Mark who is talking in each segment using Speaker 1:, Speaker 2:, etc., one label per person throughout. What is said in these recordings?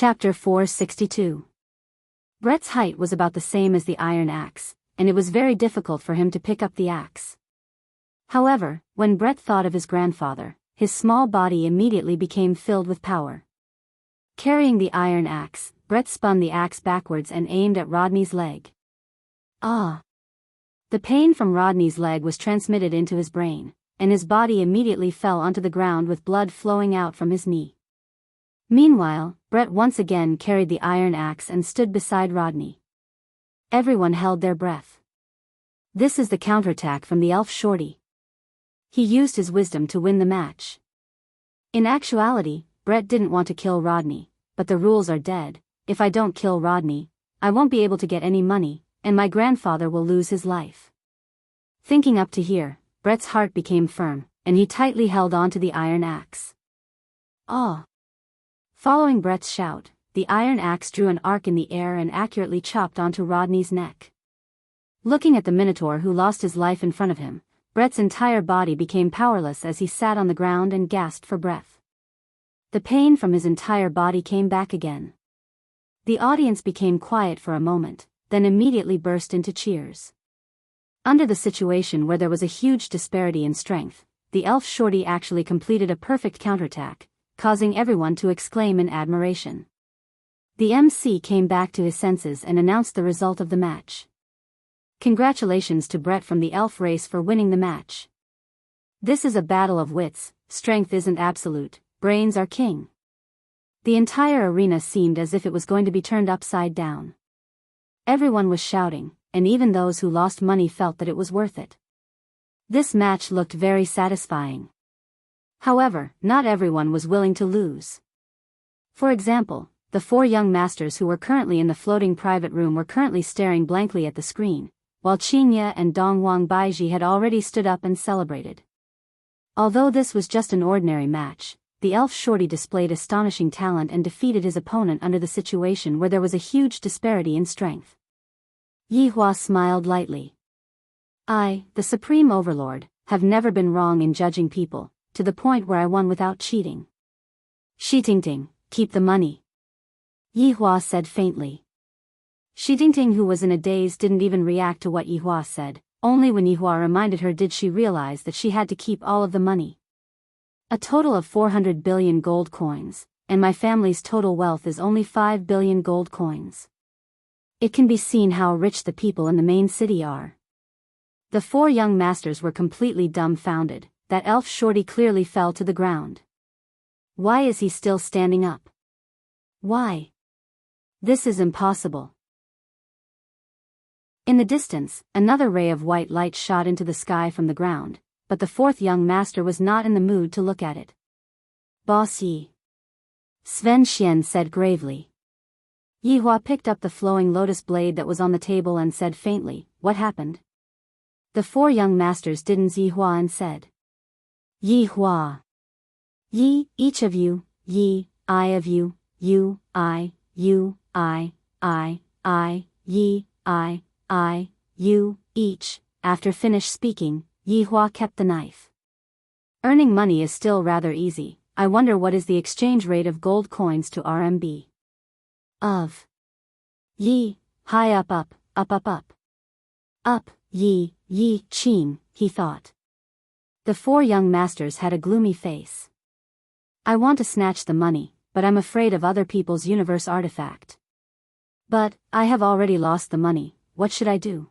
Speaker 1: Chapter 462. Brett's height was about the same as the iron axe, and it was very difficult for him to pick up the axe. However, when Brett thought of his grandfather, his small body immediately became filled with power. Carrying the iron axe, Brett spun the axe backwards and aimed at Rodney's leg. Ah! The pain from Rodney's leg was transmitted into his brain, and his body immediately fell onto the ground with blood flowing out from his knee. Meanwhile, Brett once again carried the iron axe and stood beside Rodney. Everyone held their breath. This is the counterattack from the elf shorty. He used his wisdom to win the match. In actuality, Brett didn't want to kill Rodney, but the rules are dead. If I don't kill Rodney, I won't be able to get any money, and my grandfather will lose his life. Thinking up to here, Brett's heart became firm, and he tightly held on to the iron axe. Ah! Following Brett's shout, the iron axe drew an arc in the air and accurately chopped onto Rodney's neck. Looking at the Minotaur who lost his life in front of him, Brett's entire body became powerless as he sat on the ground and gasped for breath. The pain from his entire body came back again. The audience became quiet for a moment, then immediately burst into cheers. Under the situation where there was a huge disparity in strength, the elf shorty actually completed a perfect counterattack, causing everyone to exclaim in admiration. The MC came back to his senses and announced the result of the match. Congratulations to Brett from the elf race for winning the match. This is a battle of wits, strength isn't absolute, brains are king. The entire arena seemed as if it was going to be turned upside down. Everyone was shouting, and even those who lost money felt that it was worth it. This match looked very satisfying. However, not everyone was willing to lose. For example, the four young masters who were currently in the floating private room were currently staring blankly at the screen, while Qingye and Dongwang Baiji had already stood up and celebrated. Although this was just an ordinary match, the elf shorty displayed astonishing talent and defeated his opponent under the situation where there was a huge disparity in strength. Yihua smiled lightly. I, the Supreme Overlord, have never been wrong in judging people, to the point where I won without cheating. Shitingting, keep the money. Yihua said faintly. Shitingting, who was in a daze, didn't even react to what Yihua said. Only when Yihua reminded her did she realize that she had to keep all of the money. A total of 400 billion gold coins, and my family's total wealth is only 5 billion gold coins. It can be seen how rich the people in the main city are. The four young masters were completely dumbfounded. That elf shorty clearly fell to the ground. Why is he still standing up? Why? This is impossible. In the distance, another ray of white light shot into the sky from the ground, but the fourth young master was not in the mood to look at it. Boss Yi. Sven Xian said gravely. Yihua picked up the flowing lotus blade that was on the table and said faintly, what happened? The four young masters didn't see Yihua and said. Yihua. Yi, each of you, Yi, I of you, you, I, Yi, I, you, each. After finished speaking, Yihua kept the knife. Earning money is still rather easy. I wonder what is the exchange rate of gold coins to RMB. Of. Yi, high up, up. Up, Yi, Qing, he thought. The four young masters had a gloomy face. I want to snatch the money, but I'm afraid of other people's universe artifact. But, I have already lost the money, what should I do?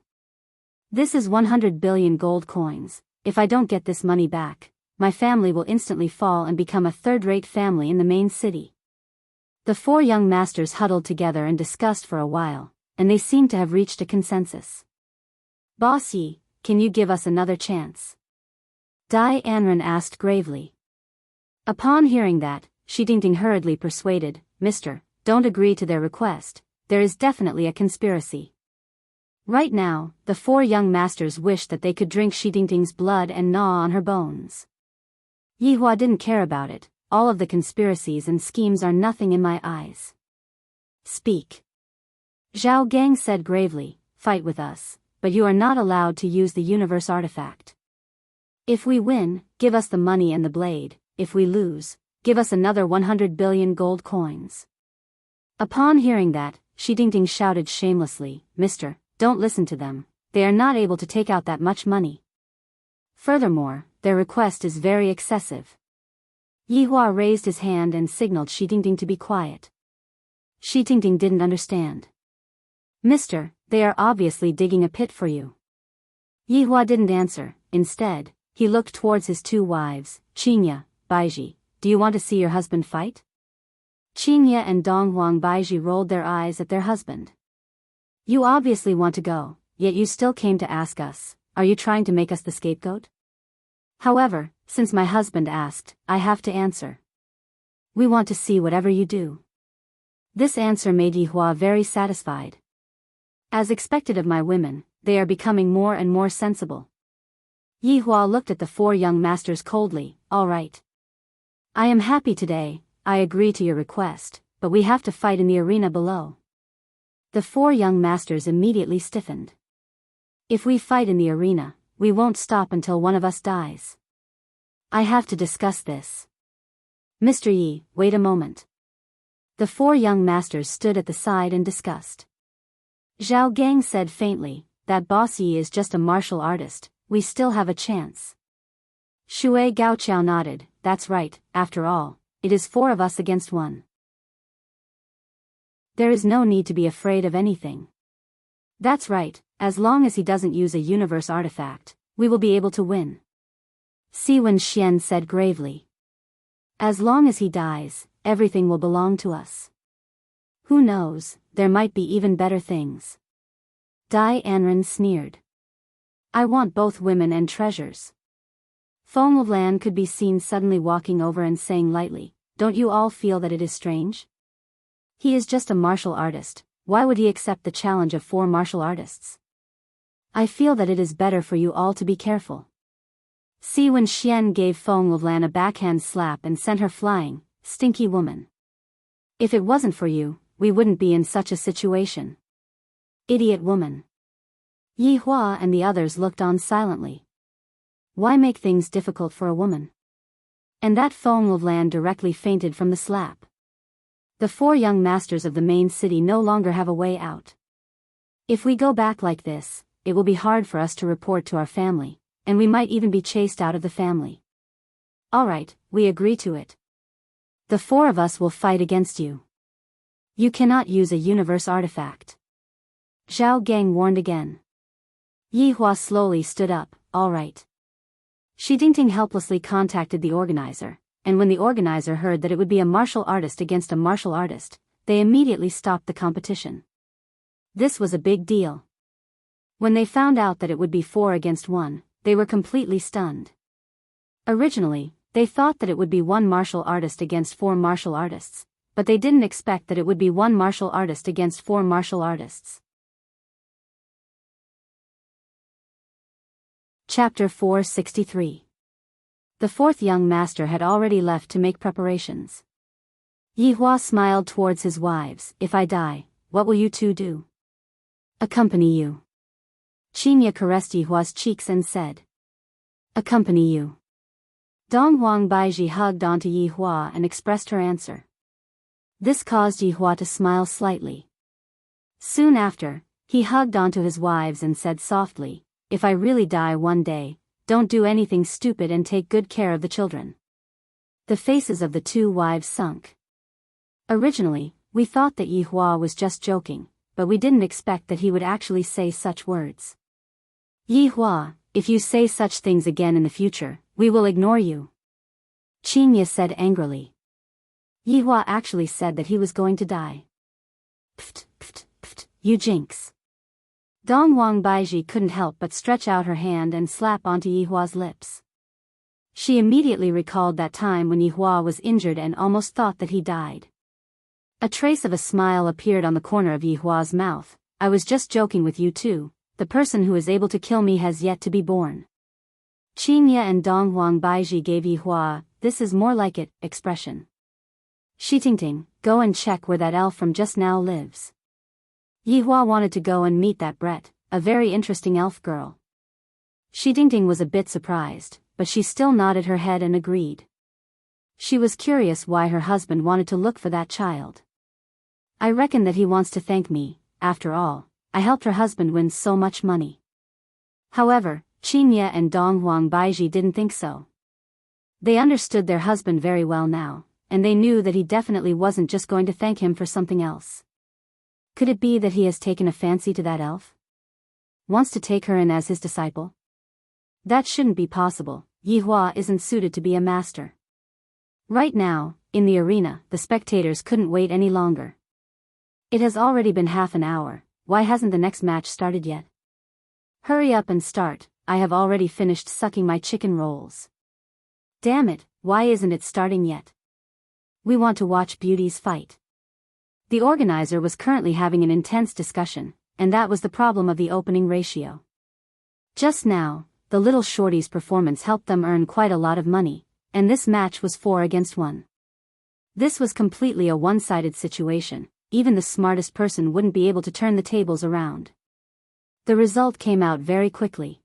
Speaker 1: This is 100 billion gold coins. If I don't get this money back, my family will instantly fall and become a third-rate family in the main city. The four young masters huddled together and discussed for a while, and they seemed to have reached a consensus. Boss Yi, can you give us another chance? Dai Anren asked gravely. Upon hearing that, Shitingting hurriedly persuaded, Mister, don't agree to their request, there is definitely a conspiracy. Right now, the four young masters wished that they could drink Shitingting's blood and gnaw on her bones. Yihua didn't care about it, all of the conspiracies and schemes are nothing in my eyes. Speak. Zhao Gang said gravely, fight with us, but you are not allowed to use the universe artifact. If we win, give us the money and the blade, if we lose, give us another 100 billion gold coins. Upon hearing that, Shi Dingding shouted shamelessly, "Mister, don't listen to them, they are not able to take out that much money. Furthermore, their request is very excessive." Yi Hua raised his hand and signaled Shi Dingding to be quiet. Shi Dingding didn't understand. "Mister, they are obviously digging a pit for you." Yi Hua didn't answer. Instead, he looked towards his two wives, Qingya, Baiji. "Do you want to see your husband fight?" Qingya and Donghuang Baiji rolled their eyes at their husband. "You obviously want to go, yet you still came to ask us. Are you trying to make us the scapegoat?" "However, since my husband asked, I have to answer. We want to see whatever you do." This answer made Yi Hua very satisfied. As expected of my women, they are becoming more and more sensible. Yi Hua looked at the four young masters coldly. "All right. I am happy today, I agree to your request, but we have to fight in the arena below." The four young masters immediately stiffened. "If we fight in the arena, we won't stop until one of us dies. I have to discuss this." "Mr. Yi, wait a moment." The four young masters stood at the side and discussed. Zhao Gang said faintly, "That boss Yi is just a martial artist, we still have a chance." Shui Gaoqiao nodded, "That's right, after all, it is four of us against one. There is no need to be afraid of anything." "That's right, as long as he doesn't use a universe artifact, we will be able to win." Si Wen Xian said gravely. "As long as he dies, everything will belong to us. Who knows, there might be even better things." Dai Anren sneered. "I want both women and treasures." Feng Lan could be seen suddenly walking over and saying lightly, "Don't you all feel that it is strange? He is just a martial artist, why would he accept the challenge of four martial artists? I feel that it is better for you all to be careful." Si Wen Xian gave Feng Lan a backhand slap and sent her flying. "Stinky woman. If it wasn't for you, we wouldn't be in such a situation. Idiot woman." Yi Hua and the others looked on silently. Why make things difficult for a woman? And that Feng Lan directly fainted from the slap. The four young masters of the main city no longer have a way out. If we go back like this, it will be hard for us to report to our family, and we might even be chased out of the family. All right, we agree to it. The four of us will fight against you. You cannot use a universe artifact. Zhao Gang warned again. Yi Hua slowly stood up. All right. Shi Dingting helplessly contacted the organizer, and when the organizer heard that it would be a martial artist against a martial artist, they immediately stopped the competition. This was a big deal. When they found out that it would be 4 against 1, they were completely stunned. Originally, they thought that it would be 1 martial artist against 4 martial artists, but they didn't expect that it would be 1 martial artist against 4 martial artists. Chapter 463. The fourth young master had already left to make preparations. Yi Hua smiled towards his wives. "If I die, what will you two do?" "Accompany you." Qingya caressed Yi Hua's cheeks and said, "Accompany you." Donghuang Baiji hugged onto Yi Hua and expressed her answer. This caused Yi Hua to smile slightly. Soon after, he hugged onto his wives and said softly, "If I really die one day, don't do anything stupid and take good care of the children." The faces of the two wives sunk. Originally, we thought that Yi Hua was just joking, but we didn't expect that he would actually say such words. "Yi Hua, if you say such things again in the future, we will ignore you," Qingya said angrily. Yi Hua actually said that he was going to die. "Pft, pft, pft, you jinx." Donghuang Baiji couldn't help but stretch out her hand and slap onto Yi Hua's lips. She immediately recalled that time when Yi Hua was injured and almost thought that he died. A trace of a smile appeared on the corner of Yi Hua's mouth. "I was just joking with you too, the person who is able to kill me has yet to be born." Qingya and Donghuang Baiji gave Yi Hua, "This is more like it," expression. "Shi Tingting, go and check where that elf from just now lives." Yi Hua wanted to go and meet that Brett, a very interesting elf girl. Shi Dingding was a bit surprised, but she still nodded her head and agreed. She was curious why her husband wanted to look for that child. I reckon that he wants to thank me. After all, I helped her husband win so much money. However, Qingye and Dong Huang Baiji didn't think so. They understood their husband very well now, and they knew that he definitely wasn't just going to thank him for something else. Could it be that he has taken a fancy to that elf? Wants to take her in as his disciple? That shouldn't be possible. Yihua isn't suited to be a master. Right now, in the arena, the spectators couldn't wait any longer. It has already been half an hour. Why hasn't the next match started yet? Hurry up and start. I have already finished sucking my chicken rolls. Damn it, why isn't it starting yet? We want to watch beauties fight. The organizer was currently having an intense discussion, and that was the problem of the opening ratio. Just now, the little shorty's performance helped them earn quite a lot of money, and this match was 4 against 1. This was completely a one-sided situation. Even the smartest person wouldn't be able to turn the tables around. The result came out very quickly.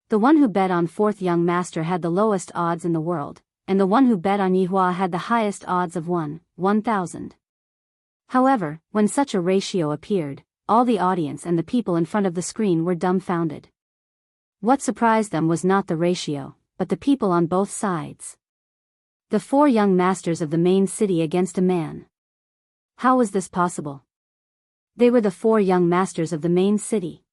Speaker 1: The one who bet on 4th young master had the lowest odds in the world, and the one who bet on Yihua had the highest odds of 1,000. However, when such a ratio appeared, all the audience and the people in front of the screen were dumbfounded. What surprised them was not the ratio, but the people on both sides. The 4 young masters of the main city against a man. How was this possible? They were the 4 young masters of the main city.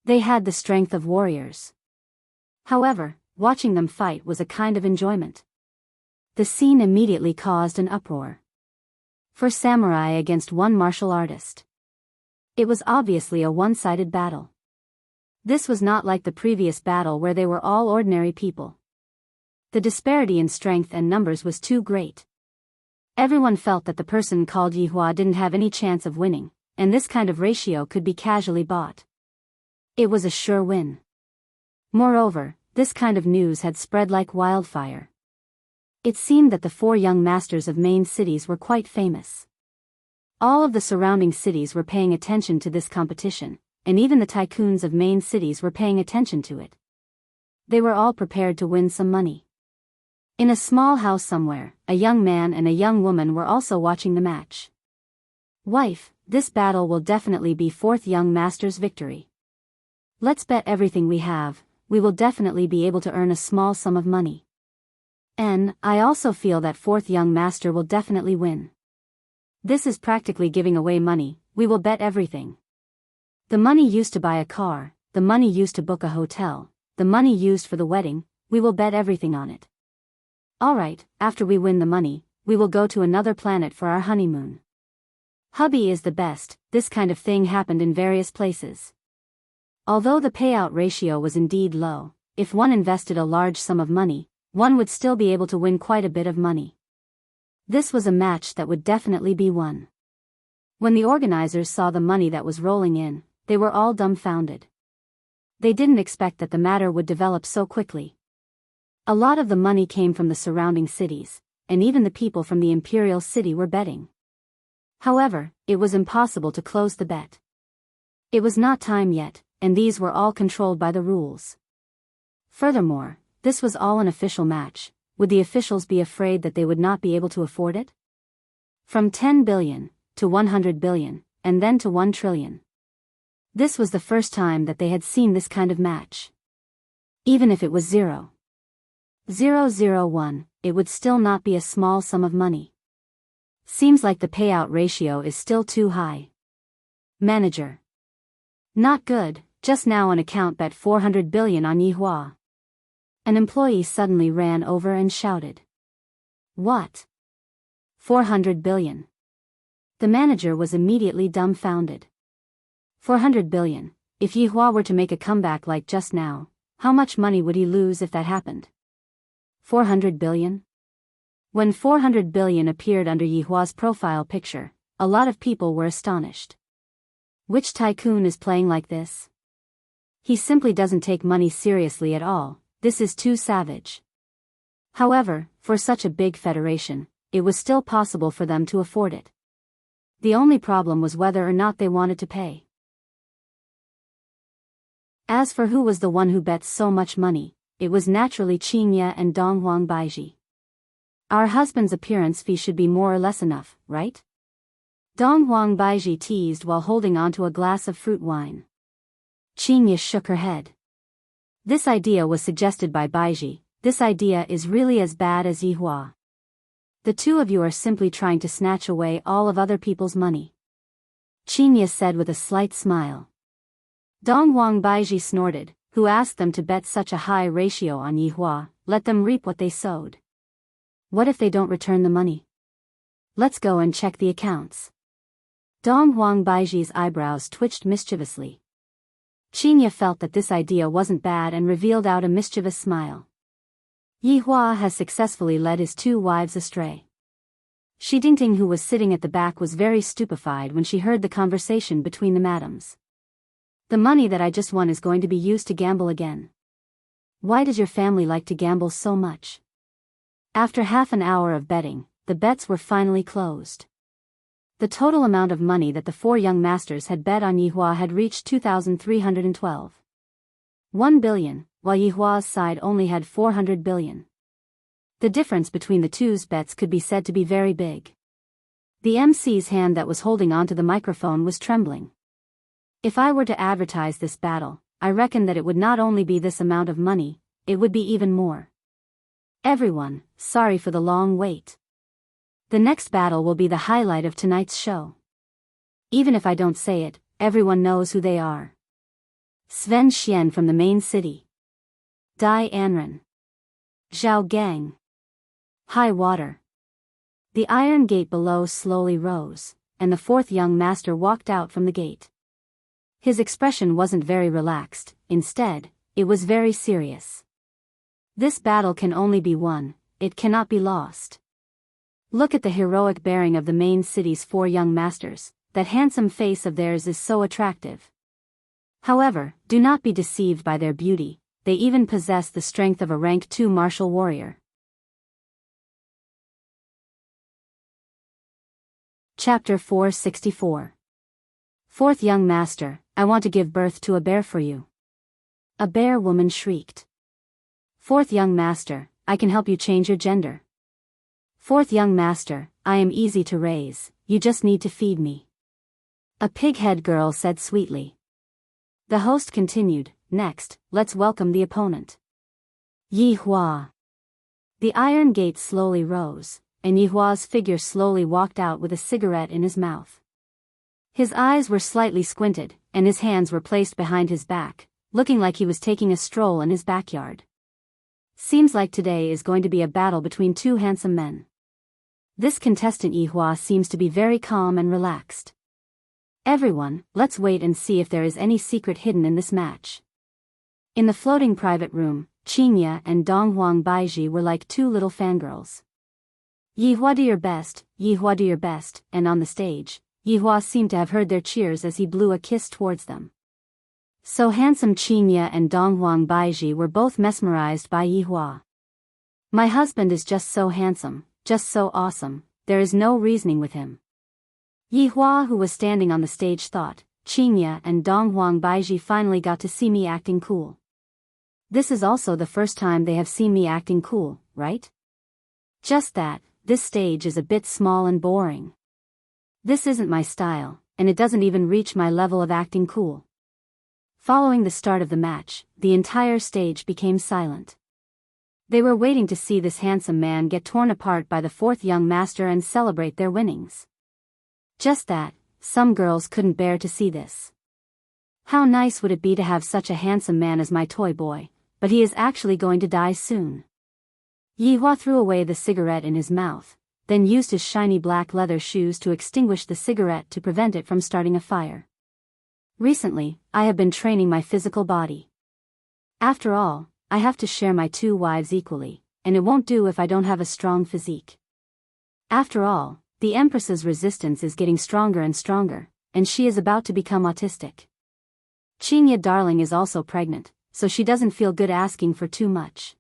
Speaker 1: They had the strength of warriors. However, watching them fight was a kind of enjoyment. The scene immediately caused an uproar. 4 samurai against 1 martial artist. It was obviously a one-sided battle. This was not like the previous battle where they were all ordinary people. The disparity in strength and numbers was too great. Everyone felt that the person called Yihua didn't have any chance of winning, and this kind of ratio could be casually bought. It was a sure win. Moreover, this kind of news had spread like wildfire. It seemed that the 4 young masters of main cities were quite famous. All of the surrounding cities were paying attention to this competition, and even the tycoons of main cities were paying attention to it. They were all prepared to win some money. In a small house somewhere, a young man and a young woman were also watching the match. Wife, this battle will definitely be 4th young master's victory. Let's bet everything we have, we will definitely be able to earn a small sum of money. I also feel that 4th young master will definitely win. This is practically giving away money, we will bet everything. The money used to buy a car, the money used to book a hotel, the money used for the wedding, we will bet everything on it. Alright, after we win the money, we will go to another planet for our honeymoon. Hubby is the best. This kind of thing happened in various places. Although the payout ratio was indeed low, if one invested a large sum of money, one would still be able to win quite a bit of money. This was a match that would definitely be won. When the organizers saw the money that was rolling in, they were all dumbfounded. They didn't expect that the matter would develop so quickly. A lot of the money came from the surrounding cities, and even the people from the imperial city were betting. However, it was impossible to close the bet. It was not time yet, and these were all controlled by the rules. Furthermore, this was all an official match. Would the officials be afraid that they would not be able to afford it? From 10 billion, to 100 billion, and then to 1 trillion. This was the first time that they had seen this kind of match. Even if it was 0.001, it would still not be a small sum of money. Seems like the payout ratio is still too high. Manager. Not good. Just now an account bet 400 billion on Yihua. An employee suddenly ran over and shouted. What? 400 billion. The manager was immediately dumbfounded. 400 billion. If Yihua were to make a comeback like just now, how much money would he lose if that happened? 400 billion? When 400 billion appeared under Yihua's profile picture, a lot of people were astonished. Which tycoon is playing like this? He simply doesn't take money seriously at all. This is too savage. However, for such a big federation, it was still possible for them to afford it. The only problem was whether or not they wanted to pay. As for who was the one who bet so much money, it was naturally Qingye and Donghuang Baiji. Our husband's appearance fee should be more or less enough, right? Dong Huang Baiji teased while holding onto a glass of fruit wine. Qingya shook her head. This idea was suggested by Baiji. This idea is really as bad as Yihua. The two of you are simply trying to snatch away all of other people's money. Qingya said with a slight smile. Dong Huang Baiji snorted. Who asked them to bet such a high ratio on Yihua? Let them reap what they sowed. What if they don't return the money? Let's go and check the accounts. Dong Huang Baiji's eyebrows twitched mischievously. Qingya felt that this idea wasn't bad and revealed out a mischievous smile. Yihua has successfully led his two wives astray. Shi Dingting, who was sitting at the back, was very stupefied when she heard the conversation between the madams. The money that I just won is going to be used to gamble again. Why does your family like to gamble so much? After half an hour of betting, the bets were finally closed. The total amount of money that the four young masters had bet on Yihua had reached 2,312. 1 billion, while Yihua's side only had 400 billion. The difference between the two's bets could be said to be very big. The MC's hand that was holding onto the microphone was trembling. If I were to advertise this battle, I reckon that it would not only be this amount of money, it would be even more. Everyone, sorry for the long wait. The next battle will be the highlight of tonight's show. Even if I don't say it, everyone knows who they are. Sven Xian from the main city. Dai Anren. Zhao Gang. High water. The iron gate below slowly rose, and the fourth young master walked out from the gate. His expression wasn't very relaxed, instead, it was very serious. This battle can only be won, it cannot be lost. Look at the heroic bearing of the main city's four young masters, that handsome face of theirs is so attractive. However, do not be deceived by their beauty, they even possess the strength of a rank 2 martial warrior. Chapter 464. Fourth young master, I want to give birth to a bear for you. A bear woman shrieked. Fourth young master, I can help you change your gender. Fourth young master, I am easy to raise, you just need to feed me. A pig-head girl said sweetly. The host continued, next, let's welcome the opponent. Yihua. The iron gate slowly rose, and Yihua's figure slowly walked out with a cigarette in his mouth. His eyes were slightly squinted, and his hands were placed behind his back, looking like he was taking a stroll in his backyard. Seems like today is going to be a battle between two handsome men. This contestant Yihua seems to be very calm and relaxed. Everyone, let's wait and see if there is any secret hidden in this match. In the floating private room, Qingya and Dong Huang Baiji were like two little fangirls. Yihua, do your best, Yihua, do your best, and on the stage, Yihua seemed to have heard their cheers as he blew a kiss towards them. So handsome Qingya and Dong Huang Baiji were both mesmerized by Yihua. My husband is just so handsome, just so awesome, there is no reasoning with him. Yihua, who was standing on the stage, thought, Qingya and Dong Huang Baiji finally got to see me acting cool. This is also the first time they have seen me acting cool, right? Just that, this stage is a bit small and boring. This isn't my style, and it doesn't even reach my level of acting cool. Following the start of the match, the entire stage became silent. They were waiting to see this handsome man get torn apart by the fourth young master and celebrate their winnings. Just that, some girls couldn't bear to see this. How nice would it be to have such a handsome man as my toy boy, but he is actually going to die soon. Yihua threw away the cigarette in his mouth, then used his shiny black leather shoes to extinguish the cigarette to prevent it from starting a fire. Recently, I have been training my physical body. After all, I have to share my two wives equally, and it won't do if I don't have a strong physique. After all, the Empress's resistance is getting stronger and stronger, and she is about to become autistic. Qingya darling is also pregnant, so she doesn't feel good asking for too much.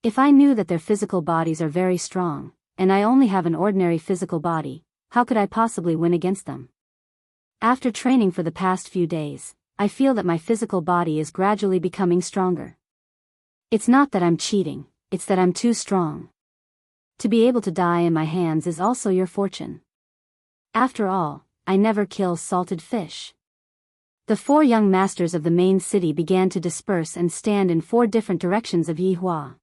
Speaker 1: If I knew that their physical bodies are very strong, and I only have an ordinary physical body, how could I possibly win against them? After training for the past few days, I feel that my physical body is gradually becoming stronger. It's not that I'm cheating, it's that I'm too strong. To be able to die in my hands is also your fortune. After all, I never kill salted fish. The 4 young masters of the main city began to disperse and stand in 4 different directions of Yi Hua.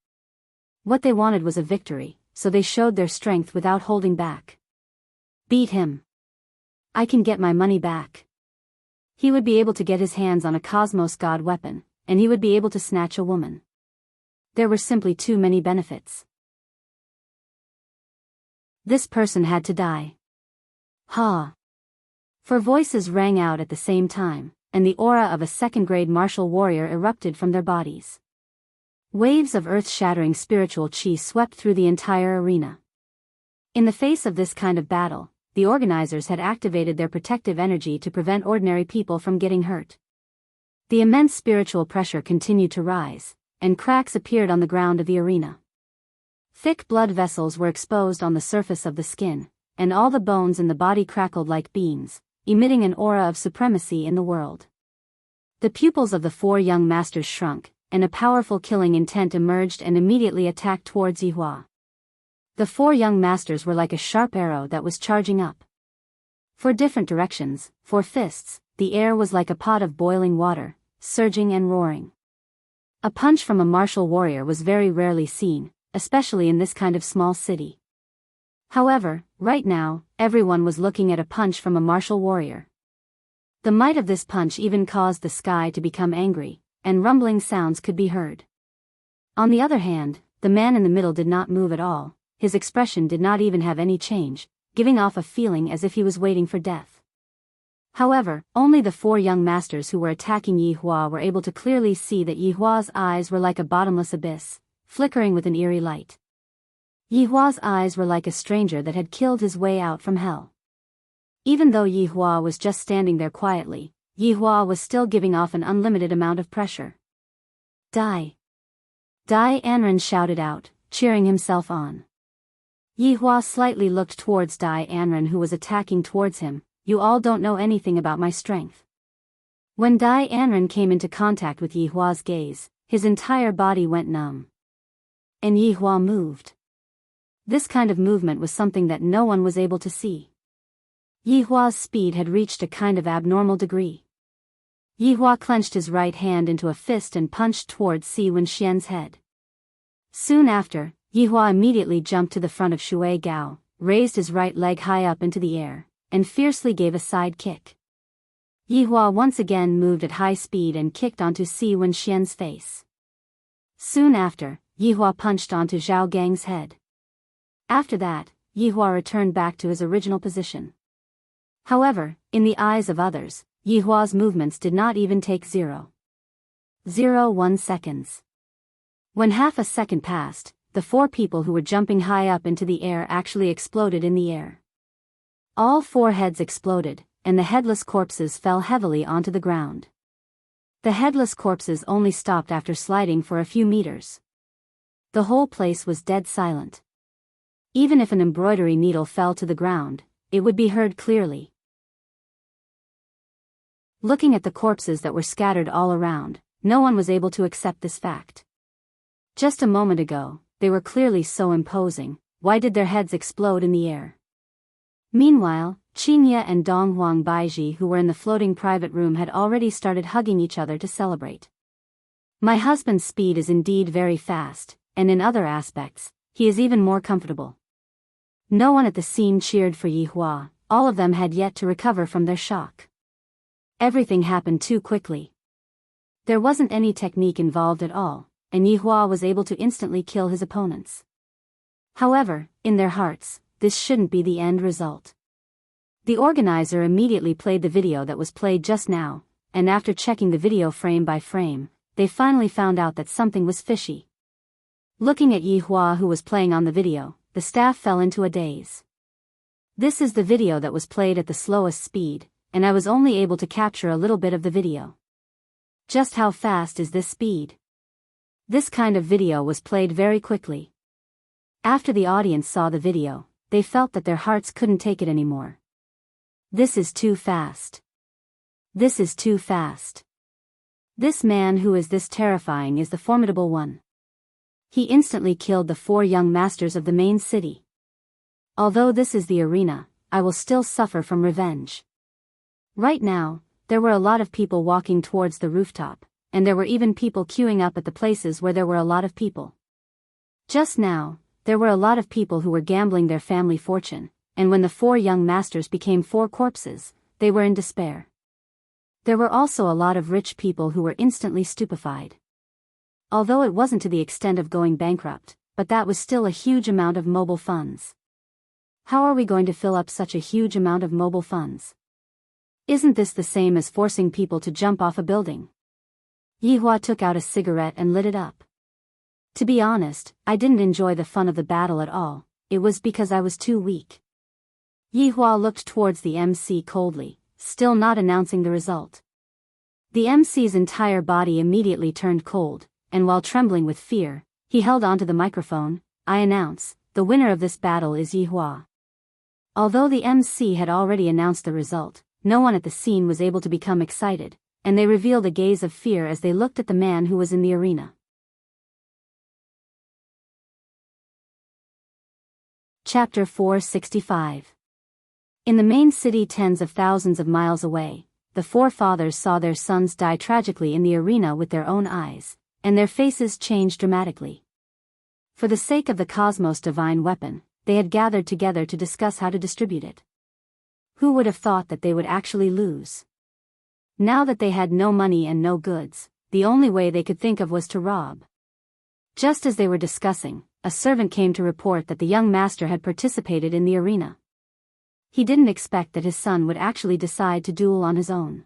Speaker 1: What they wanted was a victory, so they showed their strength without holding back. Beat him. I can get my money back. He would be able to get his hands on a Cosmos God weapon, and he would be able to snatch a woman. There were simply too many benefits. This person had to die. Ha! 4 voices rang out at the same time, and the aura of a second-grade martial warrior erupted from their bodies. Waves of earth-shattering spiritual chi swept through the entire arena. In the face of this kind of battle, the organizers had activated their protective energy to prevent ordinary people from getting hurt. The immense spiritual pressure continued to rise, and cracks appeared on the ground of the arena. Thick blood vessels were exposed on the surface of the skin, and all the bones in the body crackled like beans, emitting an aura of supremacy in the world. The pupils of the 4 young masters shrunk, and a powerful killing intent emerged and immediately attacked towards Yi Hua. The 4 young masters were like a sharp arrow that was charging up. 4 different directions, 4 fists, the air was like a pot of boiling water, surging and roaring. A punch from a martial warrior was very rarely seen, especially in this kind of small city. However, right now, everyone was looking at a punch from a martial warrior. The might of this punch even caused the sky to become angry, and rumbling sounds could be heard. On the other hand, the man in the middle did not move at all. His expression did not even have any change, giving off a feeling as if he was waiting for death. However, only the 4 young masters who were attacking Yi Hua were able to clearly see that Yi Hua's eyes were like a bottomless abyss, flickering with an eerie light. Yi Hua's eyes were like a stranger that had killed his way out from hell. Even though Yi Hua was just standing there quietly, Yi Hua was still giving off an unlimited amount of pressure. Die! Die! Anren shouted out, cheering himself on. Yi Hua slightly looked towards Dai Anren who was attacking towards him. You all don't know anything about my strength. When Dai Anren came into contact with Yi Hua's gaze, his entire body went numb. And Yi Hua moved. This kind of movement was something that no one was able to see. Yi Hua's speed had reached a kind of abnormal degree. Yi Hua clenched his right hand into a fist and punched towards Si Wenxian's head. Soon after, Yi Hua immediately jumped to the front of Shui Gao, raised his right leg high up into the air, and fiercely gave a side kick. Yi Hua once again moved at high speed and kicked onto Si Wenxian's face. Soon after, Yi Hua punched onto Zhao Gang's head. After that, Yi Hua returned back to his original position. However, in the eyes of others, Yi Hua's movements did not even take 0.01 seconds. When half a second passed, the 4 people who were jumping high up into the air actually exploded in the air. All 4 heads exploded, and the headless corpses fell heavily onto the ground. The headless corpses only stopped after sliding for a few meters. The whole place was dead silent. Even if an embroidery needle fell to the ground, it would be heard clearly. Looking at the corpses that were scattered all around, no one was able to accept this fact. Just a moment ago, they were clearly so imposing. Why did their heads explode in the air? Meanwhile, Qingye and Donghuang Baiji who were in the floating private room had already started hugging each other to celebrate. My husband's speed is indeed very fast, and in other aspects, he is even more comfortable. No one at the scene cheered for Yi Hua, all of them had yet to recover from their shock. Everything happened too quickly. There wasn't any technique involved at all, and Yi Hua was able to instantly kill his opponents. However, in their hearts, this shouldn't be the end result. The organizer immediately played the video that was played just now, and after checking the video frame by frame, they finally found out that something was fishy. Looking at Yi Hua who was playing on the video, the staff fell into a daze. This is the video that was played at the slowest speed, and I was only able to capture a little bit of the video. Just how fast is this speed? This kind of video was played very quickly. After the audience saw the video, they felt that their hearts couldn't take it anymore. This is too fast. This is too fast. This man who is this terrifying is the formidable one. He instantly killed the 4 young masters of the main city. Although this is the arena, I will still suffer from revenge. Right now, there were a lot of people walking towards the rooftop, and there were even people queuing up at the places where there were a lot of people. Just now, there were a lot of people who were gambling their family fortune, and when the 4 young masters became 4 corpses, they were in despair. There were also a lot of rich people who were instantly stupefied. Although it wasn't to the extent of going bankrupt, but that was still a huge amount of mobile funds. How are we going to fill up such a huge amount of mobile funds? Isn't this the same as forcing people to jump off a building? Yihua took out a cigarette and lit it up. To be honest, I didn't enjoy the fun of the battle at all, it was because I was too weak. Yihua looked towards the MC coldly, still not announcing the result. The MC's entire body immediately turned cold, and while trembling with fear, he held onto the microphone. I announce, the winner of this battle is Yihua. Although the MC had already announced the result, no one at the scene was able to become excited, and they revealed a gaze of fear as they looked at the man who was in the arena. Chapter 465. In the main city tens of thousands of miles away, the 4 fathers saw their sons die tragically in the arena with their own eyes, and their faces changed dramatically. For the sake of the cosmos' divine weapon, they had gathered together to discuss how to distribute it. Who would have thought that they would actually lose? Now that they had no money and no goods, the only way they could think of was to rob. Just as they were discussing, a servant came to report that the young master had participated in the arena. He didn't expect that his son would actually decide to duel on his own.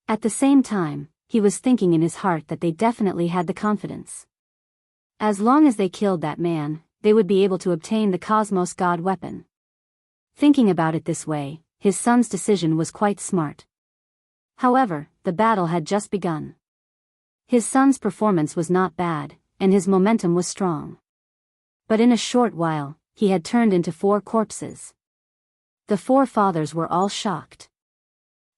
Speaker 1: At the same time, he was thinking in his heart that they definitely had the confidence. As long as they killed that man, they would be able to obtain the Cosmos God weapon. Thinking about it this way, his son's decision was quite smart. However, the battle had just begun. His son's performance was not bad, and his momentum was strong. But in a short while, he had turned into 4 corpses. The 4 fathers were all shocked.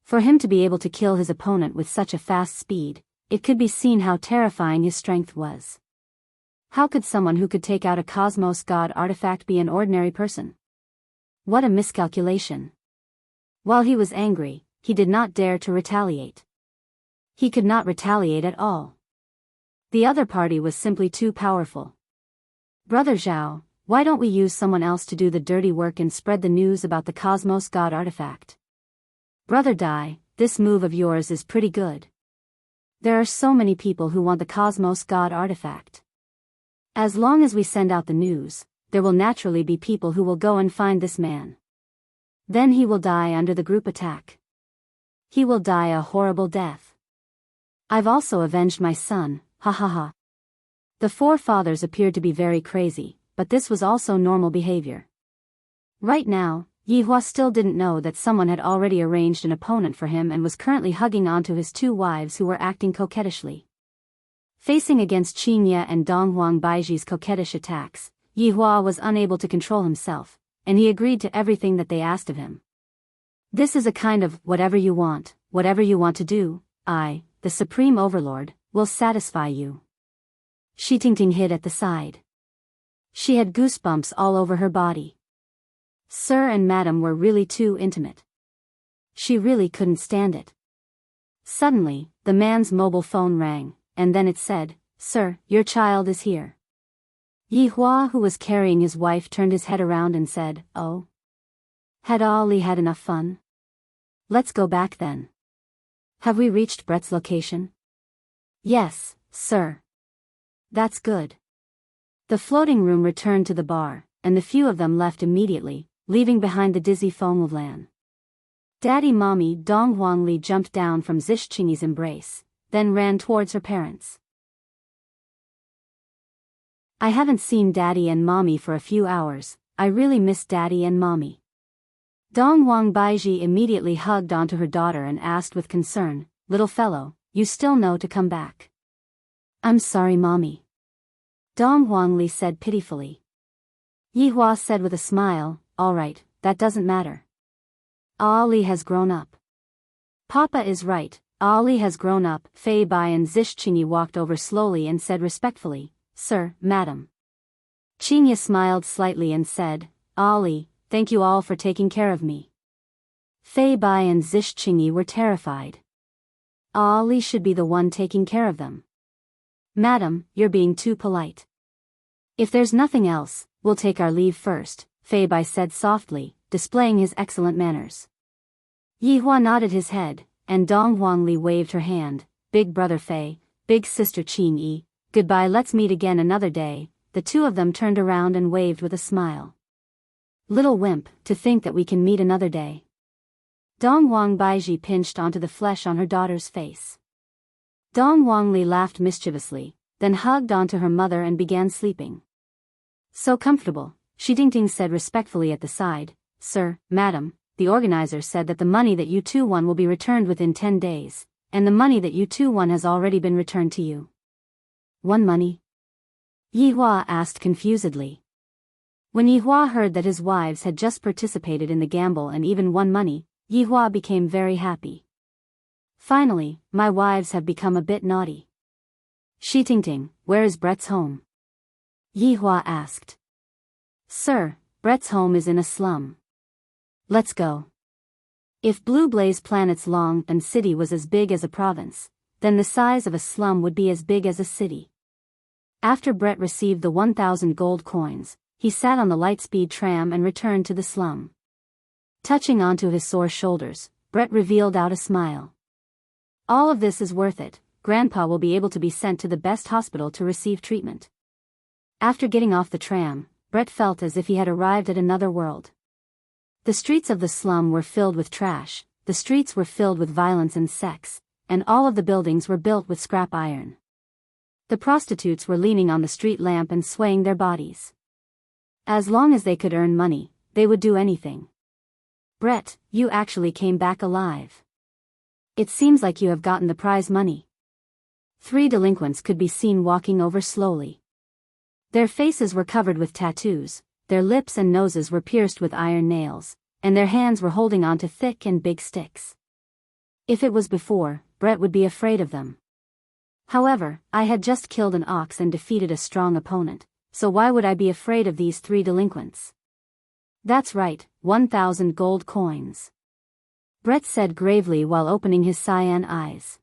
Speaker 1: For him to be able to kill his opponent with such a fast speed, it could be seen how terrifying his strength was. How could someone who could take out a Cosmos God artifact be an ordinary person? What a miscalculation. While he was angry, he did not dare to retaliate. He could not retaliate at all. The other party was simply too powerful. Brother Zhao, why don't we use someone else to do the dirty work and spread the news about the Cosmos God artifact? Brother Dai, this move of yours is pretty good. There are so many people who want the Cosmos God artifact. As long as we send out the news, there will naturally be people who will go and find this man. Then he will die under the group attack. He will die a horrible death. I've also avenged my son, ha ha ha. The 4 fathers appeared to be very crazy, but this was also normal behavior. Right now, Yihua still didn't know that someone had already arranged an opponent for him and was currently hugging onto his 2 wives who were acting coquettishly. Facing against Qingye and Donghuang Baiji's coquettish attacks, Yihua was unable to control himself, and he agreed to everything that they asked of him. This is a kind of whatever you want to do, I, the Supreme Overlord, will satisfy you. Shi Tingting hid at the side. She had goosebumps all over her body. Sir and Madam were really too intimate. She really couldn't stand it. Suddenly, the man's mobile phone rang, and then it said, "Sir, your child is here." Yihua, who was carrying his wife, turned his head around and said, "Oh? Had Ali had enough fun? Let's go back then. Have we reached Brett's location?" "Yes, sir." "That's good." The floating room returned to the bar, and the few of them left immediately, leaving behind the dizzy Fenglan. Daddy Mommy Dong Huangli jumped down from Zishqingyi's embrace, then ran towards her parents. "I haven't seen Daddy and Mommy for a few hours, I really miss Daddy and Mommy." Donghuang Baiji immediately hugged onto her daughter and asked with concern, "Little fellow, you still know to come back?" "I'm sorry, Mommy." Dong Huangli said pitifully. Yihua said with a smile, "All right, that doesn't matter. Ali has grown up." "Papa is right, Ali has grown up." Fei Bai and Zishqingyi walked over slowly and said respectfully, sir, madam. Qingye smiled slightly and said, Ali, thank you all for taking care of me. Fei Bai and Zish Qingyi were terrified. Ali should be the one taking care of them. Madam, you're being too polite. If there's nothing else, we'll take our leave first, Fei Bai said softly, displaying his excellent manners. Yi Hua nodded his head, and Dong Huangli waved her hand. Big brother Fei, big sister Qingyi, goodbye, let's meet again another day. The two of them turned around and waved with a smile. Little wimp, to think that we can meet another day. Dong Wang Baiji pinched onto the flesh on her daughter's face. Dong Huangli laughed mischievously, then hugged onto her mother and began sleeping. So comfortable, Shi Dingting said respectfully at the side, Sir, madam, the organizer said that the money that you two won will be returned within 10 days, and the money that you two won has already been returned to you. Won money? Yi Hua asked confusedly. When Yi Hua heard that his wives had just participated in the gamble and even won money, Yi Hua became very happy. Finally, my wives have become a bit naughty. Shi Tingting, where is Brett's home? Yi Hua asked. Sir, Brett's home is in a slum. Let's go. If Blue Blaze Planet's long and city was as big as a province, then the size of a slum would be as big as a city. After Brett received the 1,000 gold coins, he sat on the Lightspeed tram and returned to the slum. Touching onto his sore shoulders, Brett revealed out a smile. All of this is worth it. Grandpa will be able to be sent to the best hospital to receive treatment. After getting off the tram, Brett felt as if he had arrived at another world. The streets of the slum were filled with trash, the streets were filled with violence and sex, and all of the buildings were built with scrap iron. The prostitutes were leaning on the street lamp and swaying their bodies. As long as they could earn money, they would do anything. Brett, you actually came back alive. It seems like you have gotten the prize money. 3 delinquents could be seen walking over slowly. Their faces were covered with tattoos, their lips and noses were pierced with iron nails, and their hands were holding onto thick and big sticks. If it was before, Brett would be afraid of them. However, I had just killed an ox and defeated a strong opponent, so why would I be afraid of these 3 delinquents? That's right, 1,000 gold coins. Brett said gravely while opening his cyan eyes.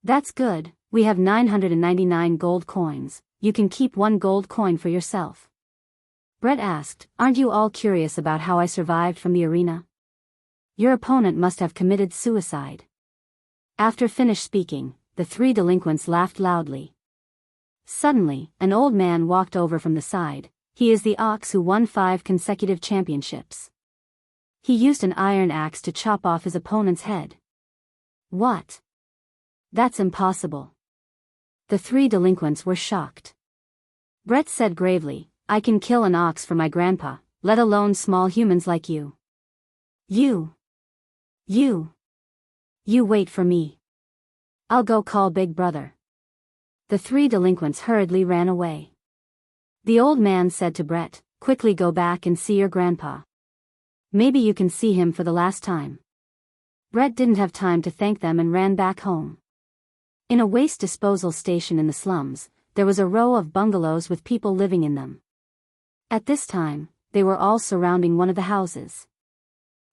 Speaker 1: That's good, we have 999 gold coins, you can keep 1 gold coin for yourself. Brett asked, aren't you all curious about how I survived from the arena? Your opponent must have committed suicide. After finished speaking, the 3 delinquents laughed loudly. Suddenly, an old man walked over from the side. He is the ox who won 5 consecutive championships. He used an iron axe to chop off his opponent's head. What? That's impossible. The 3 delinquents were shocked. Brett said gravely, I can kill an ox for my grandpa, let alone small humans like you. You wait for me. I'll go call Big Brother. The 3 delinquents hurriedly ran away. The old man said to Brett, quickly go back and see your grandpa. Maybe you can see him for the last time. Brett didn't have time to thank them and ran back home. In a waste disposal station in the slums, there was a row of bungalows with people living in them. At this time, they were all surrounding one of the houses.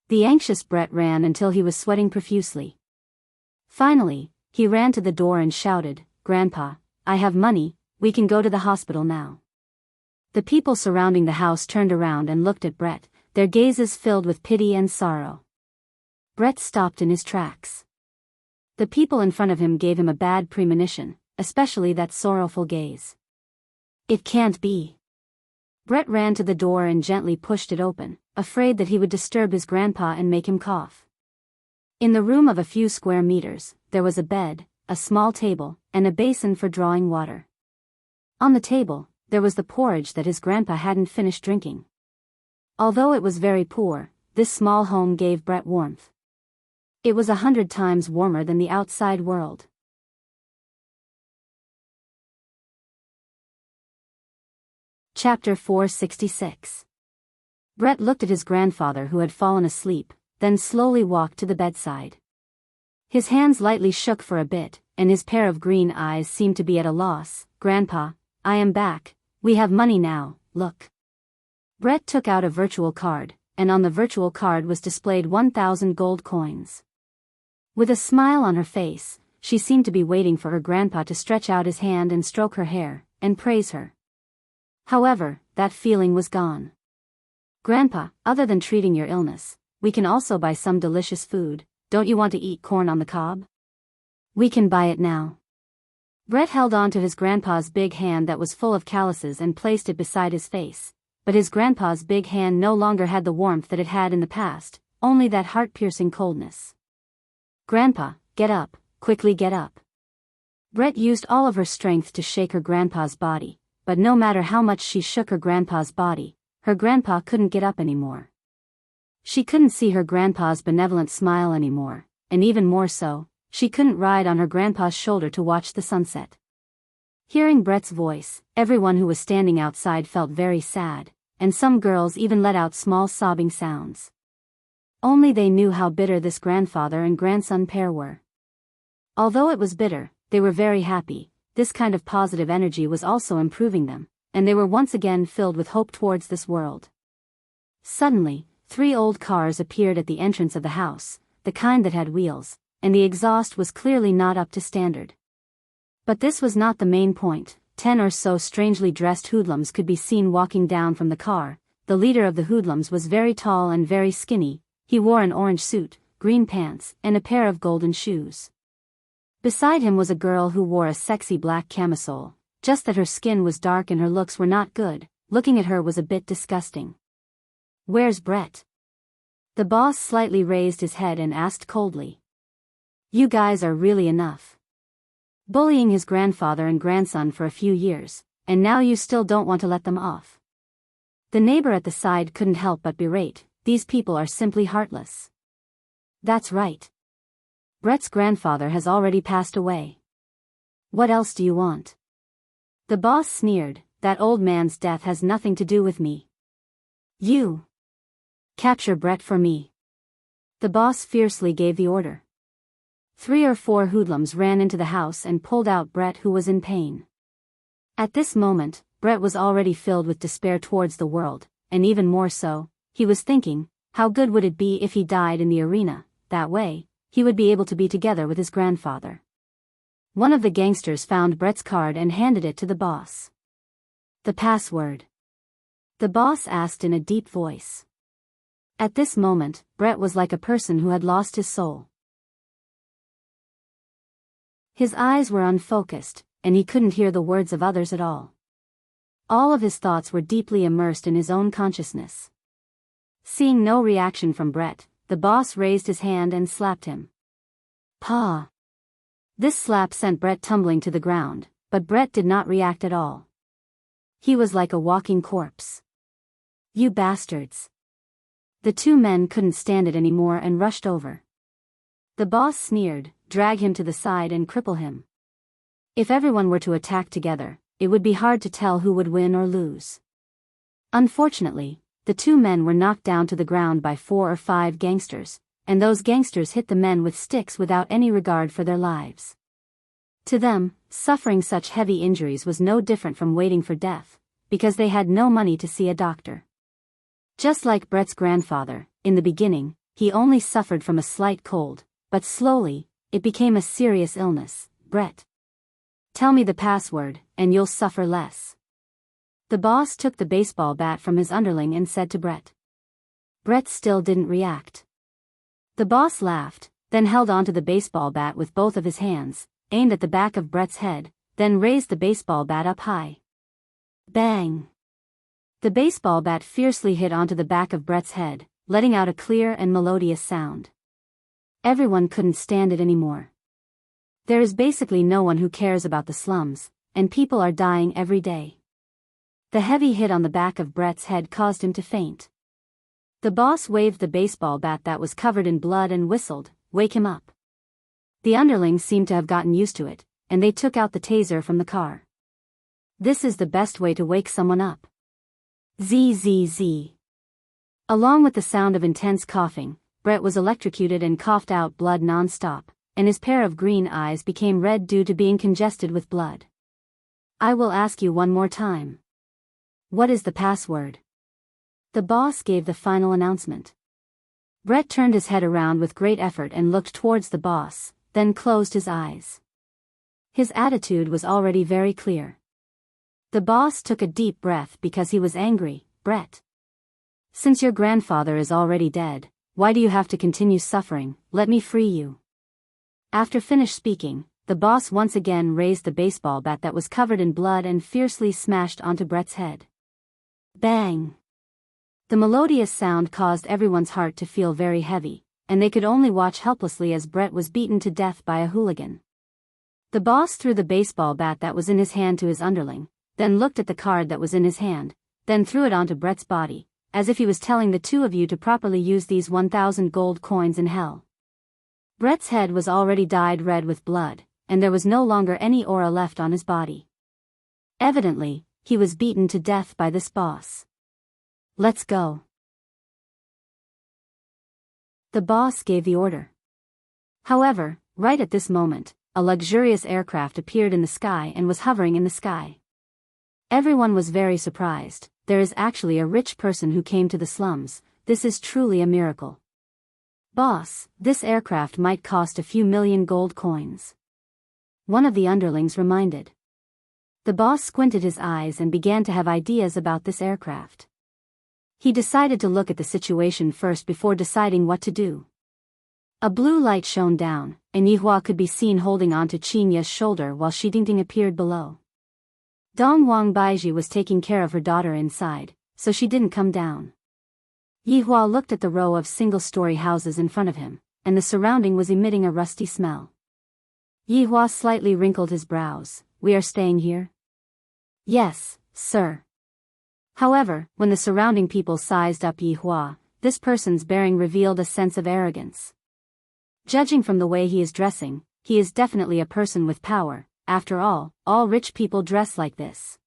Speaker 1: The anxious Brett ran until he was sweating profusely. Finally, he ran to the door and shouted, Grandpa, I have money, we can go to the hospital now. The people surrounding the house turned around and looked at Brett, their gazes filled with pity and sorrow. Brett stopped in his tracks. The people in front of him gave him a bad premonition, especially that sorrowful gaze. It can't be. Brett ran to the door and gently pushed it open, afraid that he would disturb his grandpa and make him cough. In the room of a few square meters, there was a bed, a small table, and a basin for drawing water. On the table, there was the porridge that his grandpa hadn't finished drinking. Although it was very poor, this small home gave Brett warmth. It was 100 times warmer than the outside world. Chapter 466. Brett looked at his grandfather who had fallen asleep, then slowly walked to the bedside. His hands lightly shook for a bit, and his pair of green eyes seemed to be at a loss. "Grandpa, I am back. We have money now, look." Brett took out a virtual card, and on the virtual card was displayed 1,000 gold coins. With a smile on her face, she seemed to be waiting for her grandpa to stretch out his hand and stroke her hair, and praise her. However, that feeling was gone. "Grandpa, other than treating your illness, we can also buy some delicious food. Don't you want to eat corn on the cob? We can buy it now." Brett held on to his grandpa's big hand that was full of calluses and placed it beside his face, but his grandpa's big hand no longer had the warmth that it had in the past, only that heart-piercing coldness. "Grandpa, get up, quickly get up." Brett used all of her strength to shake her grandpa's body, but no matter how much she shook her grandpa's body, her grandpa couldn't get up anymore. She couldn't see her grandpa's benevolent smile anymore, and even more so, she couldn't ride on her grandpa's shoulder to watch the sunset. Hearing Brett's voice, everyone who was standing outside felt very sad, and some girls even let out small sobbing sounds. Only they knew how bitter this grandfather and grandson pair were. Although it was bitter, they were very happy. This kind of positive energy was also improving them, and they were once again filled with hope towards this world. Suddenly, 3 old cars appeared at the entrance of the house, the kind that had wheels, and the exhaust was clearly not up to standard. But this was not the main point. 10 or so strangely dressed hoodlums could be seen walking down from the car. The leader of the hoodlums was very tall and very skinny. He wore an orange suit, green pants, and a pair of golden shoes. Beside him was a girl who wore a sexy black camisole, just that her skin was dark and her looks were not good. Looking at her was a bit disgusting. "Where's Brett?" The boss slightly raised his head and asked coldly. "You guys are really enough. Bullying his grandfather and grandson for a few years, and now you still don't want to let them off." The neighbor at the side couldn't help but berate, "These people are simply heartless." "That's right. Brett's grandfather has already passed away. What else do you want?" The boss sneered, "That old man's death has nothing to do with me. You capture Brett for me." The boss fiercely gave the order. 3 or 4 hoodlums ran into the house and pulled out Brett, who was in pain. At this moment, Brett was already filled with despair towards the world, and even more so, he was thinking, how good would it be if he died in the arena? That way, he would be able to be together with his grandfather. One of the gangsters found Brett's card and handed it to the boss. "The password?" the boss asked in a deep voice. At this moment, Brett was like a person who had lost his soul. His eyes were unfocused, and he couldn't hear the words of others at all. All of his thoughts were deeply immersed in his own consciousness. Seeing no reaction from Brett, the boss raised his hand and slapped him. "Pa!" This slap sent Brett tumbling to the ground, but Brett did not react at all. He was like a walking corpse. "You bastards!" The 2 men couldn't stand it anymore and rushed over. The boss sneered, "Drag him to the side and cripple him." If everyone were to attack together, it would be hard to tell who would win or lose. Unfortunately, the 2 men were knocked down to the ground by 4 or 5 gangsters, and those gangsters hit the men with sticks without any regard for their lives. To them, suffering such heavy injuries was no different from waiting for death, because they had no money to see a doctor. Just like Brett's grandfather, in the beginning, he only suffered from a slight cold, but slowly, it became a serious illness. "Brett, tell me the password, and you'll suffer less." The boss took the baseball bat from his underling and said to Brett. Brett still didn't react. The boss laughed, then held onto the baseball bat with both of his hands, aimed at the back of Brett's head, then raised the baseball bat up high. Bang! The baseball bat fiercely hit onto the back of Brett's head, letting out a clear and melodious sound. Everyone couldn't stand it anymore. There is basically no one who cares about the slums, and people are dying every day. The heavy hit on the back of Brett's head caused him to faint. The boss waved the baseball bat that was covered in blood and whistled, "Wake him up." The underlings seemed to have gotten used to it, and they took out the taser from the car. This is the best way to wake someone up. Zzz. Along with the sound of intense coughing, Brett was electrocuted and coughed out blood non-stop, and his pair of green eyes became red due to being congested with blood. I will ask you one more time. What is the password? The boss gave the final announcement. Brett turned his head around with great effort and looked towards the boss, then closed his eyes. His attitude was already very clear. The boss took a deep breath because he was angry. Brett, since your grandfather is already dead, why do you have to continue suffering? Let me free you. After finished speaking, the boss once again raised the baseball bat that was covered in blood and fiercely smashed onto Brett's head. Bang! The melodious sound caused everyone's heart to feel very heavy, and they could only watch helplessly as Brett was beaten to death by a hooligan. The boss threw the baseball bat that was in his hand to his underling, then looked at the card that was in his hand, then threw it onto Brett's body, as if he was telling the two of you to properly use these 1,000 gold coins in hell. Brett's head was already dyed red with blood, and there was no longer any aura left on his body. Evidently, he was beaten to death by this boss. Let's go. The boss gave the order. However, right at this moment, a luxurious aircraft appeared in the sky and was hovering in the sky. Everyone was very surprised. There is actually a rich person who came to the slums. This is truly a miracle. Boss, this aircraft might cost a few million gold coins. One of the underlings reminded. The boss squinted his eyes and began to have ideas about this aircraft. He decided to look at the situation first before deciding what to do. A blue light shone down, and Yihua could be seen holding onto Qinya's shoulder while Shidingting appeared below. Dong Wang Baiji was taking care of her daughter inside, so she didn't come down. Yihua looked at the row of single-story houses in front of him, and the surrounding was emitting a rusty smell. Yihua slightly wrinkled his brows. We are staying here? Yes, sir. However, when the surrounding people sized up Yihua, this person's bearing revealed a sense of arrogance. Judging from the way he is dressing, he is definitely a person with power. After all rich people dress like this.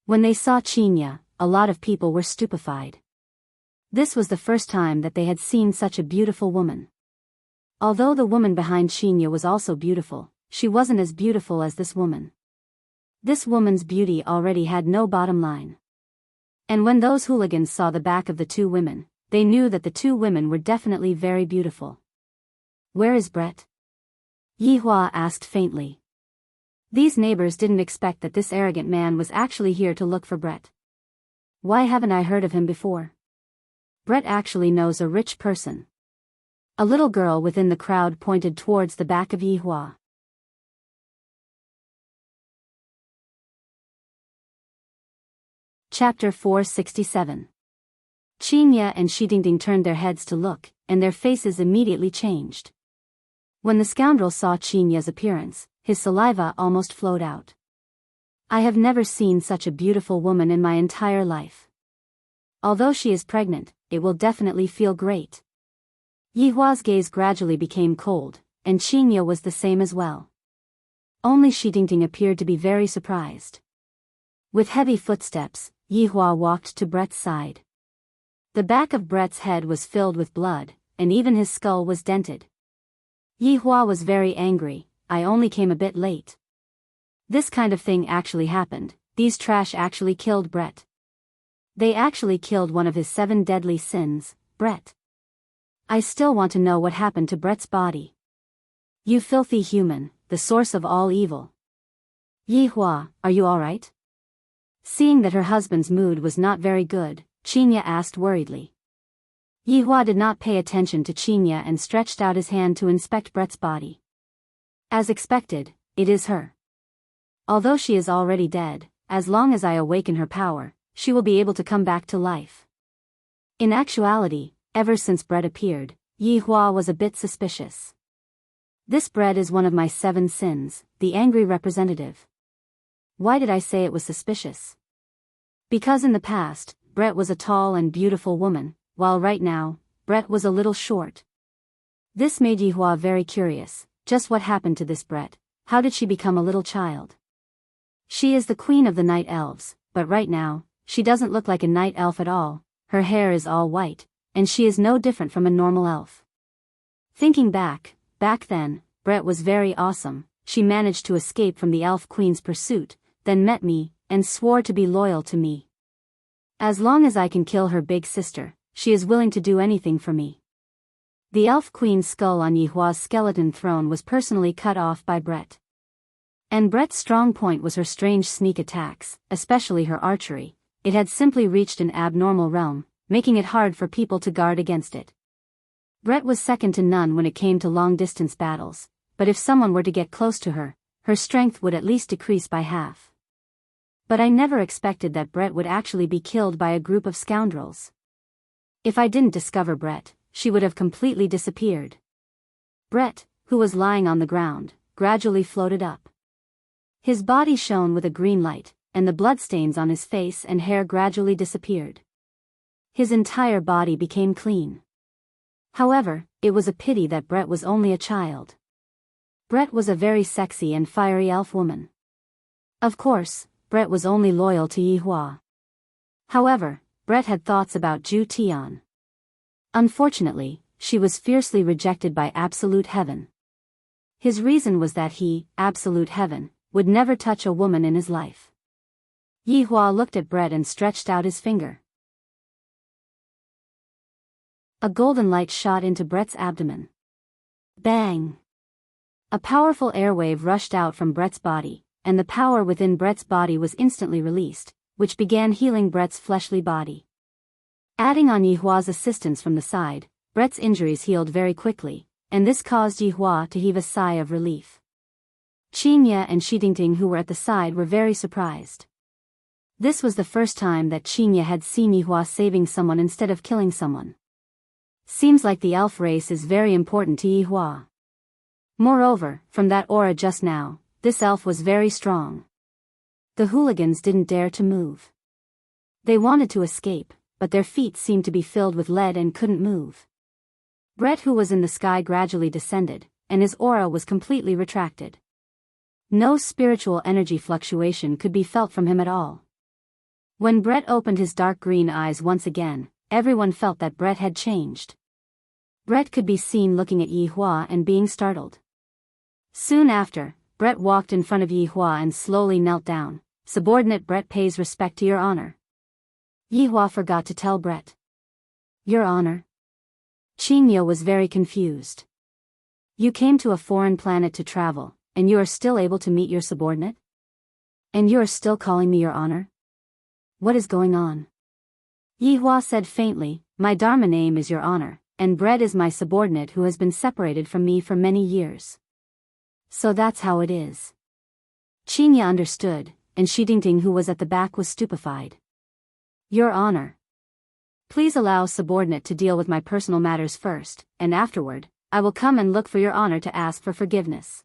Speaker 1: When they saw Qinya, a lot of people were stupefied. This was the first time that they had seen such a beautiful woman. Although the woman behind Qinya was also beautiful, she wasn't as beautiful as this woman. This woman's beauty already had no bottom line. And when those hooligans saw the back of the two women, they knew that the two women were definitely very beautiful. Where is Brett? Yihua asked faintly. These neighbors didn't expect that this arrogant man was actually here to look for Brett. Why haven't I heard of him before? Brett actually knows a rich person. A little girl within the crowd pointed towards the back of Yihua. Chapter 467. Qinya and Shidingding turned their heads to look, and their faces immediately changed. When the scoundrel saw Qinya's appearance, his saliva almost flowed out. I have never seen such a beautiful woman in my entire life. Although she is pregnant, it will definitely feel great. Yihua's gaze gradually became cold, and Qinya was the same as well. Only Shidingting appeared to be very surprised. With heavy footsteps, Yihua walked to Brett's side. The back of Brett's head was filled with blood, and even his skull was dented. Yihua was very angry. I only came a bit late. This kind of thing actually happened. These trash actually killed Brett. They actually killed one of his 7 deadly sins, Brett. I still want to know what happened to Brett's body. You filthy human, the source of all evil. Yihua, are you alright? Seeing that her husband's mood was not very good, Qinya asked worriedly. Yihua did not pay attention to Qinya and stretched out his hand to inspect Brett's body. As expected, it is her. Although she is already dead, as long as I awaken her power, she will be able to come back to life. In actuality, ever since Brett appeared, Yihua was a bit suspicious. This Brett is one of my 7 sins, the angry representative. Why did I say it was suspicious? Because in the past, Brett was a tall and beautiful woman, while right now, Brett was a little short. This made Yihua very curious. Just what happened to this Brett? How did she become a little child? She is the queen of the night elves, but right now, she doesn't look like a night elf at all. Her hair is all white, and she is no different from a normal elf. Thinking back then, Brett was very awesome. She managed to escape from the Elf Queen's pursuit, then met me, and swore to be loyal to me. As long as I can kill her big sister, she is willing to do anything for me. The Elf Queen's skull on Yihua's skeleton throne was personally cut off by Brett. And Brett's strong point was her strange sneak attacks, especially her archery. It had simply reached an abnormal realm, making it hard for people to guard against it. Brett was second to none when it came to long-distance battles, but if someone were to get close to her, her strength would at least decrease by half. But I never expected that Brett would actually be killed by a group of scoundrels. If I didn't discover Brett, she would have completely disappeared. Brett, who was lying on the ground, gradually floated up. His body shone with a green light, and the bloodstains on his face and hair gradually disappeared. His entire body became clean. However, it was a pity that Brett was only a child. Brett was a very sexy and fiery elf woman. Of course, Brett was only loyal to Yihua. However, Brett had thoughts about Ju Tian. Unfortunately, she was fiercely rejected by Absolute Heaven. His reason was that he, Absolute Heaven, would never touch a woman in his life. Yihua looked at Brett and stretched out his finger. A golden light shot into Brett's abdomen. Bang! A powerful airwave rushed out from Brett's body, and the power within Brett's body was instantly released, which began healing Brett's fleshly body. Adding on Yihua's assistance from the side, Brett's injuries healed very quickly, and this caused Yihua to heave a sigh of relief. Qingye and Shidingting, who were at the side, were very surprised. This was the first time that Qingye had seen Yihua saving someone instead of killing someone. Seems like the elf race is very important to Yihua. Moreover, from that aura just now, this elf was very strong. The hooligans didn't dare to move. They wanted to escape, but their feet seemed to be filled with lead and couldn't move. Brett, who was in the sky, gradually descended, and his aura was completely retracted. No spiritual energy fluctuation could be felt from him at all. When Brett opened his dark green eyes once again, everyone felt that Brett had changed. Brett could be seen looking at Yihua and being startled. Soon after, Brett walked in front of Yihua and slowly knelt down. "Subordinate Brett pays respect to your honor." Yihua forgot to tell Brett. "Your honor?" Qingye was very confused. "You came to a foreign planet to travel, and you are still able to meet your subordinate? And you are still calling me your honor? What is going on?" Yihua said faintly, "My Dharma name is your honor, and Brett is my subordinate who has been separated from me for many years. So that's how it is." Qingye understood, and Shidingting, who was at the back, was stupefied. "Your honor. Please allow subordinate to deal with my personal matters first, and afterward, I will come and look for your honor to ask for forgiveness."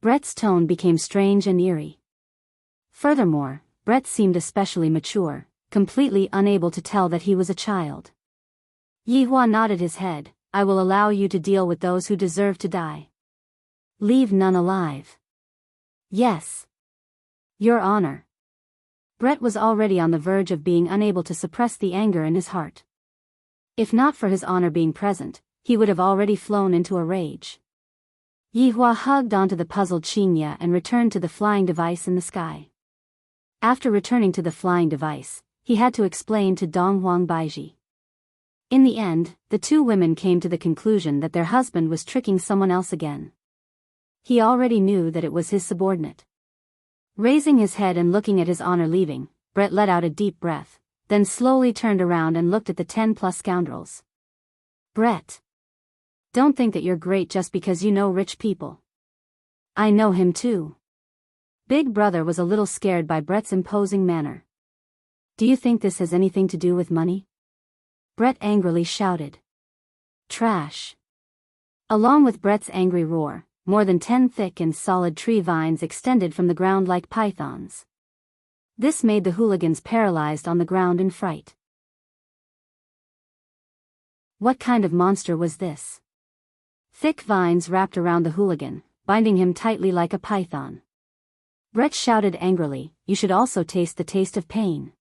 Speaker 1: Brett's tone became strange and eerie. Furthermore, Brett seemed especially mature, completely unable to tell that he was a child. Yihua nodded his head. "I will allow you to deal with those who deserve to die. Leave none alive." "Yes. Your honor." Brett was already on the verge of being unable to suppress the anger in his heart. If not for his honor being present, he would have already flown into a rage. Yihua hugged onto the puzzled Qingye and returned to the flying device in the sky. After returning to the flying device, he had to explain to Donghuang Baiji. In the end, the two women came to the conclusion that their husband was tricking someone else again. He already knew that it was his subordinate. Raising his head and looking at his honor leaving, Brett let out a deep breath, then slowly turned around and looked at the 10+ scoundrels. "Brett. Don't think that you're great just because you know rich people. I know him too." Big Brother was a little scared by Brett's imposing manner. "Do you think this has anything to do with money?" Brett angrily shouted. "Trash." Along with Brett's angry roar, more than 10 thick and solid tree vines extended from the ground like pythons. This made the hooligans paralyzed on the ground in fright. What kind of monster was this? Thick vines wrapped around the hooligan, binding him tightly like a python. Brett shouted angrily, "You should also taste the taste of pain."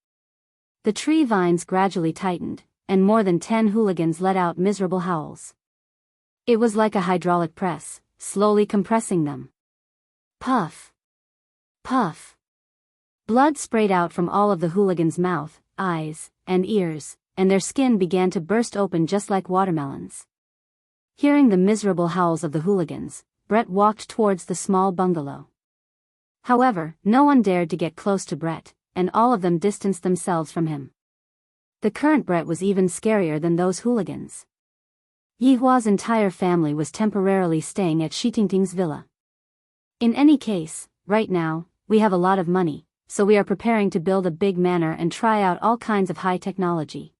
Speaker 1: The tree vines gradually tightened, and more than 10 hooligans let out miserable howls. It was like a hydraulic press, slowly compressing them. Puff. Puff. Blood sprayed out from all of the hooligans' mouth, eyes, and ears, and their skin began to burst open just like watermelons. Hearing the miserable howls of the hooligans, Brett walked towards the small bungalow. However, no one dared to get close to Brett, and all of them distanced themselves from him. The current Brett was even scarier than those hooligans. Yihua's entire family was temporarily staying at Shitingting's villa. In any case, right now, we have a lot of money, so we are preparing to build a big manor and try out all kinds of high technology.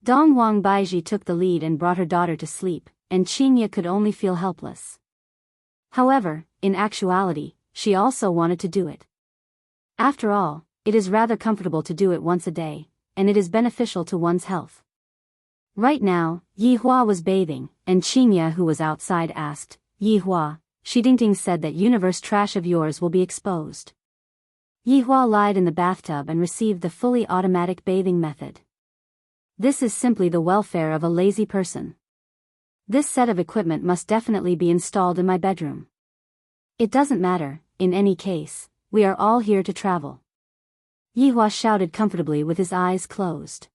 Speaker 1: Dong Wang Baiji took the lead and brought her daughter to sleep, and Qingye could only feel helpless. However, in actuality, she also wanted to do it. After all, it is rather comfortable to do it once a day, and it is beneficial to one's health. Right now, Yihua was bathing, and Qingye, who was outside, asked, "Yihua, Shitingting said that universe trash of yours will be exposed." Yihua lied in the bathtub and received the fully automatic bathing method. This is simply the welfare of a lazy person. This set of equipment must definitely be installed in my bedroom. It doesn't matter, in any case, we are all here to travel. Yihua shouted comfortably with his eyes closed.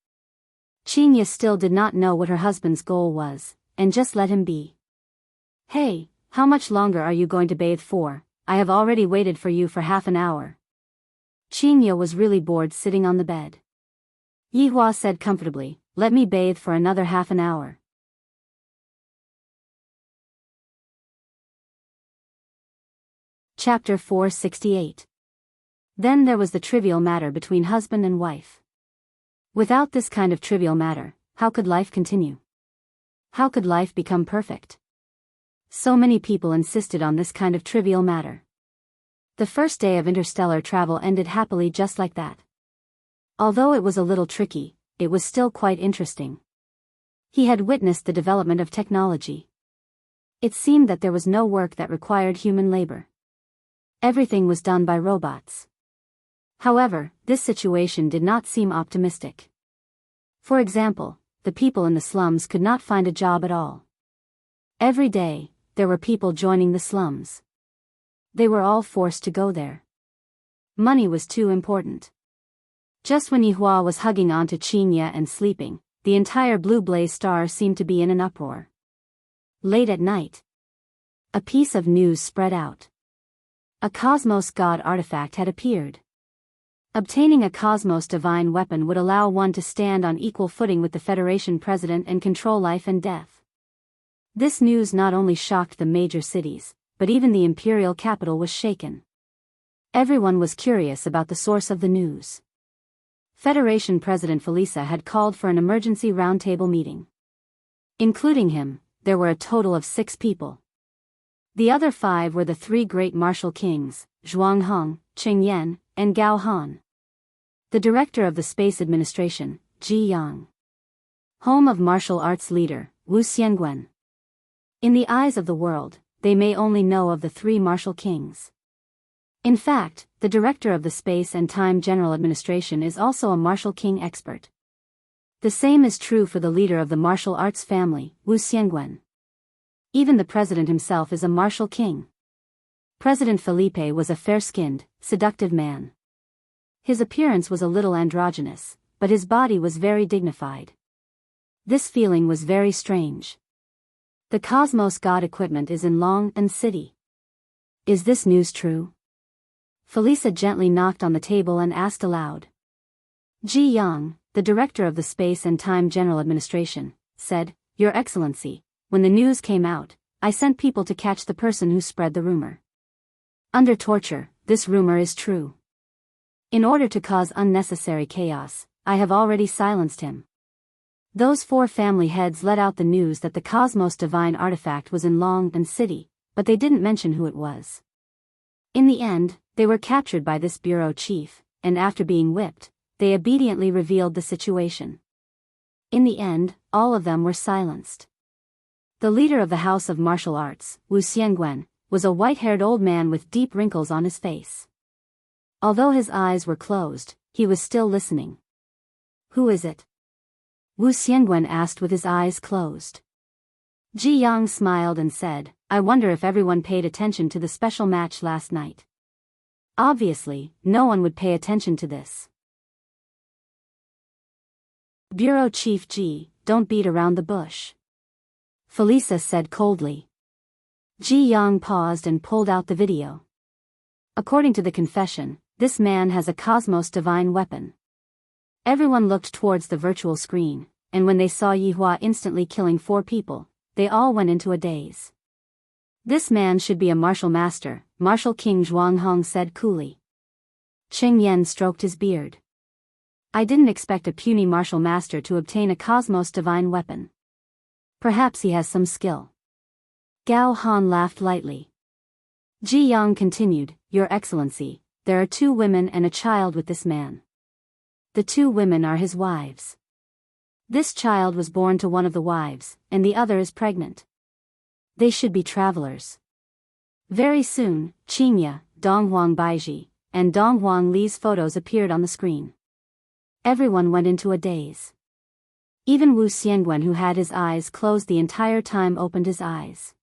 Speaker 1: Qingye still did not know what her husband's goal was, and just let him be. "Hey, how much longer are you going to bathe for? I have already waited for you for half an hour." Qingye was really bored sitting on the bed. Yihua said comfortably, "Let me bathe for another half an hour." Chapter 468. Then there was the trivial matter between husband and wife. Without this kind of trivial matter, how could life continue? How could life become perfect? So many people insisted on this kind of trivial matter. The first day of interstellar travel ended happily just like that. Although it was a little tricky, it was still quite interesting. He had witnessed the development of technology. It seemed that there was no work that required human labor. Everything was done by robots. However, this situation did not seem optimistic. For example, the people in the slums could not find a job at all. Every day, there were people joining the slums. They were all forced to go there. Money was too important. Just when Yihua was hugging onto Qingye and sleeping, the entire blue blaze star seemed to be in an uproar. Late at night, a piece of news spread out. A Cosmos God artifact had appeared. Obtaining a Cosmos divine weapon would allow one to stand on equal footing with the Federation president and control life and death. This news not only shocked the major cities, but even the imperial capital was shaken. Everyone was curious about the source of the news. Federation President Felisa had called for an emergency roundtable meeting. Including him, there were a total of 6 people. The other 5 were the 3 great martial kings, Zhuanghong, Qingyan, and Gao Han. The director of the Space Administration, Ji Yang. Home of martial arts leader, Wu Xiangwen. In the eyes of the world, they may only know of the 3 martial kings. In fact, the director of the Space and Time General Administration is also a martial king expert. The same is true for the leader of the martial arts family, Wu Xiangwen. Even the president himself is a martial king. President Felipe was a fair-skinned, seductive man. His appearance was a little androgynous, but his body was very dignified. This feeling was very strange. The Cosmos God equipment is in Long An City. Is this news true? Felisa gently knocked on the table and asked aloud. Ji Yang, the director of the Space and Time General Administration, said, "Your Excellency, when the news came out, I sent people to catch the person who spread the rumor. Under torture, this rumor is true. In order to cause unnecessary chaos, I have already silenced him." Those 4 family heads let out the news that the Cosmos divine artifact was in Long An City, but they didn't mention who it was. In the end, they were captured by this bureau chief, and after being whipped, they obediently revealed the situation. In the end, all of them were silenced. The leader of the House of Martial Arts, Wu Xiangwen, was a white-haired old man with deep wrinkles on his face. Although his eyes were closed, he was still listening. "Who is it?" Wu Xiangwen asked with his eyes closed. Ji Yang smiled and said, I wonder if everyone paid attention to the special match last night. Obviously, no one would pay attention to this. Bureau Chief G, don't beat around the bush. Felisa said coldly. Ji Yang paused and pulled out the video. According to the confession, this man has a cosmos divine weapon. Everyone looked towards the virtual screen, and when they saw Yihua instantly killing 4 people, they all went into a daze. This man should be a martial master, Martial King Zhuanghong said coolly. Qing Yan stroked his beard. I didn't expect a puny martial master to obtain a cosmos divine weapon. Perhaps he has some skill. Gao Han laughed lightly. Ji Yang continued, Your Excellency, there are 2 women and a child with this man. The 2 women are his wives. This child was born to one of the wives, and the other is pregnant. They should be travelers. Very soon, Qingya, Donghuang Baiji, and Donghuang Li's photos appeared on the screen. Everyone went into a daze. Even Wu Xiangwen, who had his eyes closed the entire time, opened his eyes.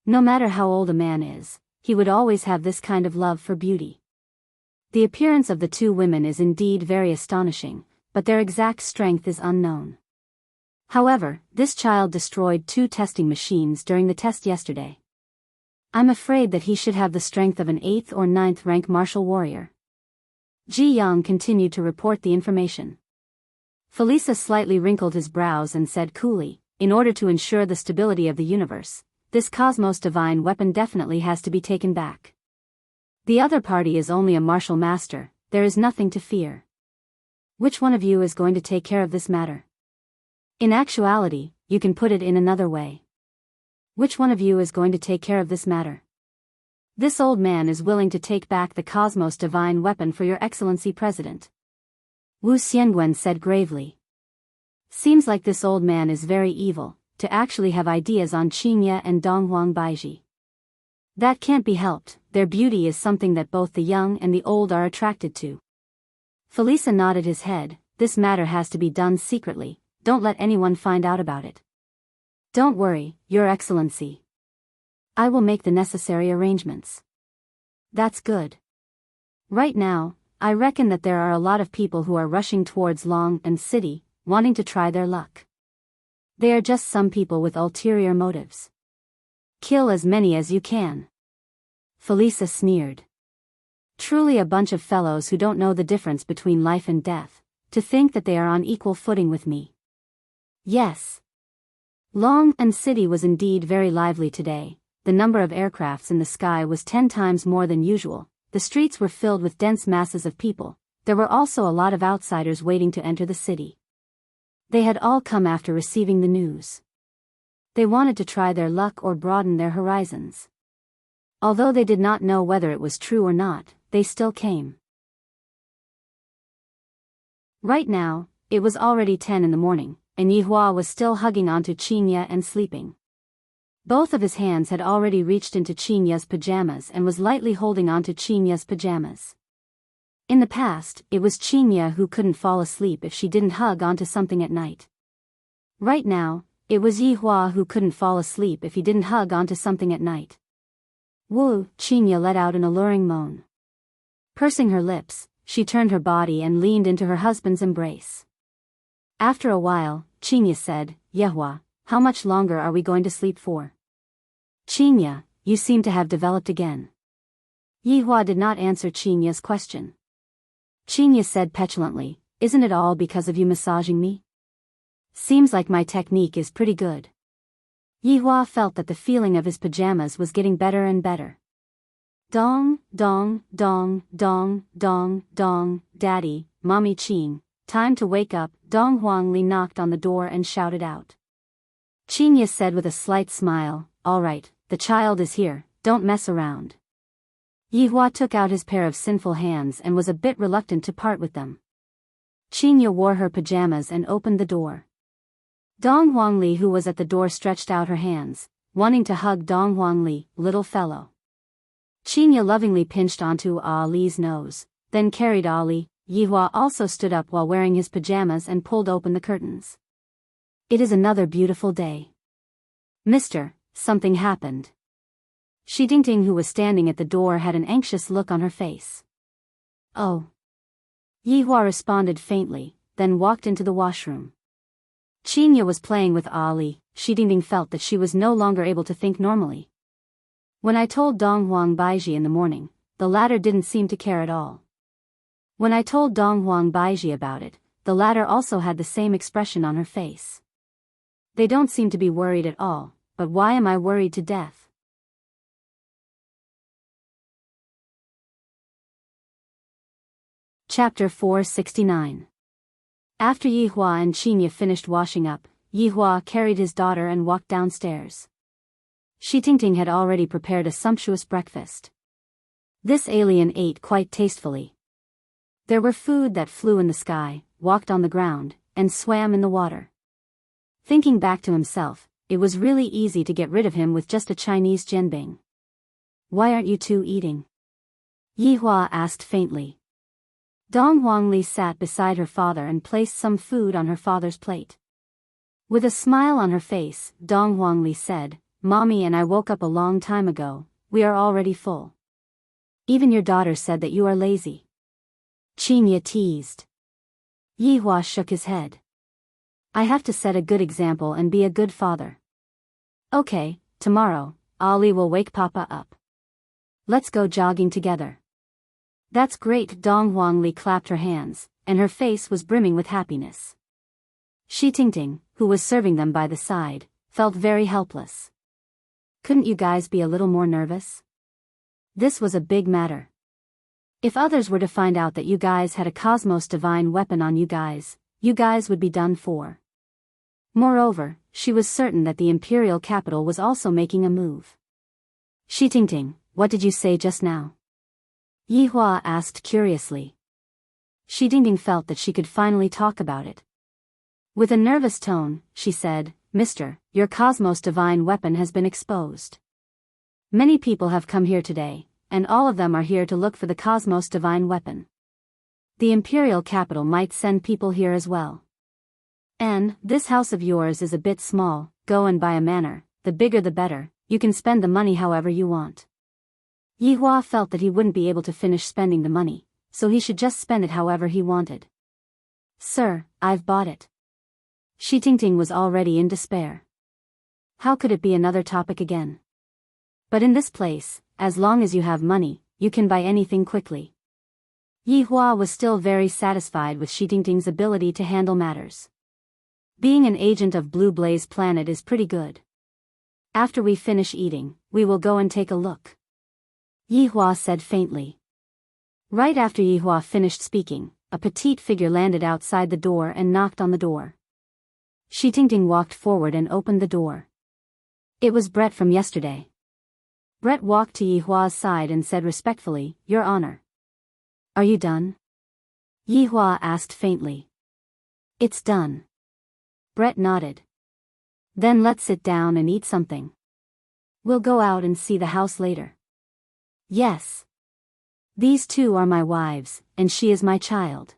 Speaker 1: No matter how old a man is, he would always have this kind of love for beauty. The appearance of the 2 women is indeed very astonishing, but their exact strength is unknown. However, this child destroyed 2 testing machines during the test yesterday. I'm afraid that he should have the strength of an 8th or 9th rank martial warrior. Ji Yang continued to report the information. Felisa slightly wrinkled his brows and said coolly, in order to ensure the stability of the universe, this cosmos divine weapon definitely has to be taken back. The other party is only a martial master, there is nothing to fear. Which one of you is going to take care of this matter? In actuality, you can put it in another way. Which one of you is going to take care of this matter? This old man is willing to take back the cosmos divine weapon for Your Excellency President. Wu Xiangwen said gravely. Seems like this old man is very evil, to actually have ideas on Qingya and Donghuang Baiji. That can't be helped, their beauty is something that both the young and the old are attracted to. Felisa nodded his head, this matter has to be done secretly, don't let anyone find out about it. Don't worry, Your Excellency. I will make the necessary arrangements. That's good. Right now, I reckon that there are a lot of people who are rushing towards Long and City, wanting to try their luck. They are just some people with ulterior motives. Kill as many as you can. Felisa sneered. Truly a bunch of fellows who don't know the difference between life and death, to think that they are on equal footing with me. Yes. Long and City was indeed very lively today. The number of aircrafts in the sky was 10 times more than usual, the streets were filled with dense masses of people, there were also a lot of outsiders waiting to enter the city. They had all come after receiving the news. They wanted to try their luck or broaden their horizons. Although they did not know whether it was true or not, they still came. Right now, it was already 10 in the morning, and Yihua was still hugging onto Qingya and sleeping. Both of his hands had already reached into Qingya's pajamas and was lightly holding onto Qingya's pajamas. In the past, it was Qingya who couldn't fall asleep if she didn't hug onto something at night. Right now, it was Yihua who couldn't fall asleep if he didn't hug onto something at night. Woo, Qingya let out an alluring moan. Pursing her lips, she turned her body and leaned into her husband's embrace. After a while, Qingya said, Yehua, how much longer are we going to sleep for? Qingya, you seem to have developed again. Yihua did not answer Qingya's question. Qingya said petulantly, isn't it all because of you massaging me? Seems like my technique is pretty good. Yihua felt that the feeling of his pajamas was getting better and better. Dong, dong, dong, dong, dong, dong, daddy, mommy Qing, time to wake up, Dong Huangli knocked on the door and shouted out. Qingya said with a slight smile, all right, the child is here, don't mess around. Yihua took out his pair of sinful hands and was a bit reluctant to part with them. Qingya wore her pajamas and opened the door. Dong Huangli, who was at the door, stretched out her hands, wanting to hug Dong Huangli, little fellow. Qingya lovingly pinched onto Li's nose, then carried Ali. Yihua also stood up while wearing his pajamas and pulled open the curtains. It is another beautiful day. Mister, something happened. Shi Tingting, who was standing at the door, had an anxious look on her face. "Oh." Yi Hua responded faintly, then walked into the washroom. Qinya was playing with Ali. Shi Tingting felt that she was no longer able to think normally. When I told Dong Huang Baiji in the morning, the latter didn't seem to care at all. When I told Dong Huang Baiji about it, the latter also had the same expression on her face. They don't seem to be worried at all, but why am I worried to death? Chapter 469. After Yi Hua and Qinya finished washing up, Yi Hua carried his daughter and walked downstairs. Shi Tingting had already prepared a sumptuous breakfast. This alien ate quite tastefully. There were food that flew in the sky, walked on the ground, and swam in the water. Thinking back to himself, it was really easy to get rid of him with just a Chinese jianbing. "Why aren't you two eating?" Yi Hua asked faintly. Dong Huangli sat beside her father and placed some food on her father's plate. With a smile on her face, Dong Huangli said, "Mommy and I woke up a long time ago, we are already full." "Even your daughter said that you are lazy." Qinya teased. Yi Hua shook his head. "I have to set a good example and be a good father." "Okay, tomorrow, Ali will wake Papa up. Let's go jogging together." "That's great." Dong Huangli clapped her hands, and her face was brimming with happiness. Shi Tingting, who was serving them by the side, felt very helpless. "Couldn't you guys be a little more nervous? This was a big matter. If others were to find out that you guys had a Cosmos Divine weapon on you guys would be done for." Moreover, she was certain that the imperial capital was also making a move. "Shi Tingting, what did you say just now?" Yi Hua asked curiously. Shi Tingting felt that she could finally talk about it. With a nervous tone, she said, "Mister, your Cosmos Divine weapon has been exposed. Many people have come here today, and all of them are here to look for the Cosmos Divine weapon. The imperial capital might send people here as well. And this house of yours is a bit small. Go and buy a manor, the bigger the better, you can spend the money however you want." Yi Hua felt that he wouldn't be able to finish spending the money, so he should just spend it however he wanted. "Sir, I've bought it." Shi Tingting was already in despair. How could it be another topic again? But in this place, as long as you have money, you can buy anything quickly. Yi Hua was still very satisfied with Shi Tingting's ability to handle matters. Being an agent of Blue Blaze Planet is pretty good. "After we finish eating, we will go and take a look," Yi Hua said faintly. Right after Yi Hua finished speaking, a petite figure landed outside the door and knocked on the door. Shi Tingting walked forward and opened the door. It was Brett from yesterday. Brett walked to Yi Hua's side and said respectfully, "Your Honor." "Are you done?" Yi Hua asked faintly. "It's done." Brett nodded. "Then let's sit down and eat something. We'll go out and see the house later." "Yes. These two are my wives, and she is my child,"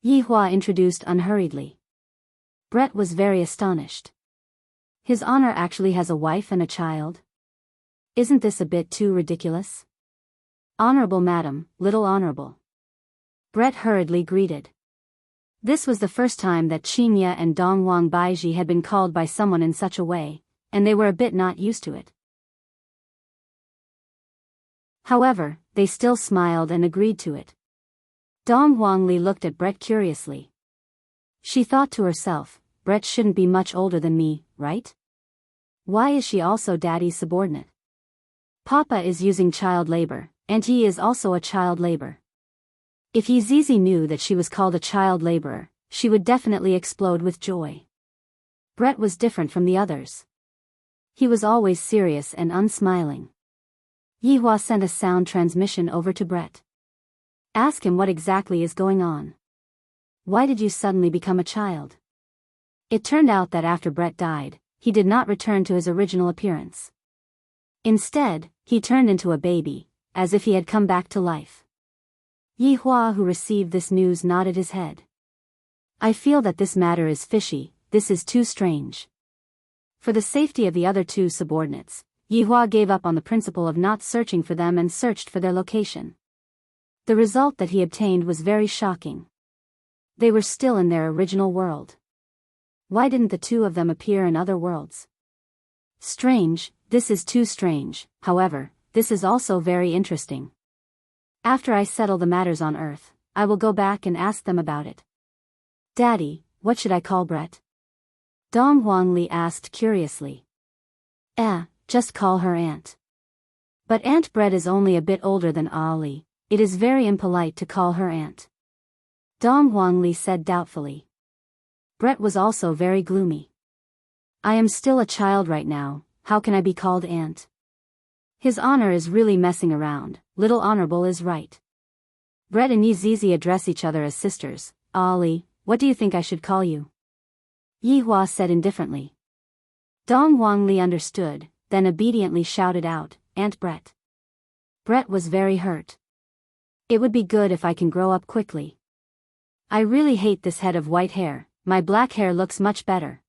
Speaker 1: Yi Hua introduced unhurriedly. Brett was very astonished. His Honor actually has a wife and a child? Isn't this a bit too ridiculous? "Honorable Madam, Little Honorable," Brett hurriedly greeted. This was the first time that Qinya and Dong Huang Baiji had been called by someone in such a way, and they were a bit not used to it. However, they still smiled and agreed to it. Dong Huangli looked at Brett curiously. She thought to herself, Brett shouldn't be much older than me, right? Why is she also Daddy's subordinate? Papa is using child labor, and he is also a child labor. If Yizizi knew that she was called a child laborer, she would definitely explode with joy. Brett was different from the others. He was always serious and unsmiling. Yi Hua sent a sound transmission over to Brett. "Ask him what exactly is going on. Why did you suddenly become a child?" It turned out that after Brett died, he did not return to his original appearance. Instead, he turned into a baby, as if he had come back to life. Yi Hua, who received this news, nodded his head. "I feel that this matter is fishy, this is too strange." For the safety of the other two subordinates, Yihua gave up on the principle of not searching for them and searched for their location. The result that he obtained was very shocking. They were still in their original world. Why didn't the two of them appear in other worlds? Strange, this is too strange. However, this is also very interesting. After I settle the matters on Earth, I will go back and ask them about it. Daddy, what should I call Brett? Dong Huangli asked curiously. Just call her Aunt. But Aunt Brett is only a bit older than Ali. It is very impolite to call her Aunt. Dong Huangli said doubtfully. Brett was also very gloomy. I am still a child right now, how can I be called Aunt? His honor is really messing around, little honorable is right. Brett and Yizizi address each other as sisters. Ali, what do you think I should call you? Yihua said indifferently. Dong Huangli understood, then obediently shouted out, Aunt Brett. Brett was very hurt. It would be good if I can grow up quickly. I really hate this head of white hair, my black hair looks much better.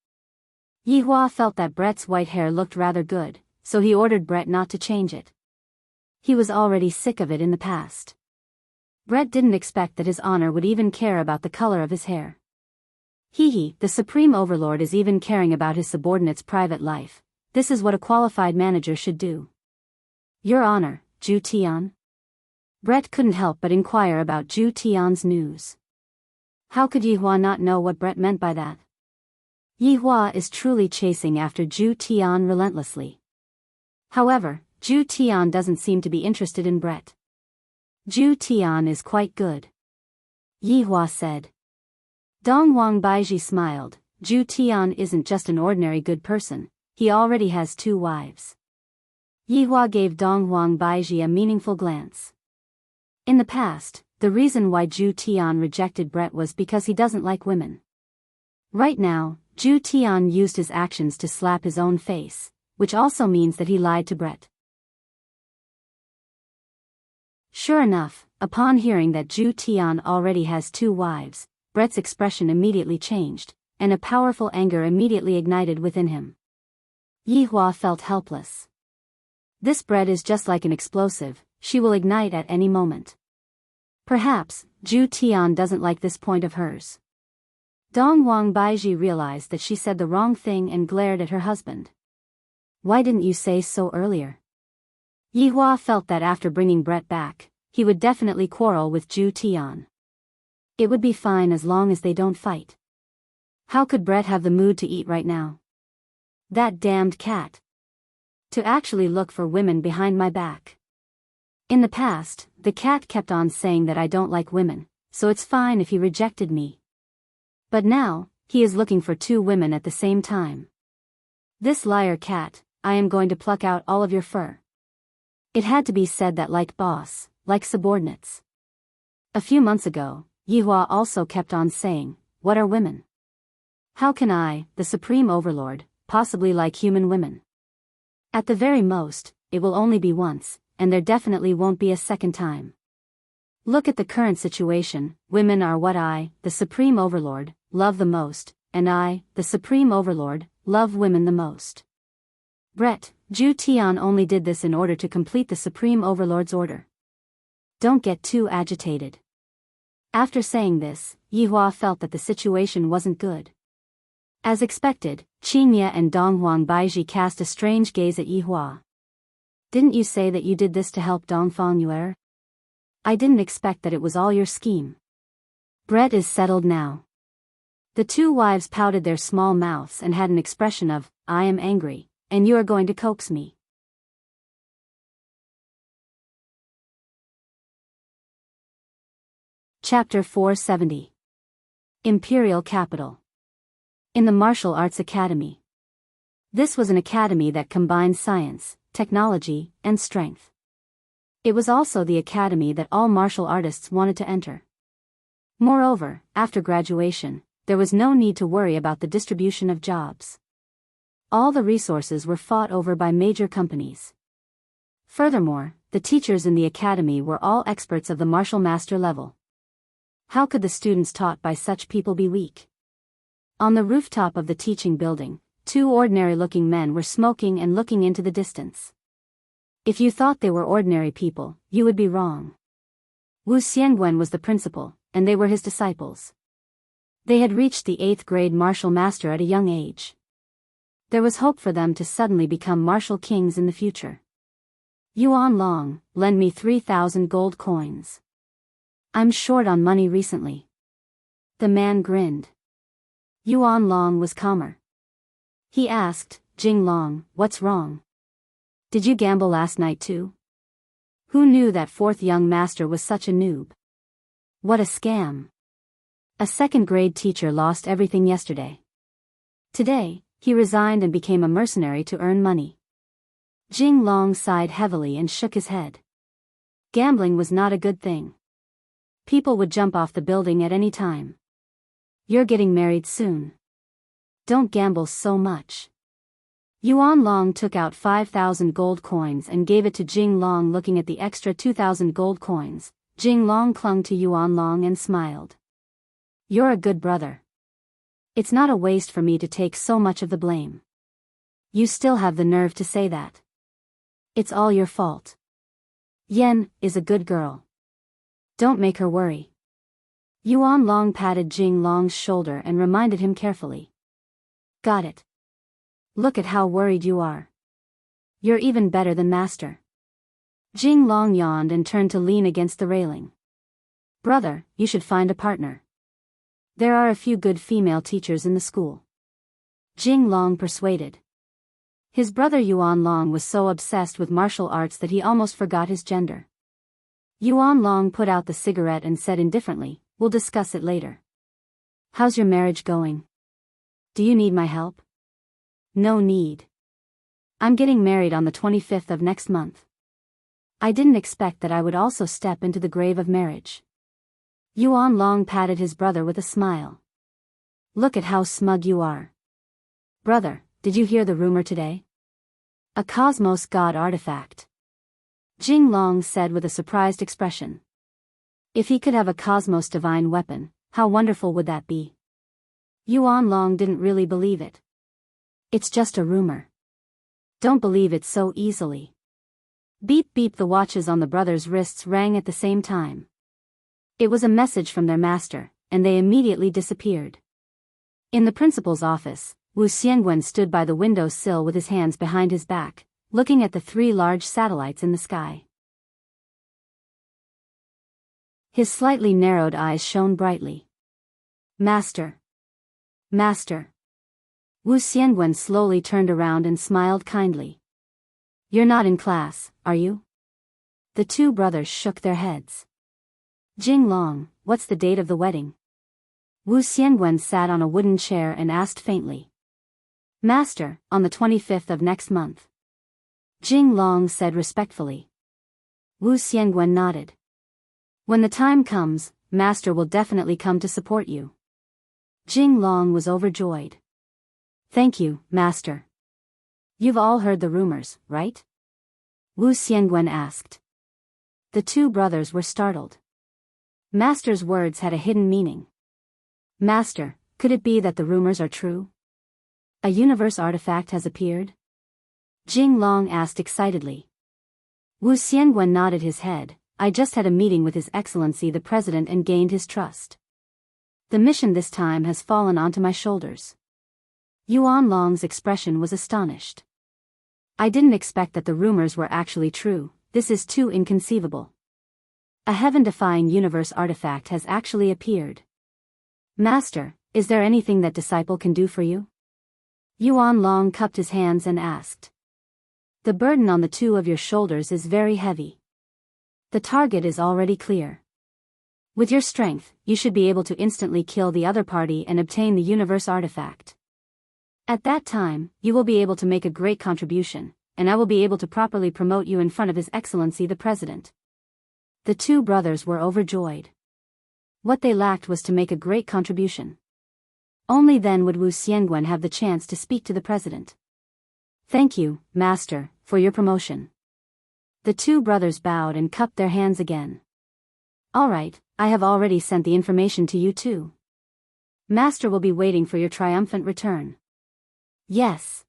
Speaker 1: Yihua felt that Brett's white hair looked rather good, so he ordered Brett not to change it. He was already sick of it in the past. Brett didn't expect that his honor would even care about the color of his hair. The Supreme Overlord is even caring about his subordinate's private life. This is what a qualified manager should do. Your Honor, Zhu Tian? Brett couldn't help but inquire about Zhu Tian's news. How could Yihua not know what Brett meant by that? Yihua is truly chasing after Zhu Tian relentlessly. However, Zhu Tian doesn't seem to be interested in Brett. Zhu Tian is quite good. Yihua said. Dong Wang Baiji smiled. Zhu Tian isn't just an ordinary good person, he already has 2 wives. Yihua gave Dong Huang Baiji a meaningful glance. In the past, the reason why Zhu Tian rejected Brett was because he doesn't like women. Right now, Zhu Tian used his actions to slap his own face, which also means that he lied to Brett. Sure enough, upon hearing that Zhu Tian already has 2 wives, Brett's expression immediately changed, and a powerful anger immediately ignited within him. Yihua felt helpless. This Brett is just like an explosive, she will ignite at any moment. Perhaps, Zhu Tian doesn't like this point of hers. Dong Wang Baiji realized that she said the wrong thing and glared at her husband. Why didn't you say so earlier? Yihua felt that after bringing Brett back, he would definitely quarrel with Zhu Tian. It would be fine as long as they don't fight. How could Brett have the mood to eat right now? That damned cat. To actually look for women behind my back. In the past, the cat kept on saying that I don't like women, so it's fine if he rejected me. But now, he is looking for 2 women at the same time. This liar cat, I am going to pluck out all of your fur. It had to be said that like boss, like subordinates. A few months ago, Yihua also kept on saying, what are women? How can I, the Supreme Overlord, possibly like human women? At the very most, it will only be once, and there definitely won't be a second time. Look at the current situation, women are what I, the Supreme Overlord, love the most, and I, the Supreme Overlord, love women the most. Brett, Zhu Tian only did this in order to complete the Supreme Overlord's order. Don't get too agitated. After saying this, Yihua felt that the situation wasn't good. As expected, Qingye and Dong Huang Baiji cast a strange gaze at Yihua. Didn't you say that you did this to help Dongfang Yuer? I didn't expect that it was all your scheme. Brett is settled now. The 2 wives pouted their small mouths and had an expression of, I am angry, and you are going to coax me. Chapter 470. Imperial Capital. In the Martial Arts Academy. This was an academy that combined science, technology, and strength. It was also the academy that all martial artists wanted to enter. Moreover, after graduation, there was no need to worry about the distribution of jobs. All the resources were fought over by major companies. Furthermore, the teachers in the academy were all experts of the martial master level. How could the students taught by such people be weak? On the rooftop of the teaching building, two ordinary-looking men were smoking and looking into the distance. If you thought they were ordinary people, you would be wrong. Wu Xiangwen was the principal, and they were his disciples. They had reached the 8th grade martial master at a young age. There was hope for them to suddenly become martial kings in the future. Yuan Long, lend me 3,000 gold coins. I'm short on money recently. The man grinned. Yuan Long was calmer. He asked, Jing Long, what's wrong? Did you gamble last night too? Who knew that 4th young master was such a noob? What a scam. A 2nd grade teacher lost everything yesterday. Today, he resigned and became a mercenary to earn money. Jing Long sighed heavily and shook his head. Gambling was not a good thing. People would jump off the building at any time. You're getting married soon. Don't gamble so much. Yuan Long took out 5,000 gold coins and gave it to Jing Long. Looking at the extra 2,000 gold coins, Jing Long clung to Yuan Long and smiled. You're a good brother. It's not a waste for me to take so much of the blame. You still have the nerve to say that. It's all your fault. Yen is a good girl. Don't make her worry. Yuan Long patted Jing Long's shoulder and reminded him carefully. Got it. Look at how worried you are. You're even better than master. Jing Long yawned and turned to lean against the railing. Brother, you should find a partner. There are a few good female teachers in the school. Jing Long persuaded. His brother Yuan Long was so obsessed with martial arts that he almost forgot his gender. Yuan Long put out the cigarette and said indifferently, we'll discuss it later. How's your marriage going? Do you need my help? No need. I'm getting married on the 25th of next month. I didn't expect that I would also step into the grave of marriage. Yuan Long patted his brother with a smile. Look at how smug you are. Brother, did you hear the rumor today? A Cosmos God artifact. Jing Long said with a surprised expression. If he could have a Cosmos divine weapon, how wonderful would that be? Yuan Long didn't really believe it. It's just a rumor. Don't believe it so easily. Beep beep, the watches on the brothers' wrists rang at the same time. It was a message from their master, and they immediately disappeared. In the principal's office, Wu Xiangwen stood by the window sill with his hands behind his back, looking at the 3 large satellites in the sky. His slightly narrowed eyes shone brightly. Master. Master. Wu Xiangwen slowly turned around and smiled kindly. You're not in class, are you? The 2 brothers shook their heads. Jing Long, what's the date of the wedding? Wu Xiangwen sat on a wooden chair and asked faintly. Master, on the 25th of next month. Jing Long said respectfully. Wu Xiangwen nodded. When the time comes, Master will definitely come to support you. Jing Long was overjoyed. Thank you, Master. You've all heard the rumors, right? Wu Xiangwen asked. The 2 brothers were startled. Master's words had a hidden meaning. Master, could it be that the rumors are true? A universe artifact has appeared? Jing Long asked excitedly. Wu Xiangwen nodded his head. I just had a meeting with His Excellency the President and gained his trust. The mission this time has fallen onto my shoulders. Yuan Long's expression was astonished. I didn't expect that the rumors were actually true. This is too inconceivable. A heaven-defying universe artifact has actually appeared. Master, is there anything that disciple can do for you? Yuan Long cupped his hands and asked. The burden on the 2 of your shoulders is very heavy. The target is already clear. With your strength, you should be able to instantly kill the other party and obtain the universe artifact. At that time, you will be able to make a great contribution, and I will be able to properly promote you in front of His Excellency the President. The 2 brothers were overjoyed. What they lacked was to make a great contribution. Only then would Wu Xiangwen have the chance to speak to the President. Thank you, Master, for your promotion. The 2 brothers bowed and cupped their hands again. All right, I have already sent the information to you too. Master will be waiting for your triumphant return. Yes.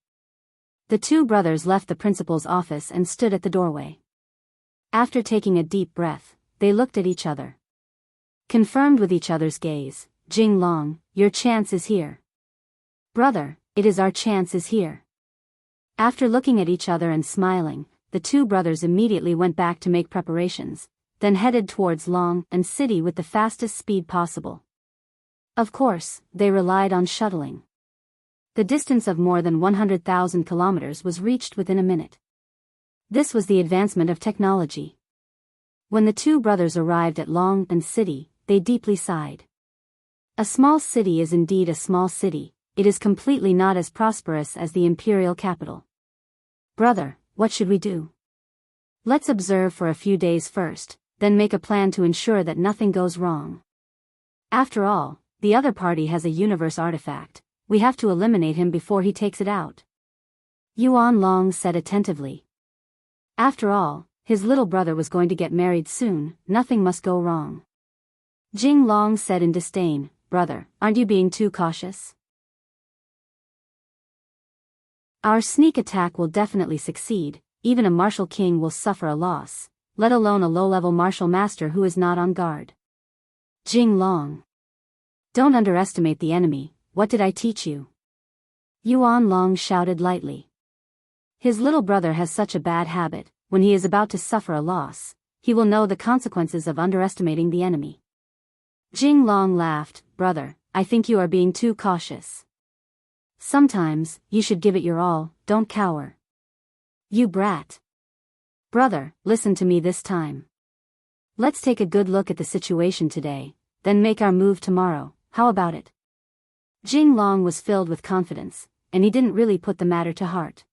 Speaker 1: The two brothers left the principal's office and stood at the doorway. After taking a deep breath, they looked at each other. Confirmed with each other's gaze, Jing Long, your chance is here. Brother, it is our chance is here. After looking at each other and smiling, the two brothers immediately went back to make preparations, then headed towards Long and City with the fastest speed possible. Of course, they relied on shuttling. The distance of more than 100,000 kilometers was reached within a minute. This was the advancement of technology. When the two brothers arrived at Long and City, they deeply sighed. A small city is indeed a small city, it is completely not as prosperous as the imperial capital. Brother, what should we do? Let's observe for a few days first, then make a plan to ensure that nothing goes wrong. After all, the other party has a universe artifact, we have to eliminate him before he takes it out. Yuan Long said attentively. After all, his little brother was going to get married soon, nothing must go wrong. Jing Long said in disdain, brother, aren't you being too cautious? Our sneak attack will definitely succeed, even a martial king will suffer a loss, let alone a low-level martial master who is not on guard. Jing Long. Don't underestimate the enemy, what did I teach you? Yuan Long shouted lightly. His little brother has such a bad habit, when he is about to suffer a loss, he will know the consequences of underestimating the enemy. Jing Long laughed, brother, I think you are being too cautious. Sometimes, you should give it your all, don't cower. You brat. Brother, listen to me this time. Let's take a good look at the situation today, then make our move tomorrow, how about it? Jing Long was filled with confidence, and he didn't really put the matter to heart.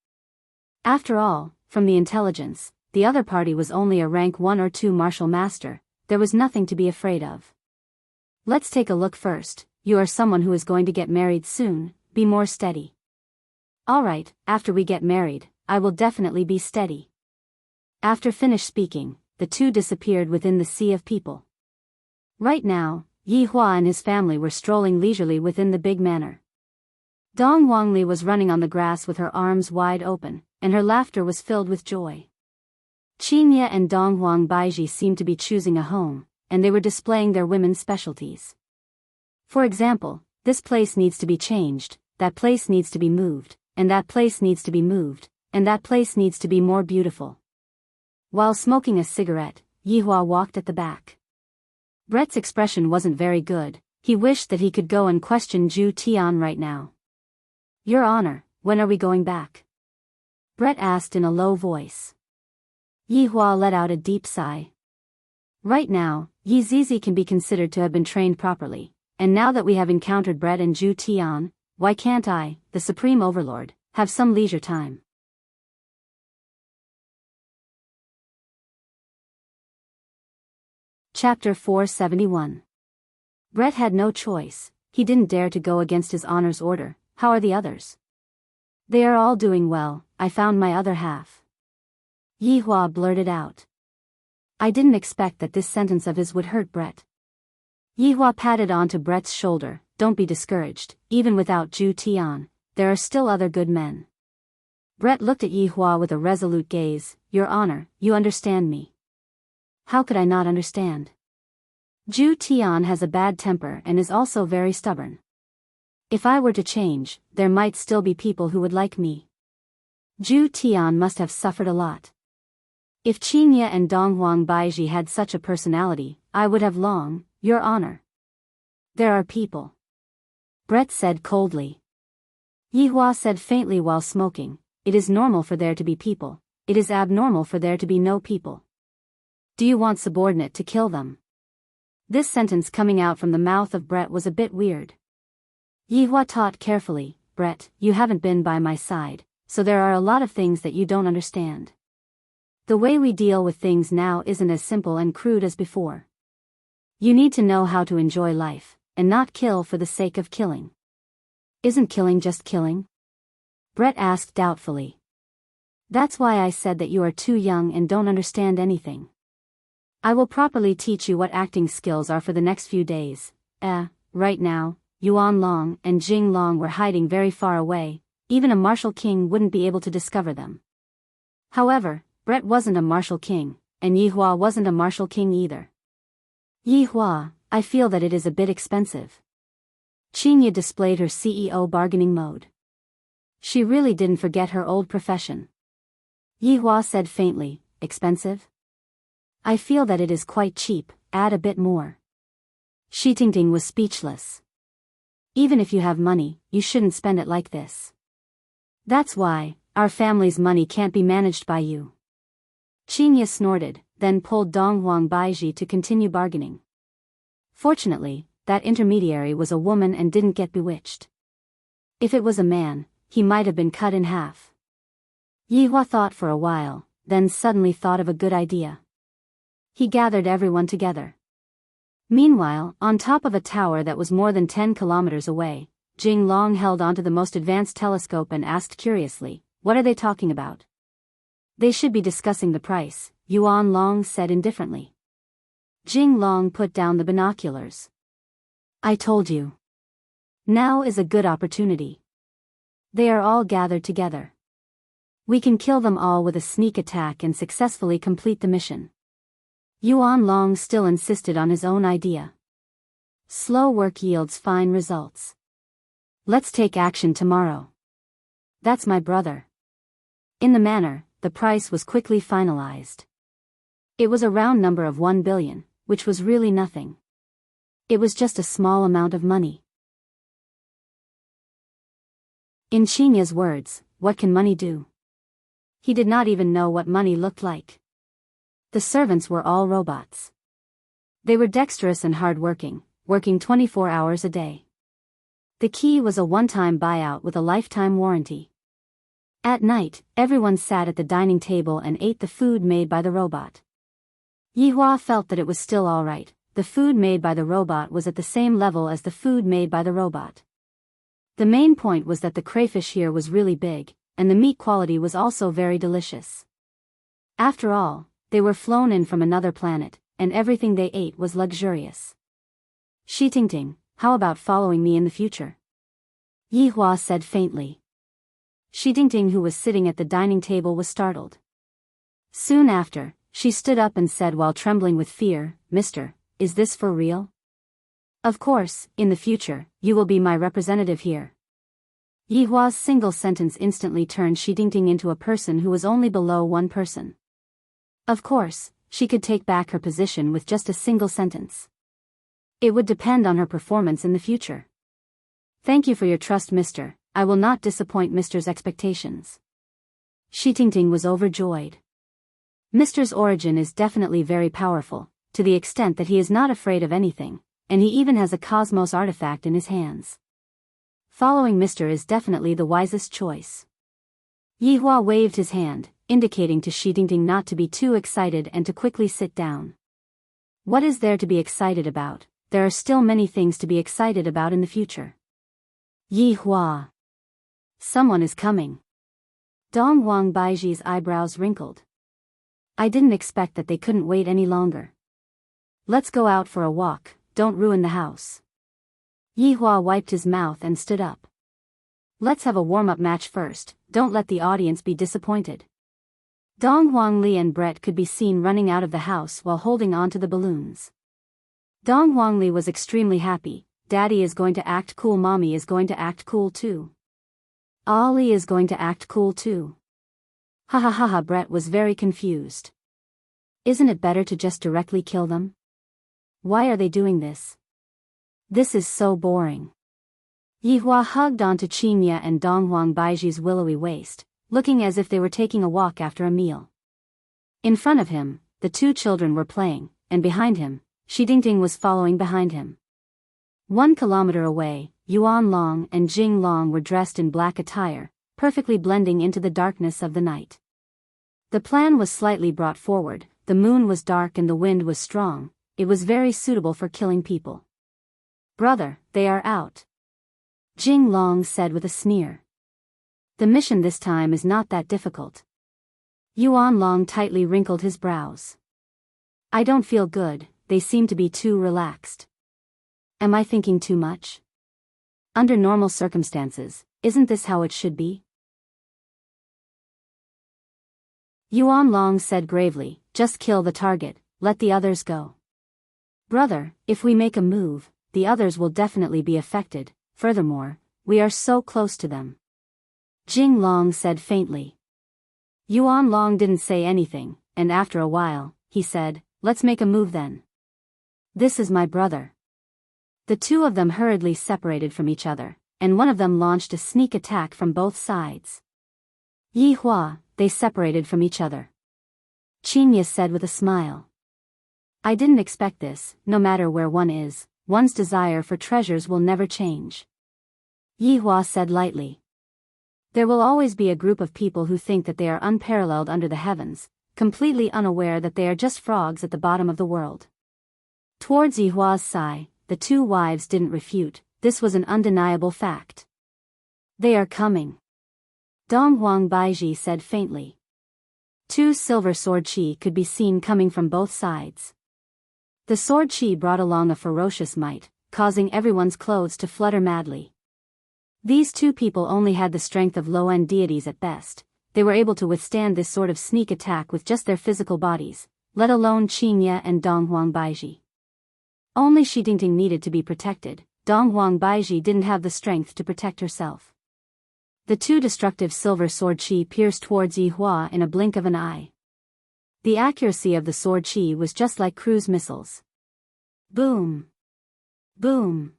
Speaker 1: After all, from the intelligence, the other party was only a rank 1 or 2 martial master, there was nothing to be afraid of. Let's take a look first, you are someone who is going to get married soon, be more steady. Alright, after we get married, I will definitely be steady. After finished speaking, the two disappeared within the sea of people. Right now, Yi Hua and his family were strolling leisurely within the big manor. Dong Wangli was running on the grass with her arms wide open, and her laughter was filled with joy. Qingye and Dong Huang Baiji seemed to be choosing a home, and they were displaying their women's specialties. For example, this place needs to be changed, that place needs to be moved, and that place needs to be moved, and that place needs to be more beautiful. While smoking a cigarette, Yihua walked at the back. Brett's expression wasn't very good, he wished that he could go and question Zhu Tian right now. Your Honor, when are we going back? Brett asked in a low voice. Yihua let out a deep sigh. Right now, Yi Zizi can be considered to have been trained properly, and now that we have encountered Brett and Zhu Tian, why can't I, the Supreme Overlord, have some leisure time? Chapter 471. Brett had no choice, he didn't dare to go against his honor's order. How are the others? They are all doing well, I found my other half. Yihua blurted out. I didn't expect that this sentence of his would hurt Brett. Yihua patted onto Brett's shoulder, don't be discouraged, even without Zhu Tian, there are still other good men. Brett looked at Yihua with a resolute gaze, Your Honor, you understand me. How could I not understand? Zhu Tian has a bad temper and is also very stubborn. If I were to change, there might still be people who would like me. Zhu Tian must have suffered a lot. If Qingye and Donghuang Baiji had such a personality, I would have long, Your Honor. There are people. Brett said coldly. Yihua said faintly while smoking, it is normal for there to be people, it is abnormal for there to be no people. Do you want subordinate to kill them? This sentence coming out from the mouth of Brett was a bit weird. Yihua taught carefully, Brett, you haven't been by my side, so there are a lot of things that you don't understand. The way we deal with things now isn't as simple and crude as before. You need to know how to enjoy life, and not kill for the sake of killing. Isn't killing just killing? Brett asked doubtfully. That's why I said that you are too young and don't understand anything. I will properly teach you what acting skills are for the next few days. Right now, Yuan Long and Jing Long were hiding very far away, even a martial king wouldn't be able to discover them. However, Brett wasn't a martial king, and Yihua wasn't a martial king either. Yihua, I feel that it is a bit expensive. Qinya displayed her CEO bargaining mode. She really didn't forget her old profession. Yihua said faintly, expensive? I feel that it is quite cheap, add a bit more. Shi Tingting was speechless. Even if you have money, you shouldn't spend it like this. That's why, our family's money can't be managed by you. Qinya snorted, then pulled Dong Huang Baiji to continue bargaining. Fortunately, that intermediary was a woman and didn't get bewitched. If it was a man, he might have been cut in half. Yihua thought for a while, then suddenly thought of a good idea. He gathered everyone together. Meanwhile, on top of a tower that was more than 10 kilometers away, Jing Long held onto the most advanced telescope and asked curiously, what are they talking about? They should be discussing the price, Yuan Long said indifferently. Jing Long put down the binoculars. I told you. Now is a good opportunity. They are all gathered together. We can kill them all with a sneak attack and successfully complete the mission. Yuan Long still insisted on his own idea. Slow work yields fine results. Let's take action tomorrow. That's my brother. In the manner, the price was quickly finalized. It was a round number of 1 billion, which was really nothing. It was just a small amount of money. In Qinya's words, what can money do? He did not even know what money looked like. The servants were all robots. They were dexterous and hard-working, working 24 hours a day. The key was a one-time buyout with a lifetime warranty. At night, everyone sat at the dining table and ate the food made by the robot. Yihua felt that it was still all right. The food made by the robot was at the same level as the food made by the robot. The main point was that the crayfish here was really big, and the meat quality was also very delicious. After all, they were flown in from another planet, and everything they ate was luxurious. Shi Tingting, how about following me in the future? Yihua said faintly. Shi Tingting, who was sitting at the dining table, was startled. Soon after, she stood up and said while trembling with fear, Mister, is this for real? Of course, in the future, you will be my representative here. Yihua's single sentence instantly turned Shi Tingting into a person who was only below one person. Of course, she could take back her position with just a single sentence. It would depend on her performance in the future. Thank you for your trust, Mister. I will not disappoint Mister's expectations. Shi Tingting was overjoyed. Mister's origin is definitely very powerful, to the extent that he is not afraid of anything, and he even has a cosmos artifact in his hands. Following Mister is definitely the wisest choice. Yihua waved his hand, indicating to Shi Tingting not to be too excited and to quickly sit down. What is there to be excited about? There are still many things to be excited about in the future. Yihua. Someone is coming. Dong Huang Baiji's eyebrows wrinkled. I didn't expect that they couldn't wait any longer. Let's go out for a walk, don't ruin the house. Yihua wiped his mouth and stood up. Let's have a warm-up match first, don't let the audience be disappointed. Dong Huang Li and Brett could be seen running out of the house while holding on to the balloons. Dong Huang Li was extremely happy. Daddy is going to act cool, Mommy is going to act cool too. Ali is going to act cool too. Ha ha ha ha. Brett was very confused. Isn't it better to just directly kill them? Why are they doing this? This is so boring. Yihua hugged onto Qinya and Dong Huang Baiji's willowy waist, looking as if they were taking a walk after a meal. In front of him, the two children were playing, and behind him, Shi Tingting was following behind him. 1 kilometer away, Yuan Long and Jing Long were dressed in black attire, perfectly blending into the darkness of the night. The plan was slightly brought forward, the moon was dark and the wind was strong, it was very suitable for killing people. Brother, they are out. Jing Long said with a sneer. The mission this time is not that difficult. Yuan Long tightly wrinkled his brows. I don't feel good, they seem to be too relaxed. Am I thinking too much? Under normal circumstances, Isn't this how it should be? Yuan Long said gravely, just kill the target, let the others go. Brother, if we make a move, the others will definitely be affected, furthermore, we are so close to them. Jing Long said faintly. Yuan Long didn't say anything, and after a while, he said, let's make a move then. This is my brother. The two of them hurriedly separated from each other, and one of them launched a sneak attack from both sides. Yi Hua, they separated from each other. Qinya said with a smile. I didn't expect this, no matter where one is, one's desire for treasures will never change. Yi Hua said lightly. There will always be a group of people who think that they are unparalleled under the heavens, completely unaware that they are just frogs at the bottom of the world. Towards Yi Hua's sigh, the two wives didn't refute, this was an undeniable fact. They are coming. Dong Huang Baiji said faintly. Two silver sword chi could be seen coming from both sides. The sword chi brought along a ferocious might, causing everyone's clothes to flutter madly. These two people only had the strength of low-end deities at best. They were able to withstand this sort of sneak attack with just their physical bodies, let alone Qinya and Dong Huang Baiji. Only Shi Dingting needed to be protected. Dong Huang Baiji didn't have the strength to protect herself. The two destructive silver sword chi pierced towards Yi Hua in a blink of an eye. The accuracy of the sword chi was just like cruise missiles. Boom! Boom!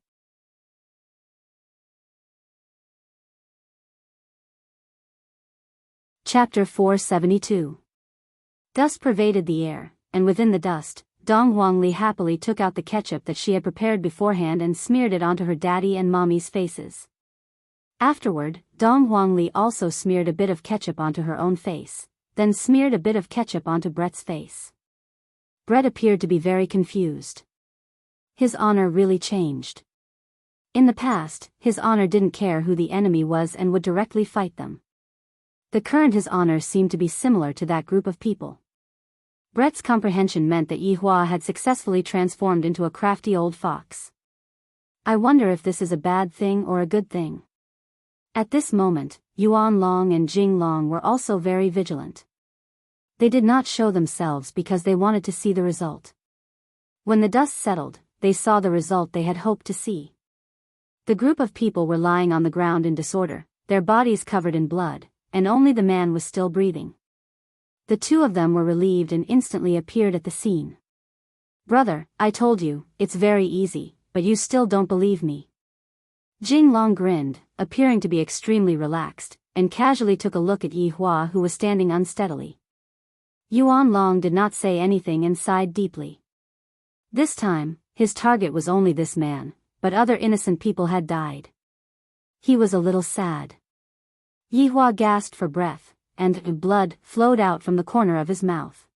Speaker 1: Chapter 472. Dust pervaded the air, and within the dust, Dong Huangli happily took out the ketchup that she had prepared beforehand and smeared it onto her daddy and mommy's faces. Afterward, Dong Huangli also smeared a bit of ketchup onto her own face, then smeared a bit of ketchup onto Brett's face. Brett appeared to be very confused. His honor really changed. In the past, his honor didn't care who the enemy was and would directly fight them. The current his honor seemed to be similar to that group of people. Brett's comprehension meant that Yi Hua had successfully transformed into a crafty old fox. I wonder if this is a bad thing or a good thing. At this moment, Yuan Long and Jing Long were also very vigilant. They did not show themselves because they wanted to see the result. When the dust settled, they saw the result they had hoped to see. The group of people were lying on the ground in disorder, their bodies covered in blood, and only the man was still breathing. The two of them were relieved and instantly appeared at the scene. Brother, I told you, it's very easy, but you still don't believe me. Jing Long grinned, appearing to be extremely relaxed, and casually took a look at Yi Hua who was standing unsteadily. Yuan Long did not say anything and sighed deeply. This time, his target was only this man, but other innocent people had died. He was a little sad. Yi Hua gasped for breath, and blood flowed out from the corner of his mouth.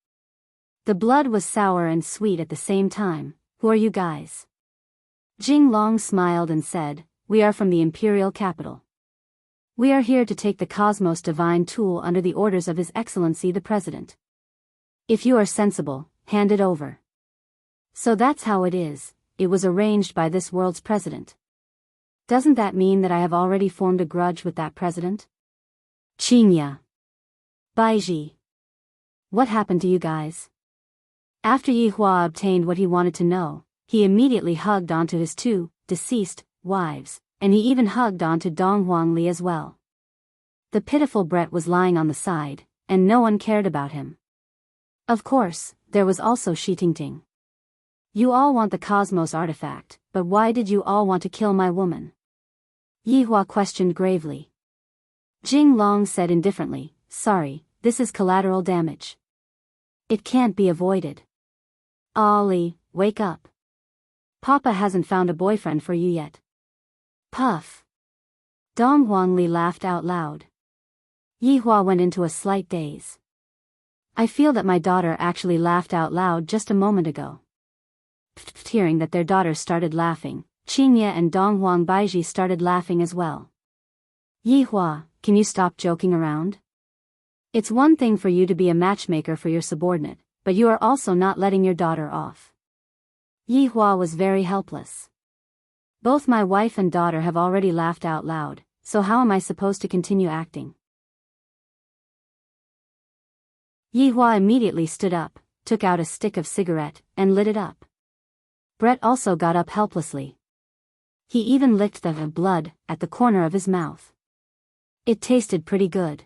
Speaker 1: The blood was sour and sweet at the same time. Who are you guys? Jing Long smiled and said, we are from the imperial capital. We are here to take the Cosmos Divine Tool under the orders of His Excellency the President. If you are sensible, hand it over. So that's how it is, it was arranged by this world's president. Doesn't that mean that I have already formed a grudge with that president? Qinya. Baiji. What happened to you guys? After Yi Hua obtained what he wanted to know, he immediately hugged onto his two deceased wives, and he even hugged onto Dong Huangli as well. The pitiful Brett was lying on the side, and no one cared about him. Of course, there was also Shi Tingting. You all want the Cosmos artifact, but why did you all want to kill my woman? Yi Hua questioned gravely. Jing Long said indifferently, sorry, this is collateral damage. It can't be avoided. Ollie, wake up. Papa hasn't found a boyfriend for you yet. Puff. Dong Huangli laughed out loud. Yi Hua went into a slight daze. I feel that my daughter actually laughed out loud just a moment ago. Hearing that their daughter started laughing, Qinya and Dong Huang Baiji started laughing as well. Yi Hua, can you stop joking around? It's one thing for you to be a matchmaker for your subordinate, but you are also not letting your daughter off. Yi Hua was very helpless. Both my wife and daughter have already laughed out loud, so how am I supposed to continue acting? Yihua immediately stood up, took out a stick of cigarette, and lit it up. Brett also got up helplessly. He even licked the blood at the corner of his mouth. It tasted pretty good.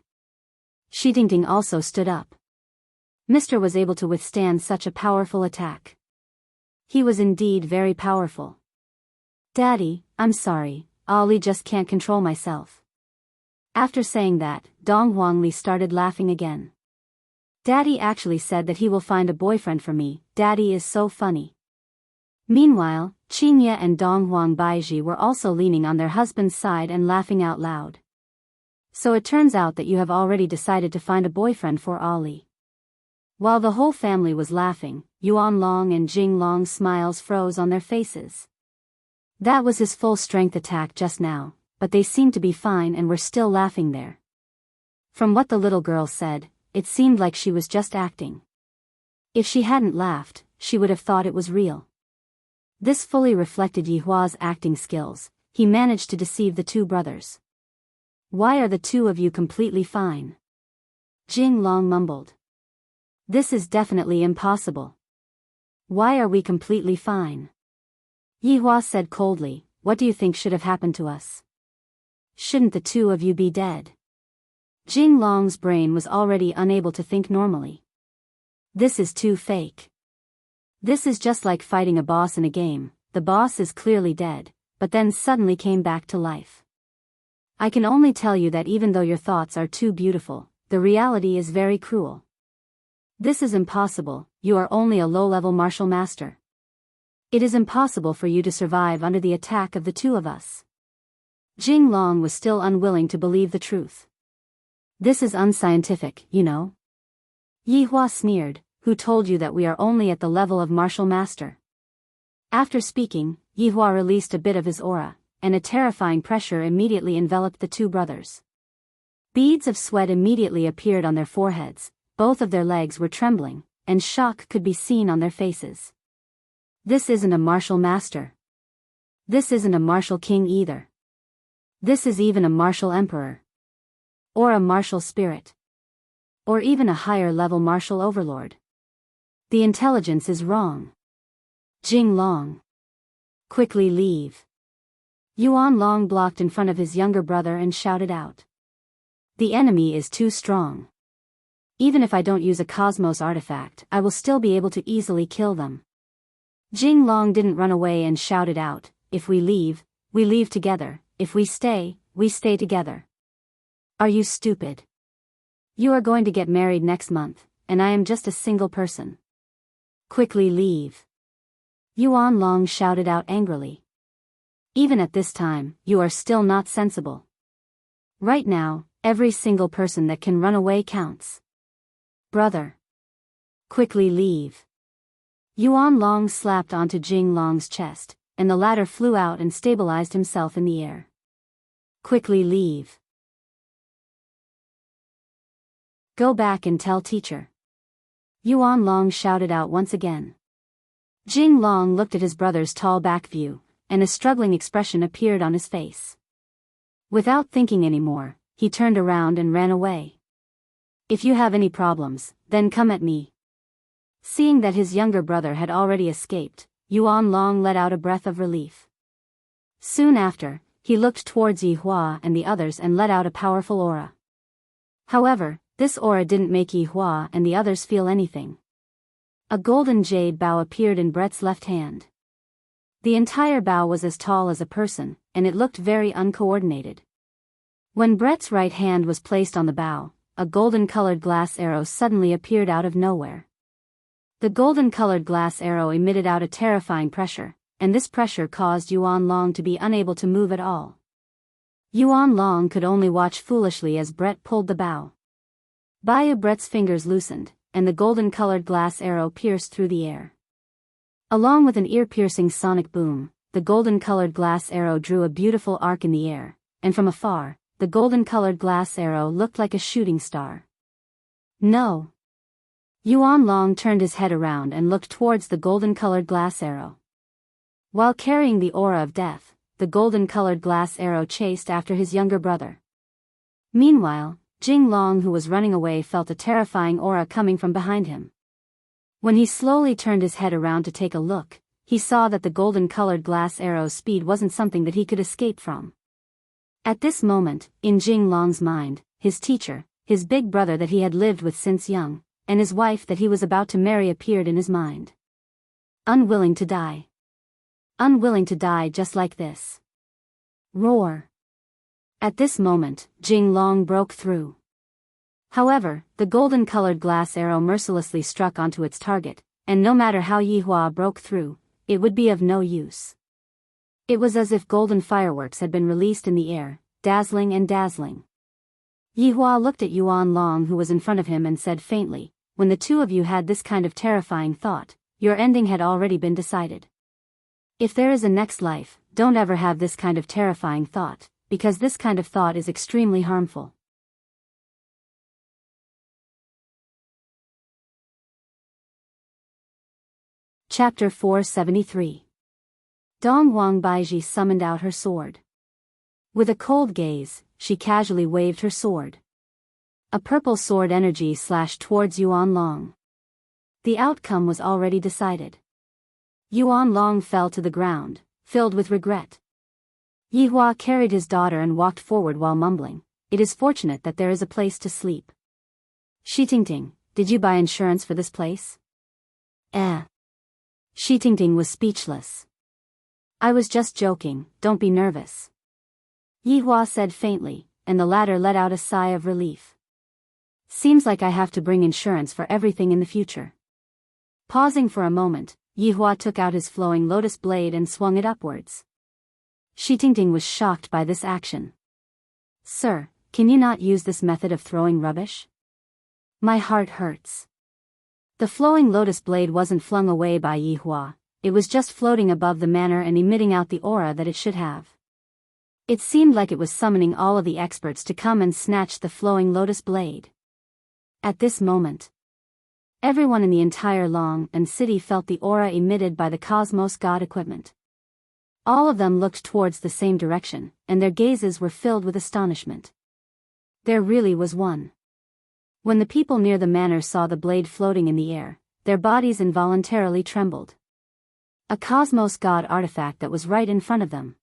Speaker 1: Shi Tingting also stood up. Mr. was able to withstand such a powerful attack. He was indeed very powerful. Daddy, I'm sorry, Ollie just can't control myself. After saying that, Dong Huangli started laughing again. Daddy actually said that he will find a boyfriend for me. Daddy is so funny. Meanwhile, Qingye and Dong Huang Baiji were also leaning on their husband's side and laughing out loud. So it turns out that you have already decided to find a boyfriend for Ollie. While the whole family was laughing, Yuan Long and Jing Long's smiles froze on their faces. That was his full strength attack just now, but they seemed to be fine and were still laughing there. From what the little girl said, it seemed like she was just acting. If she hadn't laughed, she would have thought it was real. This fully reflected Yihua's acting skills. He managed to deceive the two brothers. Why are the two of you completely fine? Jing Long mumbled. This is definitely impossible. Why are we completely fine? Yihua said coldly, what do you think should have happened to us? Shouldn't the two of you be dead? Jing Long's brain was already unable to think normally. This is too fake. This is just like fighting a boss in a game. The boss is clearly dead, but then suddenly came back to life. I can only tell you that even though your thoughts are too beautiful, the reality is very cruel. This is impossible. You are only a low-level martial master. It is impossible for you to survive under the attack of the two of us. Jing Long was still unwilling to believe the truth. This is unscientific, you know. Yihua sneered, who told you that we are only at the level of martial master? After speaking, Yihua released a bit of his aura, and a terrifying pressure immediately enveloped the two brothers. Beads of sweat immediately appeared on their foreheads, both of their legs were trembling, and shock could be seen on their faces. This isn't a martial master. This isn't a martial king either. This is even a martial emperor. Or a martial spirit. Or even a higher-level martial overlord. The intelligence is wrong. Jing Long. Quickly leave. Yuan Long blocked in front of his younger brother and shouted out. The enemy is too strong. Even if I don't use a cosmos artifact, I will still be able to easily kill them. Jing Long didn't run away and shouted out, if we leave together, if we stay together. Are you stupid? You are going to get married next month, and I am just a single person. Quickly leave. Yuan Long shouted out angrily. Even at this time, you are still not sensible. Right now, every single person that can run away counts. Brother. Quickly leave. Yuan Long slapped onto Jing Long's chest, and the latter flew out and stabilized himself in the air. Quickly leave. Go back and tell teacher. Yuan Long shouted out once again. Jing Long looked at his brother's tall back view, and a struggling expression appeared on his face. Without thinking anymore, he turned around and ran away. If you have any problems, then come at me. Seeing that his younger brother had already escaped, Yuan Long let out a breath of relief. Soon after, he looked towards Yihua and the others and let out a powerful aura. However, this aura didn't make Yihua and the others feel anything. A golden jade bow appeared in Brett's left hand. The entire bow was as tall as a person, and it looked very uncoordinated. When Brett's right hand was placed on the bow, a golden-colored glass arrow suddenly appeared out of nowhere. The golden-colored glass arrow emitted out a terrifying pressure, and this pressure caused Yuan Long to be unable to move at all. Yuan Long could only watch foolishly as Brett pulled the bow. Brett's fingers loosened, and the golden-colored glass arrow pierced through the air. Along with an ear-piercing sonic boom, the golden-colored glass arrow drew a beautiful arc in the air, and from afar, the golden-colored glass arrow looked like a shooting star. No! Yuan Long turned his head around and looked towards the golden-colored glass arrow. While carrying the aura of death, the golden-colored glass arrow chased after his younger brother. Meanwhile, Jing Long, who was running away, felt a terrifying aura coming from behind him. When he slowly turned his head around to take a look, he saw that the golden-colored glass arrow's speed wasn't something that he could escape from. At this moment, in Jing Long's mind, his teacher, his big brother that he had lived with since young, and his wife that he was about to marry appeared in his mind. Unwilling to die. Unwilling to die just like this. Roar. At this moment, Jing Long broke through. However, the golden-colored glass arrow mercilessly struck onto its target, and no matter how Yi Hua broke through, it would be of no use. It was as if golden fireworks had been released in the air, dazzling and dazzling. Yi Hua looked at Yuan Long, who was in front of him, and said faintly, "When the two of you had this kind of terrifying thought, your ending had already been decided. If there is a next life, don't ever have this kind of terrifying thought, because this kind of thought is extremely harmful." Chapter 473. Dong Wang Baiji summoned out her sword. With a cold gaze, she casually waved her sword. A purple sword energy slashed towards Yuan Long. The outcome was already decided. Yuan Long fell to the ground, filled with regret. Yi Hua carried his daughter and walked forward while mumbling, "It is fortunate that there is a place to sleep." "Shi Tingting, did you buy insurance for this place?" Shi Tingting was speechless. "I was just joking, don't be nervous," Yi Hua said faintly, and the latter let out a sigh of relief. "Seems like I have to bring insurance for everything in the future." Pausing for a moment, Yi Hua took out his flowing lotus blade and swung it upwards. Shi Tingting was shocked by this action. "Sir, can you not use this method of throwing rubbish? My heart hurts." The flowing lotus blade wasn't flung away by Yi Hua, it was just floating above the manor and emitting out the aura that it should have. It seemed like it was summoning all of the experts to come and snatch the flowing lotus blade. At this moment, everyone in the entire Long and city felt the aura emitted by the Cosmos God equipment. All of them looked towards the same direction, and their gazes were filled with astonishment. There really was one. When the people near the manor saw the blade floating in the air, their bodies involuntarily trembled. A Cosmos God artifact that was right in front of them.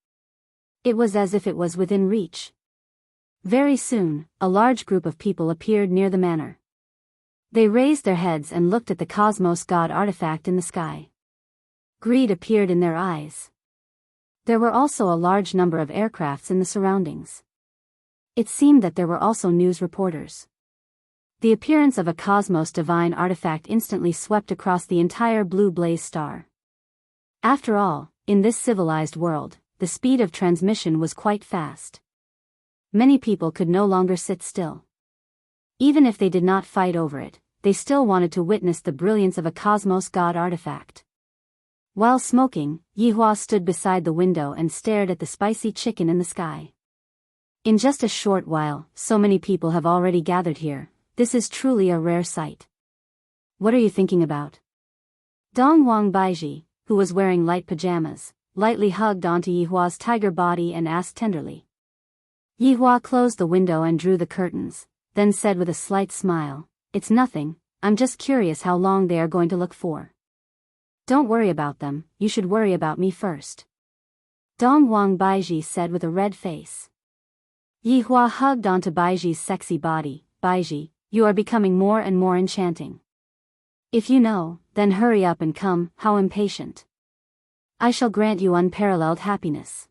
Speaker 1: It was as if it was within reach. Very soon, a large group of people appeared near the manor. They raised their heads and looked at the Cosmos God artifact in the sky. Greed appeared in their eyes. There were also a large number of aircrafts in the surroundings. It seemed that there were also news reporters. The appearance of a Cosmos Divine artifact instantly swept across the entire blue blaze star. After all, in this civilized world, the speed of transmission was quite fast. Many people could no longer sit still. Even if they did not fight over it, they still wanted to witness the brilliance of a Cosmos God artifact. While smoking, Yi Hua stood beside the window and stared at the spicy chicken in the sky. In just a short while, so many people have already gathered here. This is truly a rare sight. What are you thinking about? Dong Wang Baiji, who was wearing light pajamas, lightly hugged onto Yi Hua's tiger body and asked tenderly. Yi Hua closed the window and drew the curtains, then said with a slight smile, "It's nothing, I'm just curious how long they are going to look for." "Don't worry about them, you should worry about me first," Dong Wang Baiji said with a red face. Yi Hua hugged onto Baiji's sexy body. "Baiji, you are becoming more and more enchanting. If you know, then hurry up and come, how impatient. I shall grant you unparalleled happiness."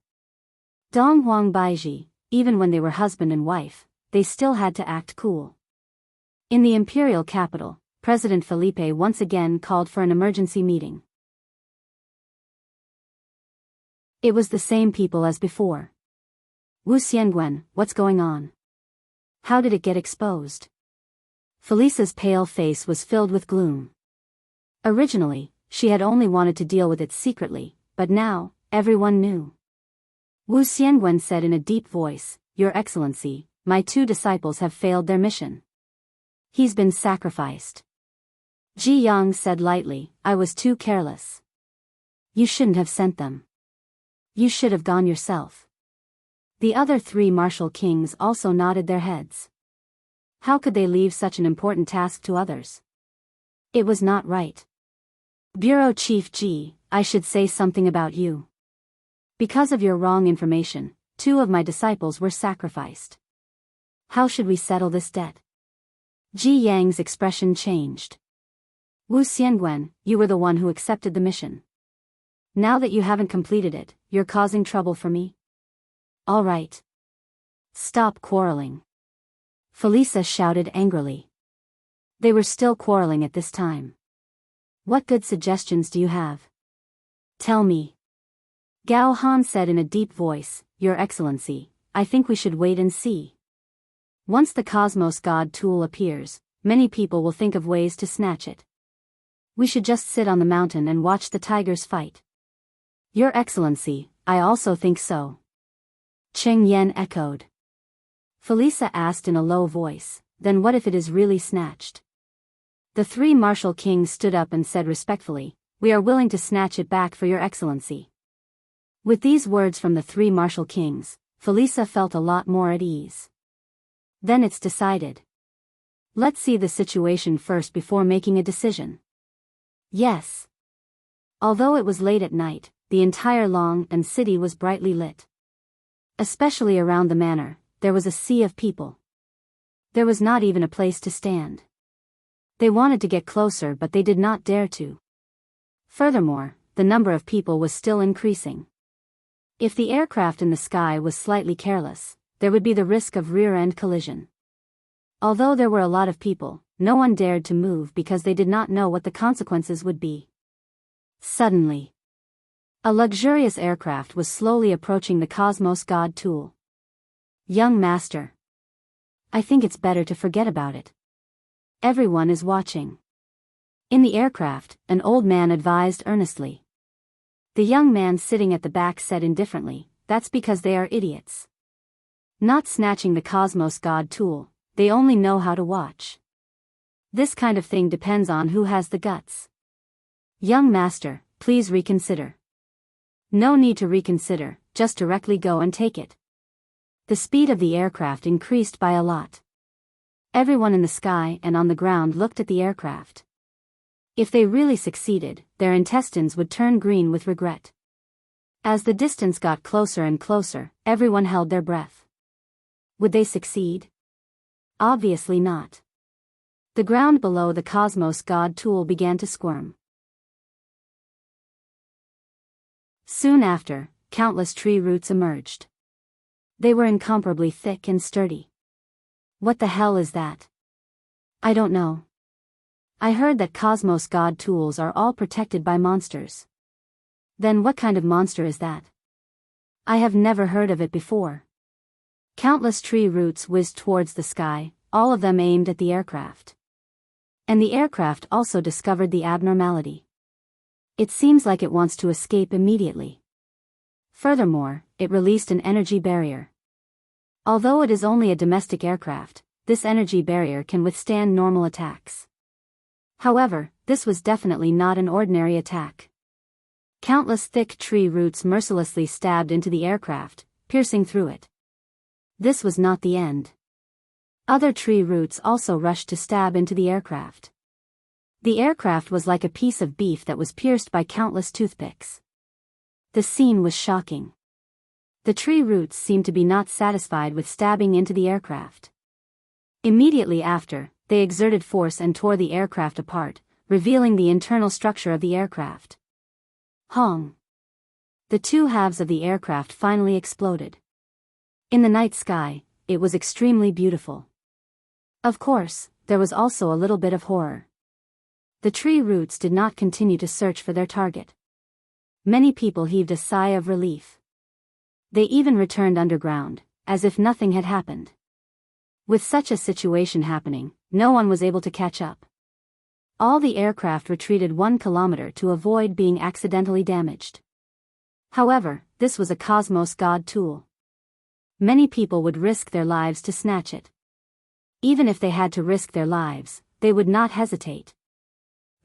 Speaker 1: Dong Wang Baiji, even when they were husband and wife, they still had to act cool. In the imperial capital, President Felipe once again called for an emergency meeting. It was the same people as before. "Wu Xianguan, what's going on? How did it get exposed?" Felisa's pale face was filled with gloom. Originally, she had only wanted to deal with it secretly, but now, everyone knew. Wu Xianguan said in a deep voice, "Your Excellency, my 2 disciples have failed their mission. He's been sacrificed." Ji Yang said lightly, "I was too careless. You shouldn't have sent them." You should have gone yourself. The other three martial kings also nodded their heads. How could they leave such an important task to others? It was not right. Bureau Chief G, I should say something about you. Because of your wrong information, 2 of my disciples were sacrificed. How should we settle this debt? Ji Yang's expression changed. Wu Xiangwen, you were the one who accepted the mission. Now that you haven't completed it, you're causing trouble for me? All right. Stop quarreling. Felisa shouted angrily. They were still quarreling at this time. What good suggestions do you have? Tell me. Gao Han said in a deep voice, Your Excellency, I think we should wait and see. Once the Cosmos God tool appears, many people will think of ways to snatch it. We should just sit on the mountain and watch the tigers fight. Your Excellency, I also think so. Cheng Yen echoed. Felisa asked in a low voice, Then what if it is really snatched? The 3 martial kings stood up and said respectfully, We are willing to snatch it back for Your Excellency. With these words from the 3 martial kings, Felisa felt a lot more at ease. Then it's decided. Let's see the situation first before making a decision. Yes. Although it was late at night, the entire Long and city was brightly lit. Especially around the manor, there was a sea of people. There was not even a place to stand. They wanted to get closer but they did not dare to. Furthermore, the number of people was still increasing. If the aircraft in the sky was slightly careless, there would be the risk of rear-end collision. Although there were a lot of people, no one dared to move because they did not know what the consequences would be. Suddenly, a luxurious aircraft was slowly approaching the Cosmos God tool. Young master. I think it's better to forget about it. Everyone is watching. In the aircraft, an old man advised earnestly. The young man sitting at the back said indifferently, That's because they are idiots. Not snatching the Cosmos God tool, they only know how to watch. This kind of thing depends on who has the guts. Young master, please reconsider. No need to reconsider, just directly go and take it. The speed of the aircraft increased by a lot. Everyone in the sky and on the ground looked at the aircraft. If they really succeeded, their intestines would turn green with regret. As the distance got closer and closer, everyone held their breath. Would they succeed? Obviously not. The ground below the Cosmos God tool began to squirm. Soon after, countless tree roots emerged. They were incomparably thick and sturdy. What the hell is that? I don't know. I heard that Cosmos God tools are all protected by monsters. Then what kind of monster is that? I have never heard of it before. Countless tree roots whizzed towards the sky, all of them aimed at the aircraft. And the aircraft also discovered the abnormality. It seems like it wants to escape immediately. Furthermore, it released an energy barrier. Although it is only a domestic aircraft, this energy barrier can withstand normal attacks. However, this was definitely not an ordinary attack. Countless thick tree roots mercilessly stabbed into the aircraft, piercing through it. This was not the end. Other tree roots also rushed to stab into the aircraft. The aircraft was like a piece of beef that was pierced by countless toothpicks. The scene was shocking. The tree roots seemed to be not satisfied with stabbing into the aircraft. Immediately after, they exerted force and tore the aircraft apart, revealing the internal structure of the aircraft. Hong! The 2 halves of the aircraft finally exploded. In the night sky, it was extremely beautiful. Of course, there was also a little bit of horror. The tree roots did not continue to search for their target. Many people heaved a sigh of relief. They even returned underground, as if nothing had happened. With such a situation happening, no one was able to catch up. All the aircraft retreated 1 kilometer to avoid being accidentally damaged. However, this was a Cosmos God tool. Many people would risk their lives to snatch it. Even if they had to risk their lives, they would not hesitate.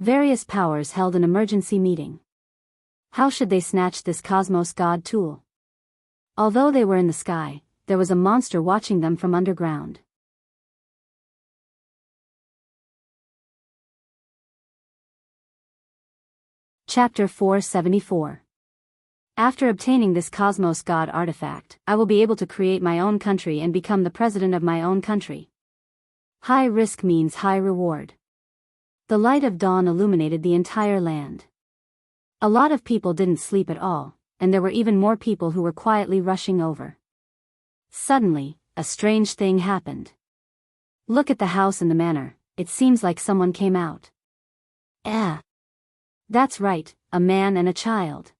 Speaker 1: Various powers held an emergency meeting. How should they snatch this cosmos god tool? Although they were in the sky, there was a monster watching them from underground. Chapter 474. After obtaining this cosmos god artifact, I will be able to create my own country and become the president of my own country. High risk means high reward. The light of dawn illuminated the entire land. A lot of people didn't sleep at all, and there were even more people who were quietly rushing over. Suddenly, a strange thing happened. Look at the house in the manor, it seems like someone came out. That's right, a man and a child.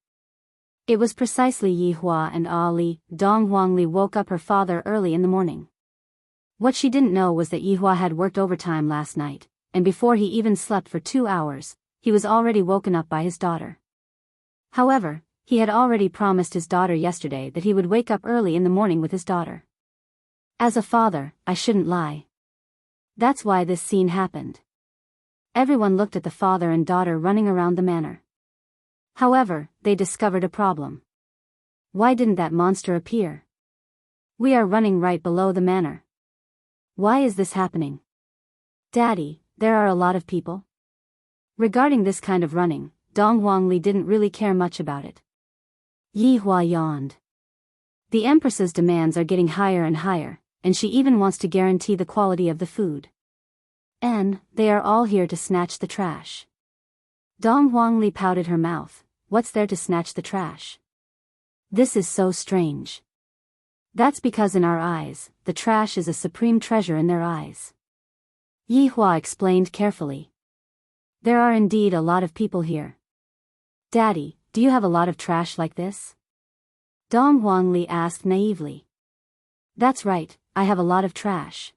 Speaker 1: It was precisely Yi Hua and Ali. Dong Huangli woke up her father early in the morning. What she didn't know was that Yi Hua had worked overtime last night, and before he even slept for 2 hours, he was already woken up by his daughter. However, he had already promised his daughter yesterday that he would wake up early in the morning with his daughter. As a father, I shouldn't lie. That's why this scene happened. Everyone looked at the father and daughter running around the manor. However, they discovered a problem. Why didn't that monster appear? We are running right below the manor. Why is this happening? Daddy, there are a lot of people. Regarding this kind of running, Dong Huangli didn't really care much about it. Yi Hua yawned. The Empress's demands are getting higher and higher, and she even wants to guarantee the quality of the food. And they are all here to snatch the trash. Dong Huangli pouted her mouth. What's there to snatch the trash? This is so strange. That's because in our eyes, the trash is a supreme treasure in their eyes. Yi Hua explained carefully. There are indeed a lot of people here. Daddy, do you have a lot of trash like this? Dong Huangli asked naively. That's right, I have a lot of trash.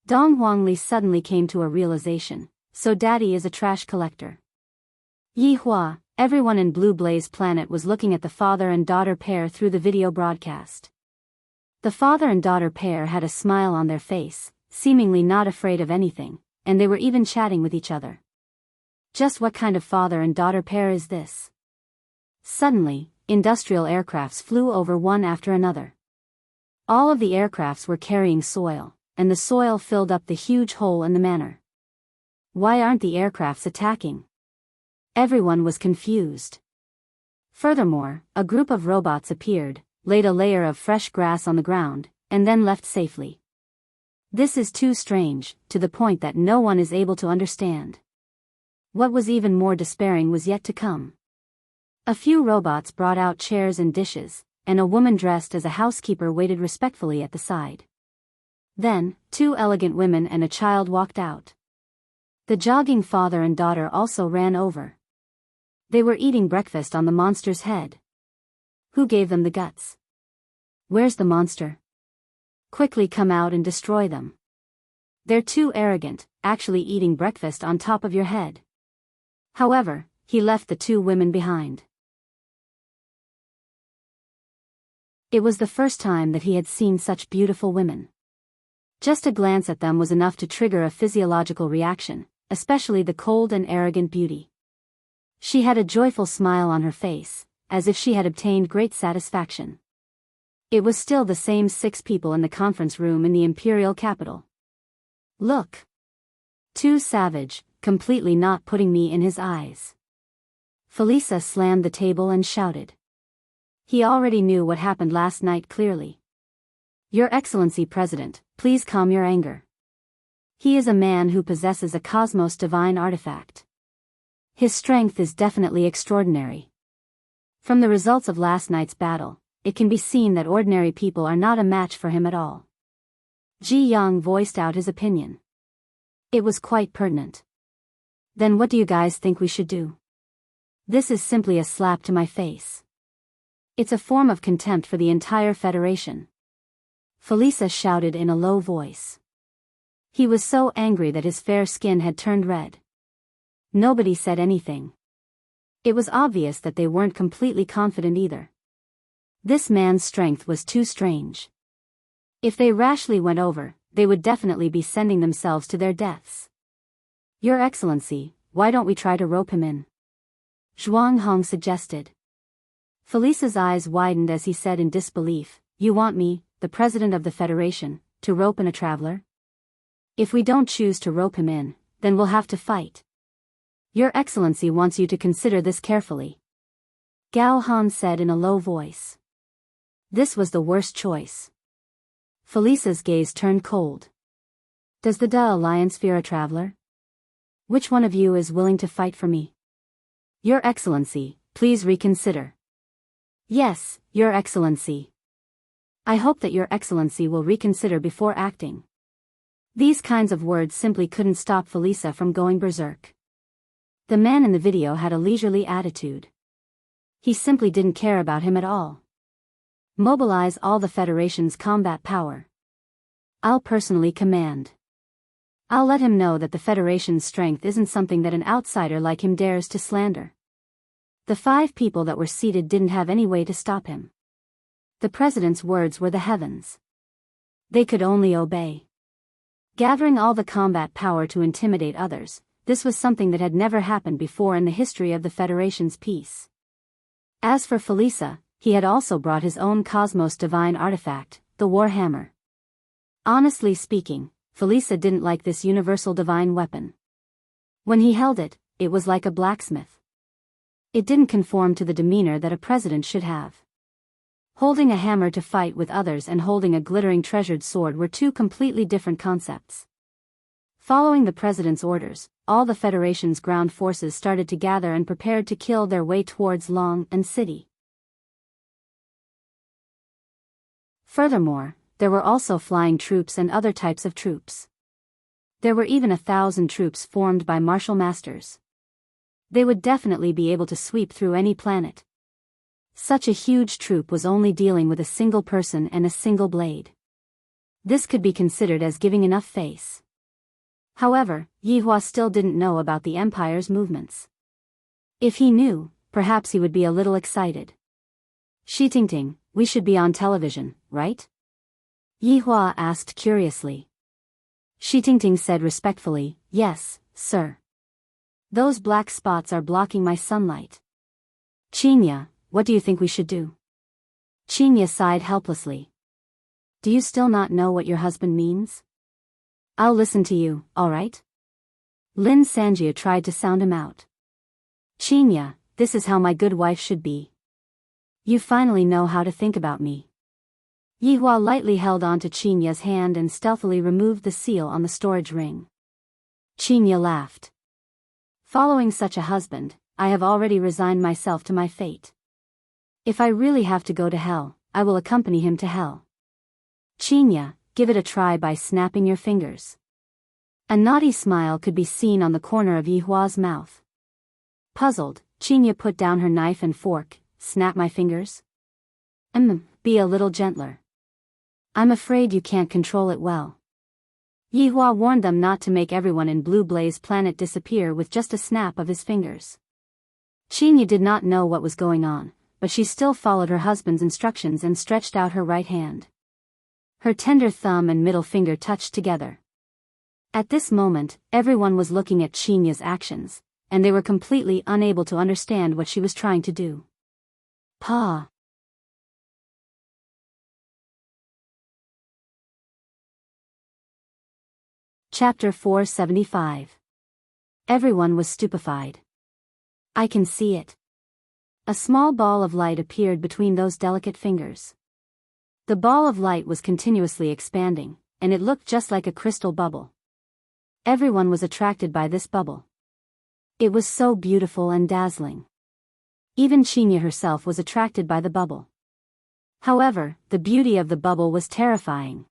Speaker 1: Dong Huangli suddenly came to a realization, so Daddy is a trash collector. Yi Hua, everyone in Blue Blaze Planet was looking at the father and daughter pair through the video broadcast. The father and daughter pair had a smile on their face, seemingly not afraid of anything, and they were even chatting with each other. Just what kind of father and daughter pair is this? Suddenly, industrial aircrafts flew over one after another. All of the aircrafts were carrying soil, and the soil filled up the huge hole in the manor. Why aren't the aircrafts attacking? Everyone was confused. Furthermore, a group of robots appeared, laid a layer of fresh grass on the ground, and then left safely. This is too strange, to the point that no one is able to understand. What was even more despairing was yet to come. A few robots brought out chairs and dishes, and a woman dressed as a housekeeper waited respectfully at the side. Then, 2 elegant women and a child walked out. The jogging father and daughter also ran over. They were eating breakfast on the monster's head. Who gave them the guts? Where's the monster? Quickly come out and destroy them. They're too arrogant, actually eating breakfast on top of your head. However, he left the 2 women behind. It was the first time that he had seen such beautiful women. Just a glance at them was enough to trigger a physiological reaction, especially the cold and arrogant beauty. She had a joyful smile on her face, as if she had obtained great satisfaction. It was still the same 6 people in the conference room in the imperial capital. Look! Too savage, completely not putting me in his eyes. Felisa slammed the table and shouted. He already knew what happened last night clearly. Your Excellency President, please calm your anger. He is a man who possesses a cosmos divine artifact. His strength is definitely extraordinary. From the results of last night's battle, it can be seen that ordinary people are not a match for him at all. Ji Yang voiced out his opinion. It was quite pertinent. Then what do you guys think we should do? This is simply a slap to my face. It's a form of contempt for the entire Federation. Felisa shouted in a low voice. He was so angry that his fair skin had turned red. Nobody said anything. It was obvious that they weren't completely confident either. This man's strength was too strange. If they rashly went over, they would definitely be sending themselves to their deaths. Your Excellency, why don't we try to rope him in? Zhuang Hong suggested. Felisa's eyes widened as he said in disbelief, "You want me, the president of the Federation, to rope in a traveler? If we don't choose to rope him in, then we'll have to fight. Your Excellency wants you to consider this carefully," Gao Han said in a low voice. This was the worst choice. Felisa's gaze turned cold. "Does the Da Alliance fear a traveler? Which one of you is willing to fight for me? Your Excellency, please reconsider." "Yes, Your Excellency. I hope that Your Excellency will reconsider before acting." These kinds of words simply couldn't stop Felisa from going berserk. The man in the video had a leisurely attitude. He simply didn't care about him at all. "Mobilize all the Federation's combat power. I'll personally command. I'll let him know that the Federation's strength isn't something that an outsider like him dares to slander." The 5 people that were seated didn't have any way to stop him. The president's words were the heavens. They could only obey. Gathering all the combat power to intimidate others, this was something that had never happened before in the history of the Federation's peace. As for Felisa, he had also brought his own Cosmos Divine artifact, the War Hammer. Honestly speaking, Felisa didn't like this universal divine weapon. When he held it, it was like a blacksmith. It didn't conform to the demeanor that a president should have. Holding a hammer to fight with others and holding a glittering treasured sword were 2 completely different concepts. Following the president's orders, all the Federation's ground forces started to gather and prepared to kill their way towards Long and City. Furthermore, there were also flying troops and other types of troops. There were even 1,000 troops formed by martial masters. They would definitely be able to sweep through any planet. Such a huge troop was only dealing with a single person and a single blade. This could be considered as giving enough face. However, Yihua still didn't know about the Empire's movements. If he knew, perhaps he would be a little excited. "Shi Tingting, we should be on television, right?" Yihua asked curiously. Shi Tingting said respectfully, "Yes, sir. Those black spots are blocking my sunlight." "Qinya, what do you think we should do?" Qinya sighed helplessly. "Do you still not know what your husband means?" "I'll listen to you, all right?" Lin Sanjia tried to sound him out. "Qinya, this is how my good wife should be. You finally know how to think about me." Yihua lightly held on to Qinya's hand and stealthily removed the seal on the storage ring. Qinya laughed. "Following such a husband, I have already resigned myself to my fate. If I really have to go to hell, I will accompany him to hell. Qinya, give it a try by snapping your fingers." A naughty smile could be seen on the corner of Yihua's mouth. Puzzled, Qinya put down her knife and fork. "Snap my fingers? Be a little gentler. I'm afraid you can't control it well." Yihua warned them not to make everyone in Blue Blaze Planet disappear with just a snap of his fingers. Qinya did not know what was going on, but she still followed her husband's instructions and stretched out her right hand. Her tender thumb and middle finger touched together. At this moment, everyone was looking at Qinya's actions, and they were completely unable to understand what she was trying to do. Pa. Chapter 475. Everyone was stupefied. "I can see it." A small ball of light appeared between those delicate fingers. The ball of light was continuously expanding, and it looked just like a crystal bubble. Everyone was attracted by this bubble. It was so beautiful and dazzling. Even Qinya herself was attracted by the bubble. However, the beauty of the bubble was terrifying.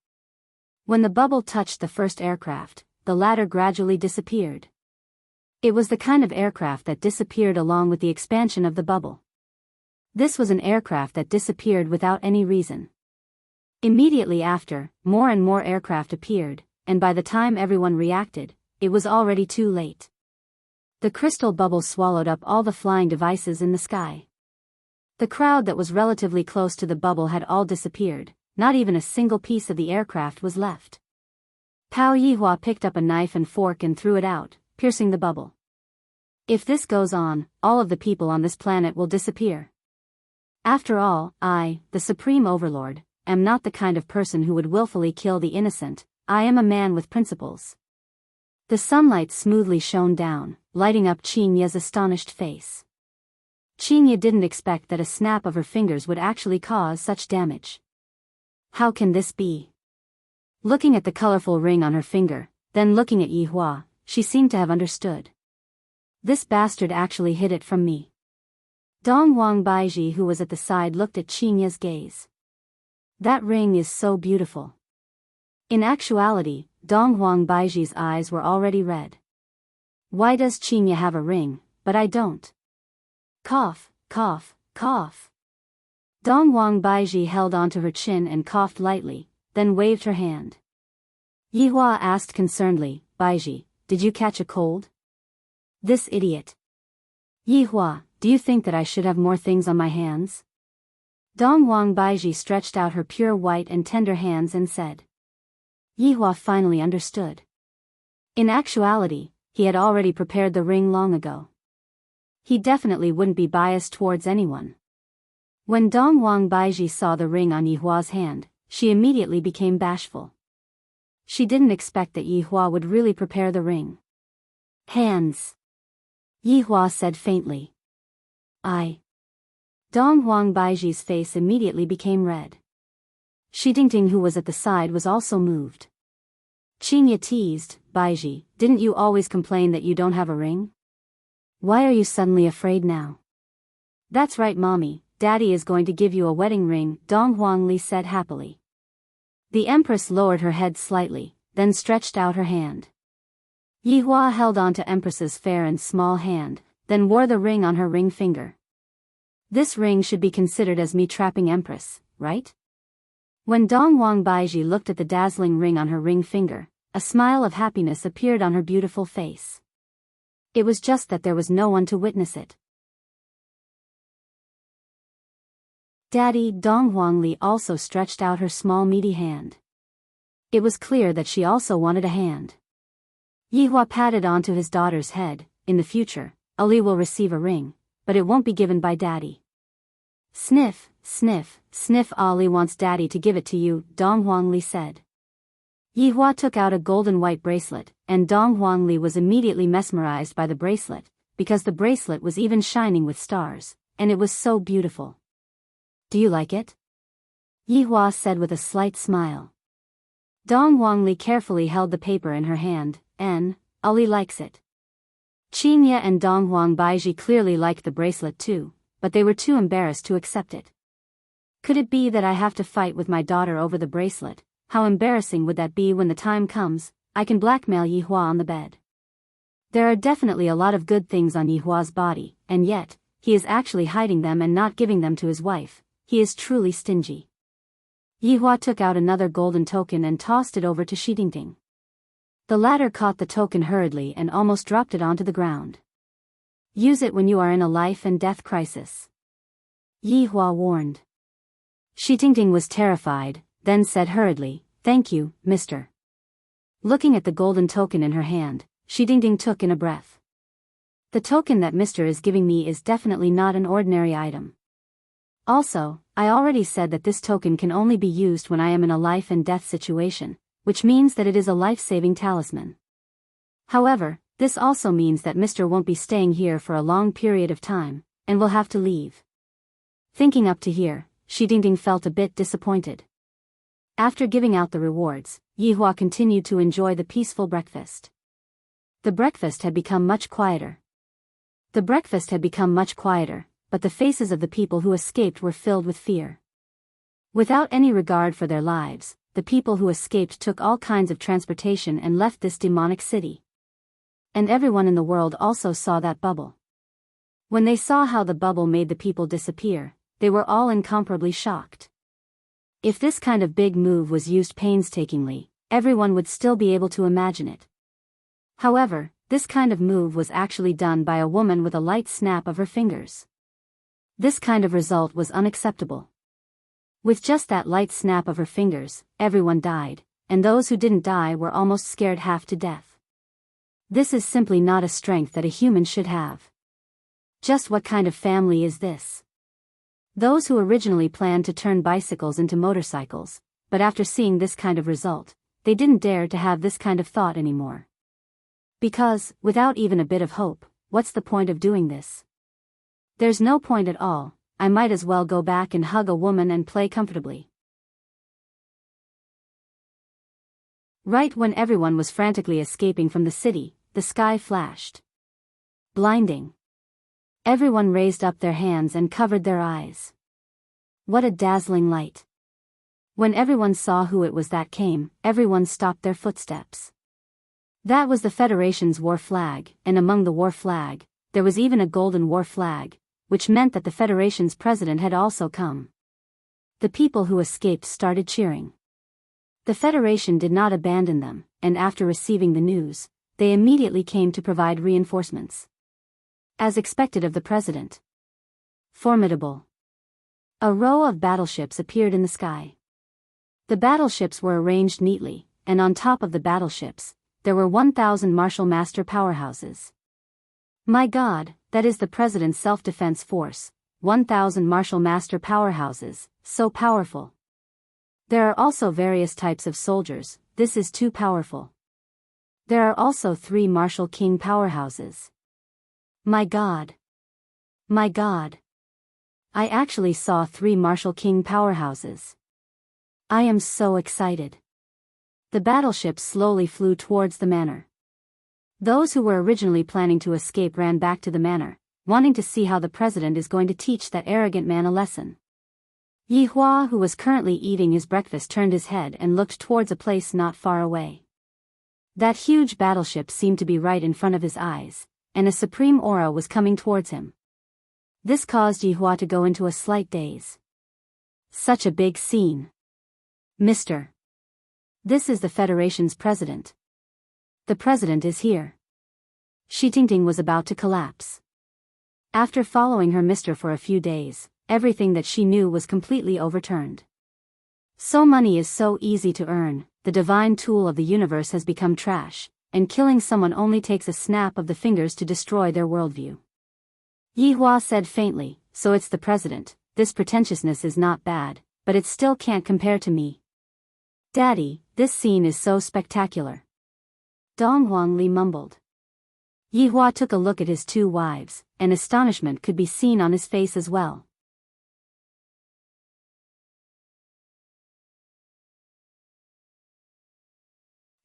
Speaker 1: When the bubble touched the first aircraft, the latter gradually disappeared. It was the kind of aircraft that disappeared along with the expansion of the bubble. This was an aircraft that disappeared without any reason. Immediately after, more and more aircraft appeared, and by the time everyone reacted, it was already too late. The crystal bubble swallowed up all the flying devices in the sky. The crowd that was relatively close to the bubble had all disappeared, not even a single piece of the aircraft was left. Pao Yihua picked up a knife and fork and threw it out, piercing the bubble. If this goes on, all of the people on this planet will disappear. After all, I, the Supreme Overlord, am not the kind of person who would willfully kill the innocent. I am a man with principles. The sunlight smoothly shone down, lighting up Chinya's astonished face. Chinya didn't expect that a snap of her fingers would actually cause such damage. How can this be? Looking at the colorful ring on her finger, then looking at Yi Hua, she seemed to have understood. This bastard actually hid it from me. Dong Wang Baiji, who was at the side, looked at Chinya's gaze. That ring is so beautiful. In actuality, Dong Wang Baiji's eyes were already red. Why does Chinya have a ring, but I don't? Cough, cough, cough. Dong Wang Baiji held onto her chin and coughed lightly, then waved her hand. Yi Hua asked concernedly, Baiji, did you catch a cold? This idiot. Yi Hua, do you think that I should have more things on my hands? Dong Wang Baiji stretched out her pure white and tender hands and said. Yi Hua finally understood. In actuality, he had already prepared the ring long ago. He definitely wouldn't be biased towards anyone. When Dong Wang Baiji saw the ring on Yi Hua's hand, she immediately became bashful. She didn't expect that Yi Hua would really prepare the ring. Hands. Yi Hua said faintly. Dong Wang Baiji's face immediately became red. Shi Dingting, who was at the side, was also moved. Chinya teased, Baiji, didn't you always complain that you don't have a ring? Why are you suddenly afraid now? That's right, mommy, daddy is going to give you a wedding ring, Dong Huangli said happily. The Empress lowered her head slightly, then stretched out her hand. Yi Hua held on to Empress's fair and small hand, then wore the ring on her ring finger. This ring should be considered as me trapping Empress, right? When Dong Wang Baiji looked at the dazzling ring on her ring finger, a smile of happiness appeared on her beautiful face. It was just that there was no one to witness it. Daddy, Dong Huangli also stretched out her small meaty hand. It was clear that she also wanted a hand. Yi Hua patted onto his daughter's head. In the future, Ali will receive a ring, but it won't be given by daddy. Sniff, sniff, sniff. Ali wants daddy to give it to you, Dong Huangli said. Yi Hua took out a golden white bracelet, and Dong Huangli was immediately mesmerized by the bracelet, because the bracelet was even shining with stars, and it was so beautiful. Do you like it? Yi Hua said with a slight smile. Dong Huangli carefully held the paper in her hand. Ali likes it. Chinya and Dong Wang Baiji clearly liked the bracelet too, but they were too embarrassed to accept it. Could it be that I have to fight with my daughter over the bracelet? How embarrassing would that be when the time comes? I can blackmail Yi Hua on the bed. There are definitely a lot of good things on Yi Hua's body, and yet, he is actually hiding them and not giving them to his wife. He is truly stingy. Yi Hua took out another golden token and tossed it over to Shi Dingting. The latter caught the token hurriedly and almost dropped it onto the ground. Use it when you are in a life and death crisis. Yi Hua warned. Shi Dingting was terrified, then said hurriedly, Thank you, mister. Looking at the golden token in her hand, Shi Dingting took in a breath. The token that mister is giving me is definitely not an ordinary item. Also, I already said that this token can only be used when I am in a life and death situation, which means that it is a life-saving talisman. However, this also means that Mr. won't be staying here for a long period of time, and will have to leave. Thinking up to here, Shi Dingting felt a bit disappointed. After giving out the rewards, Yi Hua continued to enjoy the peaceful breakfast. The breakfast had become much quieter. but the faces of the people who escaped were filled with fear. Without any regard for their lives, the people who escaped took all kinds of transportation and left this demonic city. And everyone in the world also saw that bubble. When they saw how the bubble made the people disappear, they were all incomparably shocked. If this kind of big move was used painstakingly, everyone would still be able to imagine it. However, this kind of move was actually done by a woman with a light snap of her fingers. This kind of result was unacceptable. With just that light snap of her fingers, everyone died, and those who didn't die were almost scared half to death. This is simply not a strength that a human should have. Just what kind of family is this? Those who originally planned to turn bicycles into motorcycles, but after seeing this kind of result, they didn't dare to have this kind of thought anymore. Because, without even a bit of hope, what's the point of doing this? There's no point at all. I might as well go back and hug a woman and play comfortably. Right when everyone was frantically escaping from the city, the sky flashed. Blinding. Everyone raised up their hands and covered their eyes. What a dazzling light. When everyone saw who it was that came, everyone stopped their footsteps. That was the Federation's war flag, and among the war flag, there was even a golden war flag, which meant that the Federation's president had also come. The people who escaped started cheering. The Federation did not abandon them, and after receiving the news, they immediately came to provide reinforcements. As expected of the president. Formidable. A row of battleships appeared in the sky. The battleships were arranged neatly, and on top of the battleships, there were 1,000 Marshal Master powerhouses. My God, that is the president's self-defense force, 1,000 Marshal Master powerhouses, so powerful. There are also various types of soldiers, this is too powerful. There are also 3 Marshal King powerhouses. My God. My God. I actually saw 3 Marshal King powerhouses. I am so excited. The battleships slowly flew towards the manor. Those who were originally planning to escape ran back to the manor, wanting to see how the president is going to teach that arrogant man a lesson. Yi Hua, who was currently eating his breakfast, turned his head and looked towards a place not far away. That huge battleship seemed to be right in front of his eyes, and a supreme aura was coming towards him. This caused Yi Hua to go into a slight daze. Such a big scene. Mr. This is the Federation's president. The president is here. Shi Tingting was about to collapse. After following her mister for a few days, everything that she knew was completely overturned. So money is so easy to earn, the divine tool of the universe has become trash, and killing someone only takes a snap of the fingers to destroy their worldview. Yi Hua said faintly, so it's the president, this pretentiousness is not bad, but it still can't compare to me. Daddy, this scene is so spectacular. Dong Huangli mumbled. Yi Hua took a look at his 2 wives, and astonishment could be seen on his face as well.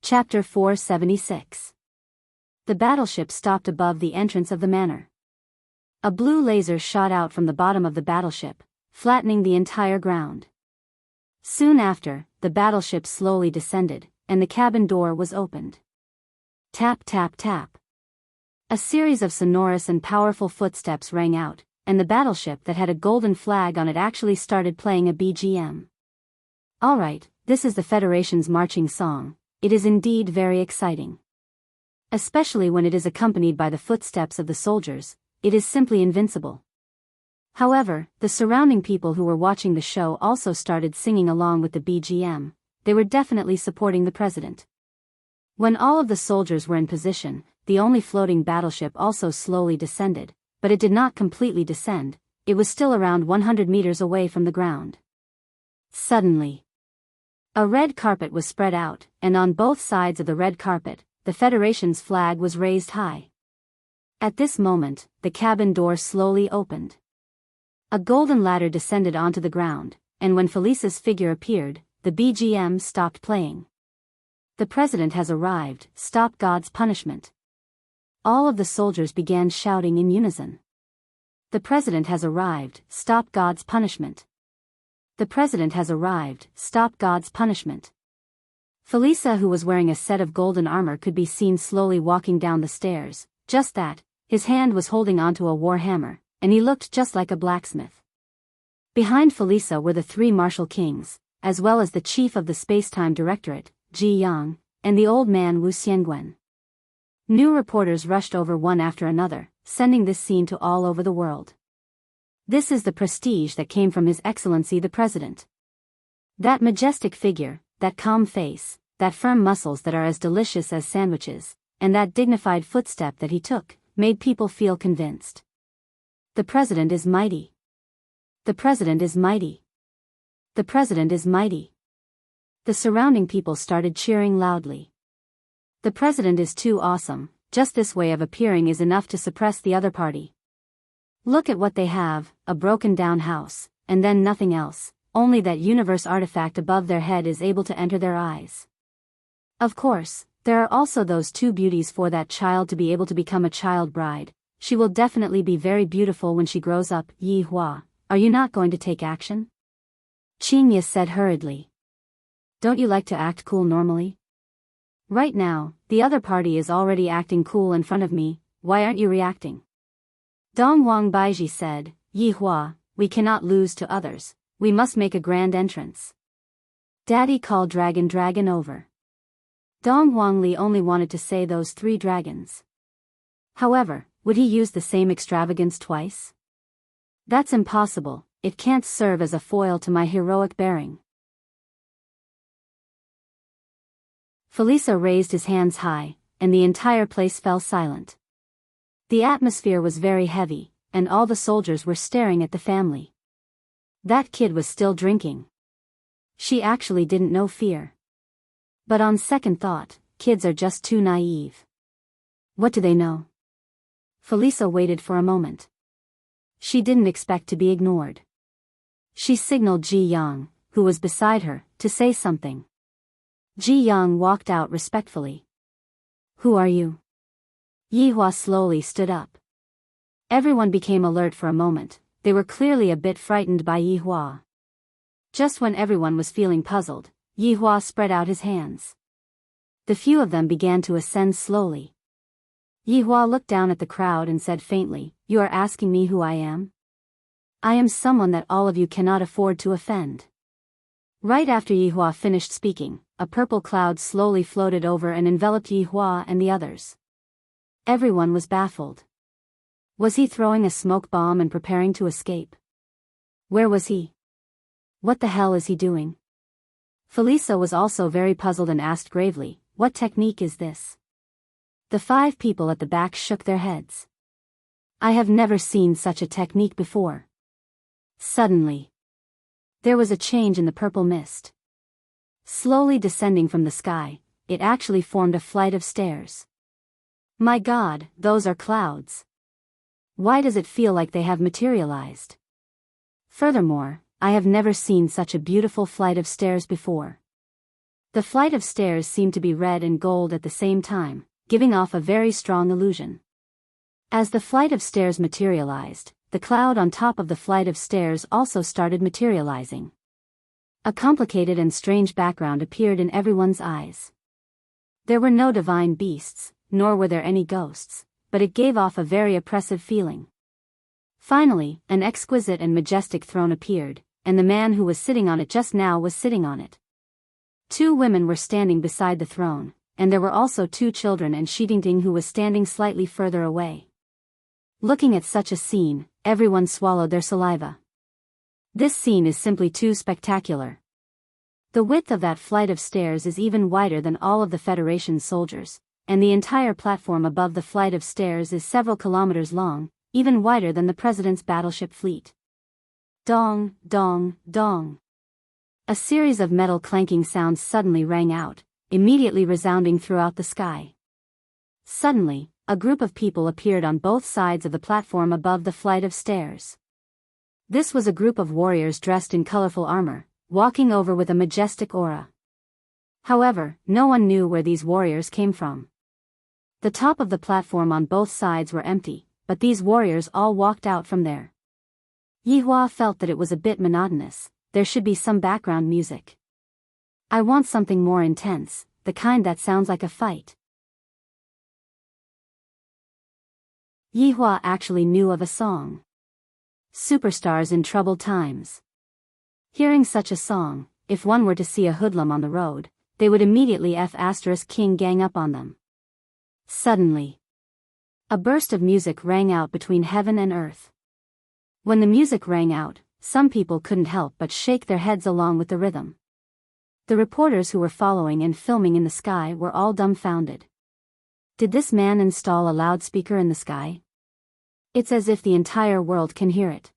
Speaker 1: Chapter 476. The battleship stopped above the entrance of the manor. A blue laser shot out from the bottom of the battleship, flattening the entire ground. Soon after, the battleship slowly descended, and the cabin door was opened. Tap tap tap. A series of sonorous and powerful footsteps rang out, and the battleship that had a golden flag on it actually started playing a BGM. Alright, this is the Federation's marching song. It is indeed very exciting. Especially when it is accompanied by the footsteps of the soldiers, it is simply invincible. However, the surrounding people who were watching the show also started singing along with the BGM. They were definitely supporting the president. When all of the soldiers were in position, the only floating battleship also slowly descended, but it did not completely descend, it was still around 100 meters away from the ground. Suddenly, a red carpet was spread out, and on both sides of the red carpet, the Federation's flag was raised high. At this moment, the cabin door slowly opened. A golden ladder descended onto the ground, and when Felicia's figure appeared, the BGM stopped playing. The president has arrived, stop God's punishment. All of the soldiers began shouting in unison. The president has arrived, stop God's punishment. The president has arrived, stop God's punishment. Felicia, who was wearing a set of golden armor, could be seen slowly walking down the stairs. Just that, his hand was holding onto a war hammer, and he looked just like a blacksmith. Behind Felicia were the 3 Marshal Kings, as well as the chief of the Spacetime Directorate, Ji Yang, and the old man Wu Xiangguan. New reporters rushed over one after another, sending this scene to all over the world. This is the prestige that came from His Excellency the President. That majestic figure, that calm face, that firm muscles that are as delicious as sandwiches, and that dignified footstep that he took made people feel convinced. The president is mighty. The president is mighty. The president is mighty. The surrounding people started cheering loudly. The president is too awesome. Just this way of appearing is enough to suppress the other party. Look at what they have, a broken down house, and then nothing else, only that universe artifact above their head is able to enter their eyes. Of course, there are also those two beauties for that child to be able to become a child bride. She will definitely be very beautiful when she grows up. Yi Hua, are you not going to take action? Qingye said hurriedly. Don't you like to act cool normally? Right now, the other party is already acting cool in front of me, why aren't you reacting? Dong Wang Baiji said, Yi Hua, we cannot lose to others, we must make a grand entrance. Daddy called dragon over. Dong Wangli only wanted to say those 3 dragons. However, would he use the same extravagance twice? That's impossible, it can't serve as a foil to my heroic bearing. Felisa raised his hands high, and the entire place fell silent. The atmosphere was very heavy, and all the soldiers were staring at the family. That kid was still drinking. She actually didn't know fear. But on second thought, kids are just too naive. What do they know? Felisa waited for a moment. She didn't expect to be ignored. She signaled Ji Yang, who was beside her, to say something. Ji Yang walked out respectfully. Who are you? Yi Hua slowly stood up. Everyone became alert for a moment, they were clearly a bit frightened by Yi Hua. Just when everyone was feeling puzzled, Yi Hua spread out his hands. The few of them began to ascend slowly. Yi Hua looked down at the crowd and said faintly, You are asking me who I am? I am someone that all of you cannot afford to offend. Right after Yi Hua finished speaking, a purple cloud slowly floated over and enveloped Yi Hua and the others. Everyone was baffled. Was he throwing a smoke bomb and preparing to escape? Where was he? What the hell is he doing? Felisa was also very puzzled and asked gravely, What technique is this? The 5 people at the back shook their heads. I have never seen such a technique before. Suddenly, there was a change in the purple mist. Slowly descending from the sky, it actually formed a flight of stairs. My God, those are clouds. Why does it feel like they have materialized? Furthermore, I have never seen such a beautiful flight of stairs before. The flight of stairs seemed to be red and gold at the same time, giving off a very strong illusion. As the flight of stairs materialized, the cloud on top of the flight of stairs also started materializing. A complicated and strange background appeared in everyone's eyes. There were no divine beasts, nor were there any ghosts, but it gave off a very oppressive feeling. Finally, an exquisite and majestic throne appeared, and the man who was sitting on it just now was sitting on it. 2 women were standing beside the throne, and there were also 2 children and Shidingting who was standing slightly further away. Looking at such a scene, everyone swallowed their saliva. This scene is simply too spectacular. The width of that flight of stairs is even wider than all of the Federation's soldiers, and the entire platform above the flight of stairs is several kilometers long, even wider than the President's battleship fleet. Dong, dong, dong. A series of metal clanking sounds suddenly rang out, immediately resounding throughout the sky. Suddenly, a group of people appeared on both sides of the platform above the flight of stairs. This was a group of warriors dressed in colorful armor, walking over with a majestic aura. However, no one knew where these warriors came from. The top of the platform on both sides were empty, but these warriors all walked out from there. Yi Hua felt that it was a bit monotonous, there should be some background music. I want something more intense, the kind that sounds like a fight. Yi Hua actually knew of a song. Superstars in Troubled Times. Hearing such a song, if one were to see a hoodlum on the road, they would immediately King gang up on them. Suddenly, a burst of music rang out between heaven and earth. When the music rang out, some people couldn't help but shake their heads along with the rhythm. The reporters who were following and filming in the sky were all dumbfounded. Did this man install a loudspeaker in the sky? It's as if the entire world can hear it.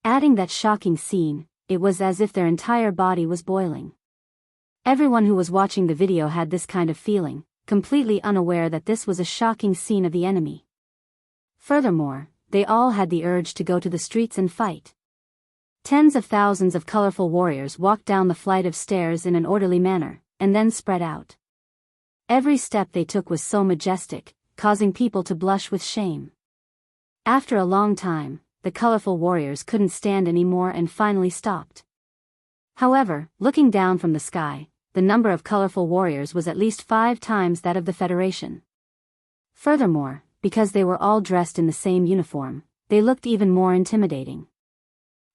Speaker 1: Adding that shocking scene, it was as if their entire body was boiling. Everyone who was watching the video had this kind of feeling, completely unaware that this was a shocking scene of the enemy. Furthermore, they all had the urge to go to the streets and fight. Tens of thousands of colorful warriors walked down the flight of stairs in an orderly manner, and then spread out. Every step they took was so majestic, causing people to blush with shame. After a long time, the colorful warriors couldn't stand anymore and finally stopped. However, looking down from the sky, the number of colorful warriors was at least 5 times that of the Federation. Furthermore, because they were all dressed in the same uniform, they looked even more intimidating.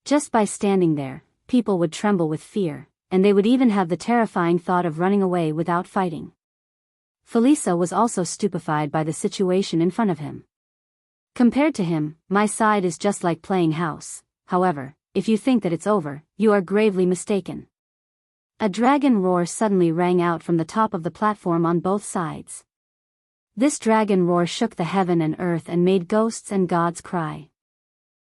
Speaker 1: Just by standing there, people would tremble with fear, and they would even have the terrifying thought of running away without fighting. Felisa was also stupefied by the situation in front of him. Compared to him, my side is just like playing house. However, if you think that it's over, you are gravely mistaken. A dragon roar suddenly rang out from the top of the platform on both sides. This dragon roar shook the heaven and earth and made ghosts and gods cry.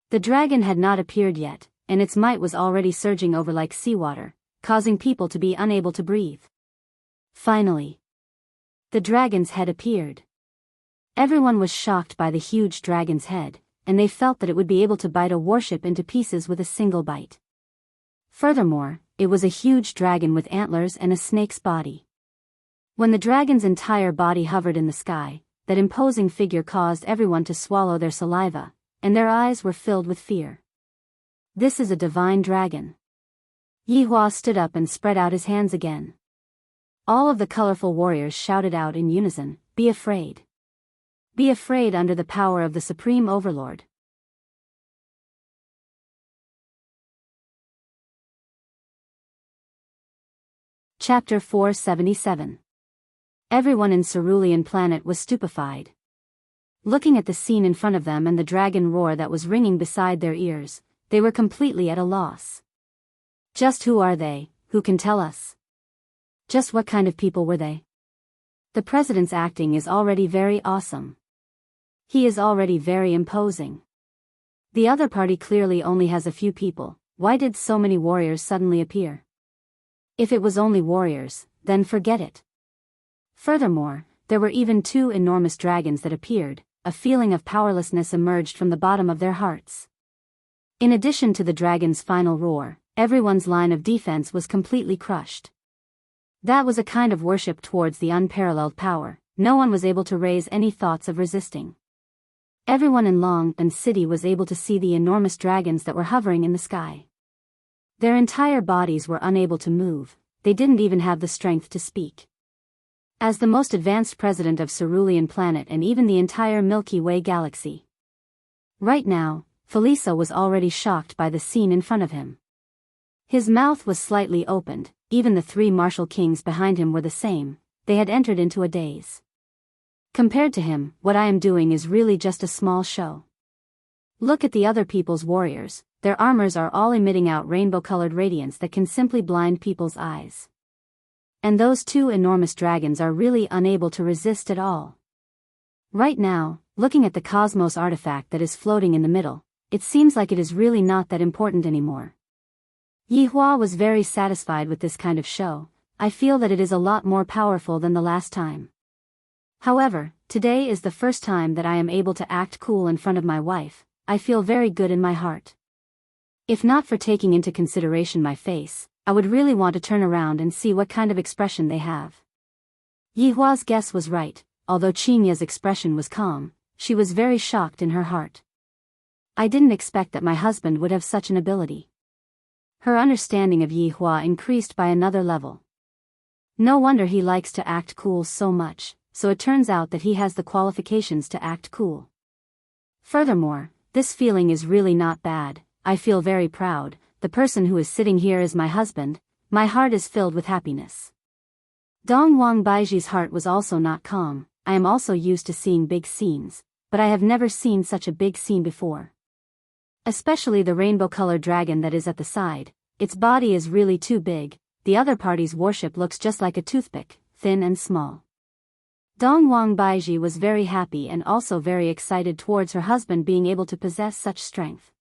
Speaker 1: The dragon had not appeared yet, and its might was already surging over like seawater, causing people to be unable to breathe. Finally, the dragon's head appeared. Everyone was shocked by the huge dragon's head, and they felt that it would be able to bite a warship into pieces with a single bite. Furthermore, it was a huge dragon with antlers and a snake's body. When the dragon's entire body hovered in the sky, that imposing figure caused everyone to swallow their saliva, and their eyes were filled with fear. This is a divine dragon. Yihua stood up and spread out his hands again. All of the colorful warriors shouted out in unison, "Be afraid. Be afraid under the power of the Supreme Overlord." Chapter 477. Everyone in Cerulean Planet was stupefied. Looking at the scene in front of them and the dragon roar that was ringing beside their ears, they were completely at a loss. Just who are they? Who can tell us? Just what kind of people were they? The president's acting is already very awesome. He is already very imposing. The other party clearly only has a few people. Why did so many warriors suddenly appear? If it was only warriors, then forget it. Furthermore, there were even 2 enormous dragons that appeared. A feeling of powerlessness emerged from the bottom of their hearts. In addition to the dragon's final roar, everyone's line of defense was completely crushed. That was a kind of worship towards the unparalleled power. No one was able to raise any thoughts of resisting. Everyone in Long and City was able to see the enormous dragons that were hovering in the sky. Their entire bodies were unable to move. They didn't even have the strength to speak. As the most advanced president of Cerulean Planet and even the entire Milky Way galaxy. Right now, Felisa was already shocked by the scene in front of him. His mouth was slightly opened. Even the 3 martial kings behind him were the same. They had entered into a daze. Compared to him, what I am doing is really just a small show. Look at the other people's warriors. Their armors are all emitting out rainbow-colored radiance that can simply blind people's eyes. And those 2 enormous dragons are really unable to resist at all. Right now, looking at the cosmos artifact that is floating in the middle, it seems like it is really not that important anymore. Yihua was very satisfied with this kind of show. I feel that it is a lot more powerful than the last time. However, today is the first time that I am able to act cool in front of my wife. I feel very good in my heart. If not for taking into consideration my face, I would really want to turn around and see what kind of expression they have. Yihua's guess was right. Although Qinya's expression was calm, she was very shocked in her heart. I didn't expect that my husband would have such an ability. Her understanding of Yihua increased by another level. No wonder he likes to act cool so much, so it turns out that he has the qualifications to act cool. Furthermore, this feeling is really not bad. I feel very proud. The person who is sitting here is my husband. My heart is filled with happiness. Dong Wang Baiji's heart was also not calm. I am also used to seeing big scenes, but I have never seen such a big scene before. Especially the rainbow-colored dragon that is at the side. Its body is really too big. The other party's warship looks just like a toothpick, thin and small. Dong Wang Baiji was very happy and also very excited towards her husband being able to possess such strength.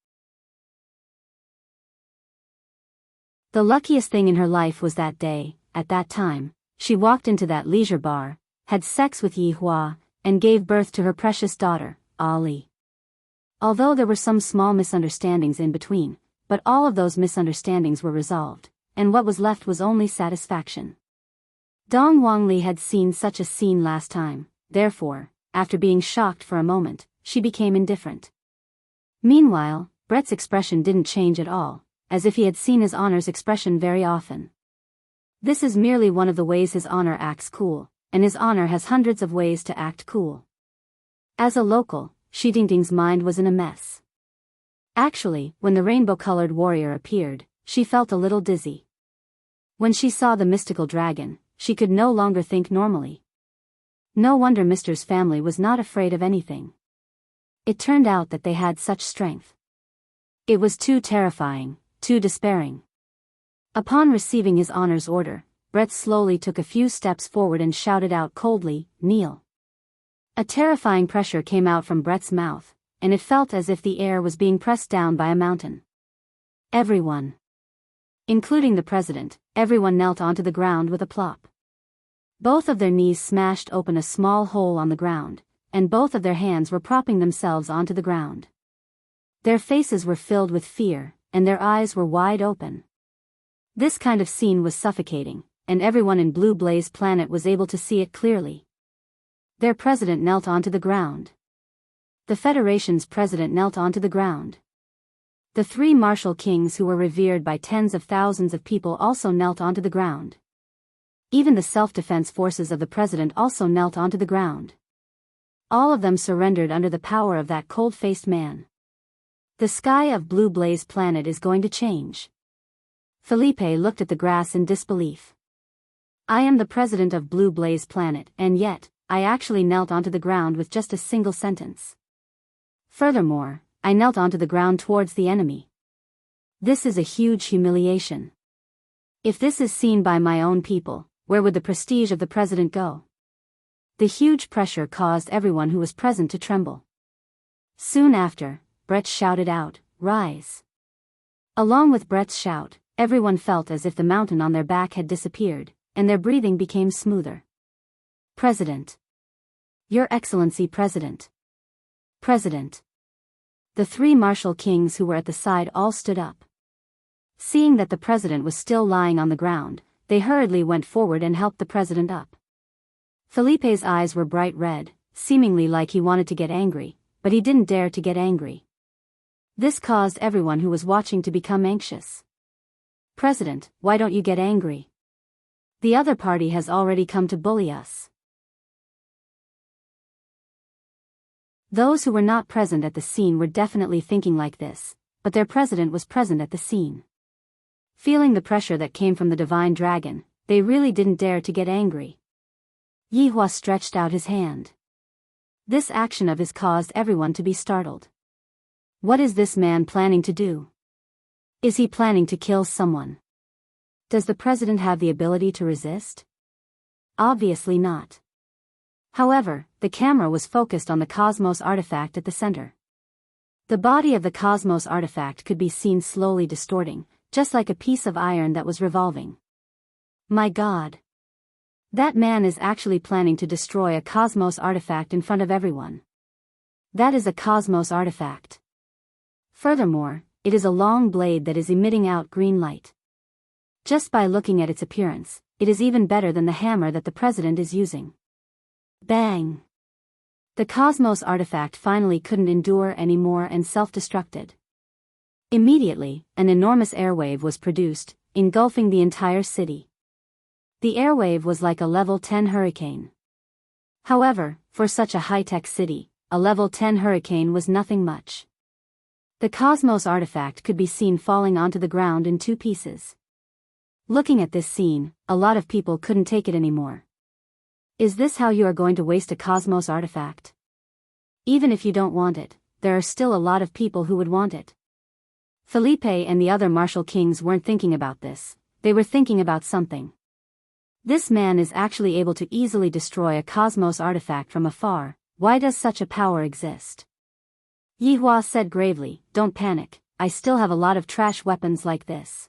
Speaker 1: The luckiest thing in her life was that day, at that time, she walked into that leisure bar, had sex with Yi Hua, and gave birth to her precious daughter, Ali. Although there were some small misunderstandings in between, but all of those misunderstandings were resolved, and what was left was only satisfaction. Dong Wangli had seen such a scene last time, therefore, after being shocked for a moment, she became indifferent. Meanwhile, Brett's expression didn't change at all, as if he had seen His Honor's expression very often. This is merely one of the ways His Honor acts cool, and His Honor has hundreds of ways to act cool. As a local, Shi Dingding's mind was in a mess. Actually, when the rainbow-colored warrior appeared, she felt a little dizzy. When she saw the mystical dragon, she could no longer think normally. No wonder Mister's family was not afraid of anything. It turned out that they had such strength. It was too terrifying, too despairing. Upon receiving His Honor's order, Brett slowly took a few steps forward and shouted out coldly, "Kneel." A terrifying pressure came out from Brett's mouth, and it felt as if the air was being pressed down by a mountain. Everyone, including the president, everyone knelt onto the ground with a plop. Both of their knees smashed open a small hole on the ground, and both of their hands were propping themselves onto the ground. Their faces were filled with fear, and their eyes were wide open. This kind of scene was suffocating, and everyone in Blue Blaze Planet was able to see it clearly. Their president knelt onto the ground. The Federation's president knelt onto the ground. The three martial kings who were revered by tens of thousands of people also knelt onto the ground. Even the self-defense forces of the president also knelt onto the ground. All of them surrendered under the power of that cold-faced man. The sky of Blue Blaze Planet is going to change. Felipe looked at the grass in disbelief. I am the president of Blue Blaze Planet, and yet, I actually knelt onto the ground with just a single sentence. Furthermore, I knelt onto the ground towards the enemy. This is a huge humiliation. If this is seen by my own people, where would the prestige of the president go? The huge pressure caused everyone who was present to tremble. Soon after, Brett shouted out, "Rise." Along with Brett's shout, everyone felt as if the mountain on their back had disappeared, and their breathing became smoother. President. Your Excellency President. President. The three martial kings who were at the side all stood up. Seeing that the president was still lying on the ground, they hurriedly went forward and helped the president up. Felipe's eyes were bright red, seemingly like he wanted to get angry, but he didn't dare to get angry. This caused everyone who was watching to become anxious. President, why don't you get angry? The other party has already come to bully us. Those who were not present at the scene were definitely thinking like this, but their president was present at the scene. Feeling the pressure that came from the divine dragon, they really didn't dare to get angry. Yi Hua stretched out his hand. This action of his caused everyone to be startled. What is this man planning to do? Is he planning to kill someone? Does the president have the ability to resist? Obviously not. However, the camera was focused on the Cosmos artifact at the center. The body of the Cosmos artifact could be seen slowly distorting, just like a piece of iron that was revolving. My God! That man is actually planning to destroy a Cosmos artifact in front of everyone. That is a Cosmos artifact. Furthermore, it is a long blade that is emitting out green light. Just by looking at its appearance, it is even better than the hammer that the president is using. Bang! The Cosmos artifact finally couldn't endure anymore and self-destructed. Immediately, an enormous airwave was produced, engulfing the entire city. The airwave was like a level 10 hurricane. However, for such a high-tech city, a level 10 hurricane was nothing much. The Cosmos artifact could be seen falling onto the ground in two pieces. Looking at this scene, a lot of people couldn't take it anymore. Is this how you are going to waste a Cosmos artifact? Even if you don't want it, there are still a lot of people who would want it. Felipe and the other martial kings weren't thinking about this, they were thinking about something. This man is actually able to easily destroy a cosmos artifact from afar. Why does such a power exist? Yihua said gravely, don't panic, I still have a lot of trash weapons like this.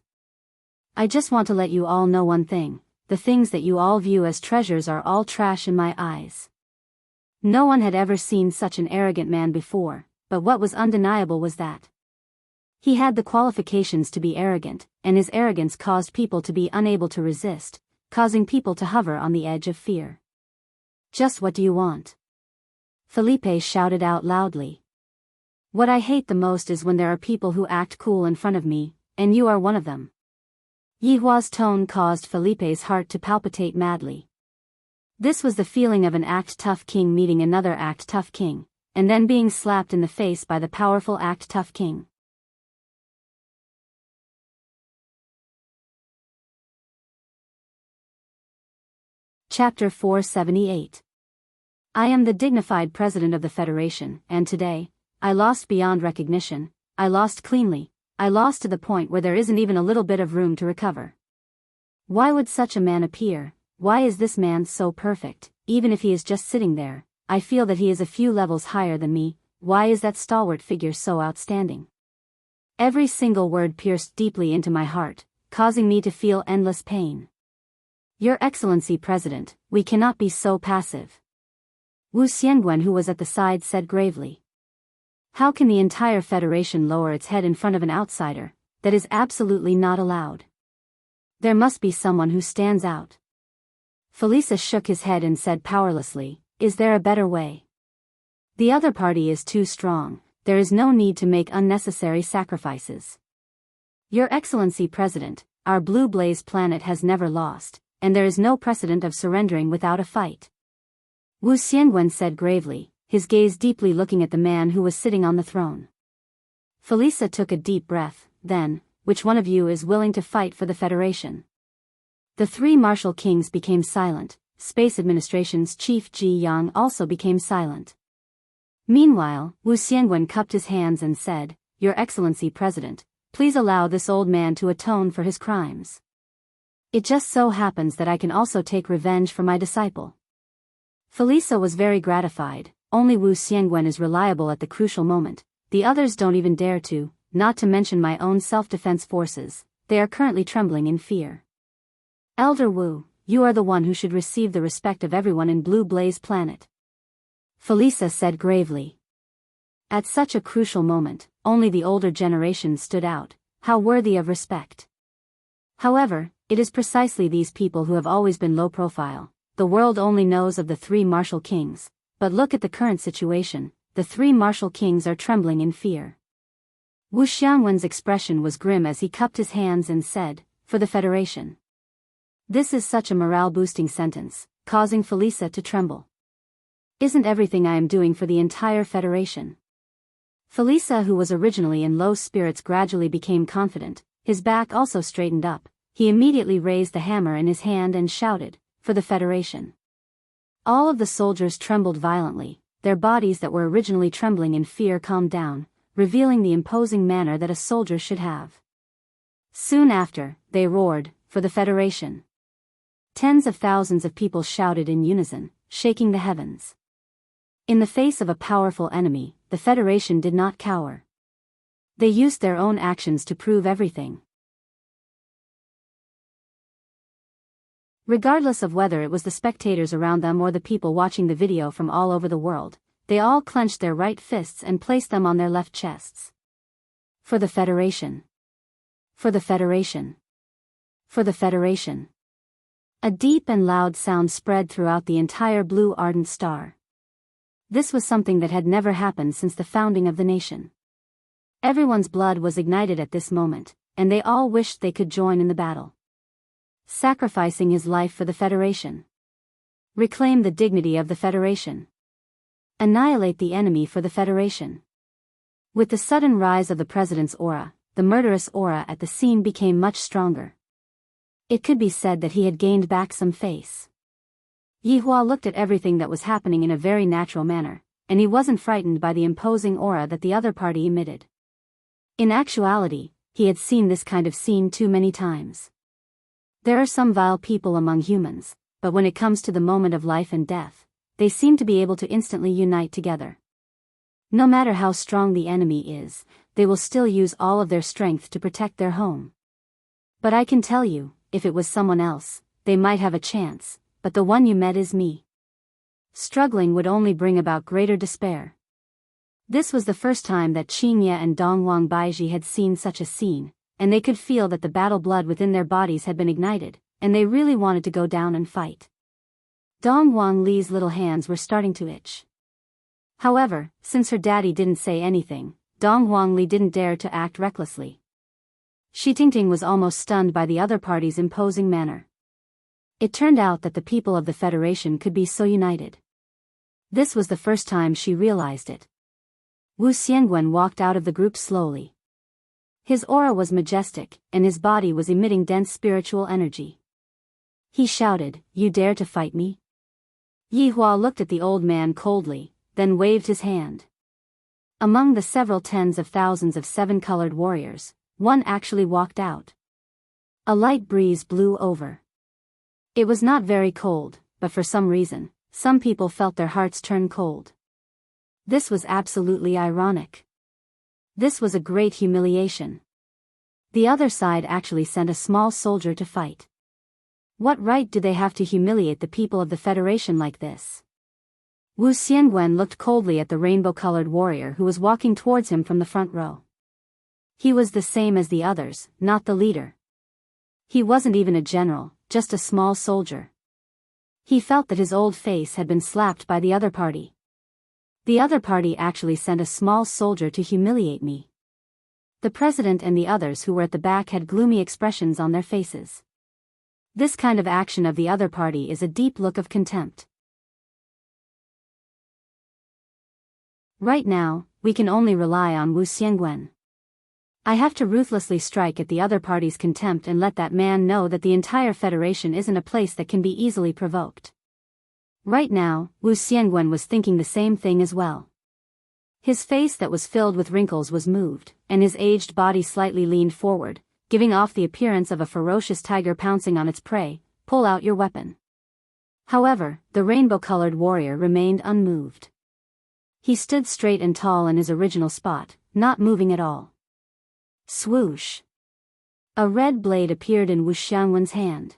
Speaker 1: I just want to let you all know one thing, the things that you all view as treasures are all trash in my eyes. No one had ever seen such an arrogant man before, but what was undeniable was that he had the qualifications to be arrogant, and his arrogance caused people to be unable to resist, causing people to hover on the edge of fear. Just what do you want? Felipe shouted out loudly. What I hate the most is when there are people who act cool in front of me, and you are one of them. Yihua's tone caused Felipe's heart to palpitate madly. This was the feeling of an act-tough king meeting another act-tough king, and then being slapped in the face by the powerful act-tough king. Chapter 478. I am the dignified president of the Federation, and today, I lost beyond recognition, I lost cleanly, I lost to the point where there isn't even a little bit of room to recover. Why would such a man appear? Why is this man so perfect? Even if he is just sitting there, I feel that he is a few levels higher than me. Why is that stalwart figure so outstanding? Every single word pierced deeply into my heart, causing me to feel endless pain. Your Excellency President, we cannot be so passive. Wu Xiangwen, who was at the side, said gravely. How can the entire Federation lower its head in front of an outsider? That is absolutely not allowed. There must be someone who stands out. Felisa shook his head and said powerlessly, is there a better way? The other party is too strong, there is no need to make unnecessary sacrifices. Your Excellency President, our Blue Blaze planet has never lost, and there is no precedent of surrendering without a fight. Wu Xiangwen said gravely, his gaze deeply looking at the man who was sitting on the throne. Felisa took a deep breath, then, which one of you is willing to fight for the Federation? The three martial kings became silent, Space Administration's chief Ji Yang also became silent. Meanwhile, Wu Xiangwen cupped his hands and said, Your Excellency President, please allow this old man to atone for his crimes. It just so happens that I can also take revenge for my disciple. Felisa was very gratified. Only Wu Xiangwen is reliable at the crucial moment, the others don't even dare to, not to mention my own self-defense forces, they are currently trembling in fear. Elder Wu, you are the one who should receive the respect of everyone in Blue Blaze Planet. Felisa said gravely. At such a crucial moment, only the older generation stood out, how worthy of respect. However, it is precisely these people who have always been low profile. The world only knows of the three martial kings. But look at the current situation, the three martial kings are trembling in fear. Wu Xiangwen's expression was grim as he cupped his hands and said, for the Federation. This is such a morale-boosting sentence, causing Felisa to tremble. Isn't everything I am doing for the entire Federation? Felisa, who was originally in low spirits, gradually became confident, his back also straightened up, he immediately raised the hammer in his hand and shouted, for the Federation. All of the soldiers trembled violently, their bodies that were originally trembling in fear calmed down, revealing the imposing manner that a soldier should have. Soon after, they roared, for the Federation. Tens of thousands of people shouted in unison, shaking the heavens. In the face of a powerful enemy, the Federation did not cower. They used their own actions to prove everything. Regardless of whether it was the spectators around them or the people watching the video from all over the world, they all clenched their right fists and placed them on their left chests. For the Federation. For the Federation. For the Federation. A deep and loud sound spread throughout the entire blue ardent star. This was something that had never happened since the founding of the nation. Everyone's blood was ignited at this moment, and they all wished they could join in the battle. Sacrificing his life for the Federation. Reclaim the dignity of the Federation. Annihilate the enemy for the Federation. With the sudden rise of the President's aura, the murderous aura at the scene became much stronger. It could be said that he had gained back some face. Yihua looked at everything that was happening in a very natural manner, and he wasn't frightened by the imposing aura that the other party emitted. In actuality, he had seen this kind of scene too many times. There are some vile people among humans, but when it comes to the moment of life and death, they seem to be able to instantly unite together. No matter how strong the enemy is, they will still use all of their strength to protect their home. But I can tell you, if it was someone else, they might have a chance, but the one you met is me. Struggling would only bring about greater despair. This was the first time that Qingye and Dongwang Baiji had seen such a scene, and they could feel that the battle blood within their bodies had been ignited, and they really wanted to go down and fight. Dongwang Li's little hands were starting to itch. However, since her daddy didn't say anything, Dongwang Li didn't dare to act recklessly. Shi Tingting was almost stunned by the other party's imposing manner. It turned out that the people of the Federation could be so united. This was the first time she realized it. Wu Xiangwen walked out of the group slowly. His aura was majestic, and his body was emitting dense spiritual energy. He shouted, "You dare to fight me?" Yi Hua looked at the old man coldly, then waved his hand. Among the several tens of thousands of seven-colored warriors, one actually walked out. A light breeze blew over. It was not very cold, but for some reason, some people felt their hearts turn cold. This was absolutely ironic. This was a great humiliation. The other side actually sent a small soldier to fight. What right do they have to humiliate the people of the Federation like this? Wu Xiangwen looked coldly at the rainbow-colored warrior who was walking towards him from the front row. He was the same as the others, not the leader. He wasn't even a general, just a small soldier. He felt that his old face had been slapped by the other party. The other party actually sent a small soldier to humiliate me. The president and the others who were at the back had gloomy expressions on their faces. This kind of action of the other party is a deep look of contempt. Right now, we can only rely on Wu Xiangwen. I have to ruthlessly strike at the other party's contempt and let that man know that the entire Federation isn't a place that can be easily provoked. Right now, Wu Xiangwen was thinking the same thing as well. His face that was filled with wrinkles was moved, and his aged body slightly leaned forward, giving off the appearance of a ferocious tiger pouncing on its prey. Pull out your weapon. However, the rainbow-colored warrior remained unmoved. He stood straight and tall in his original spot, not moving at all. Swoosh! A red blade appeared in Wu Xiangwen's hand.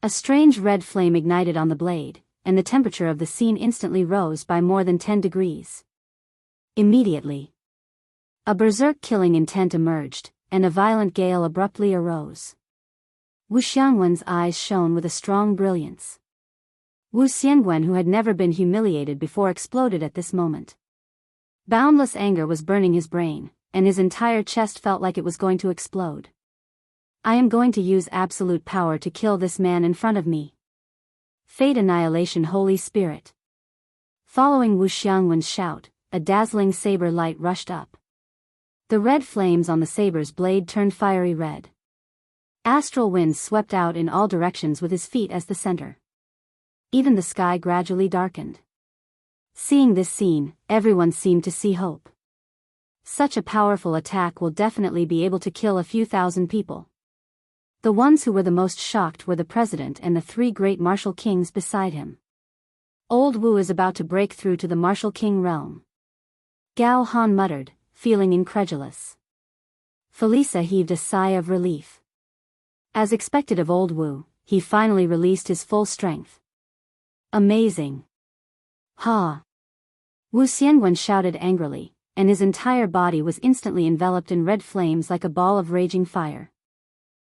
Speaker 1: A strange red flame ignited on the blade, and the temperature of the scene instantly rose by more than 10 degrees. Immediately, a berserk killing intent emerged, and a violent gale abruptly arose. Wu Xiangwen's eyes shone with a strong brilliance. Wu Xiangwen, who had never been humiliated before, exploded at this moment. Boundless anger was burning his brain, and his entire chest felt like it was going to explode. I am going to use absolute power to kill this man in front of me. Fate Annihilation Holy Spirit. Following Wu Xiangwen's shout, a dazzling saber light rushed up. The red flames on the saber's blade turned fiery red. Astral winds swept out in all directions with his feet as the center. Even the sky gradually darkened. Seeing this scene, everyone seemed to see hope. Such a powerful attack will definitely be able to kill a few thousand people. The ones who were the most shocked were the president and the three great martial kings beside him. Old Wu is about to break through to the martial king realm. Gao Han muttered, feeling incredulous. Felisa heaved a sigh of relief. As expected of old Wu, he finally released his full strength. Amazing! Ha! Wu Xiangwen shouted angrily, and his entire body was instantly enveloped in red flames like a ball of raging fire.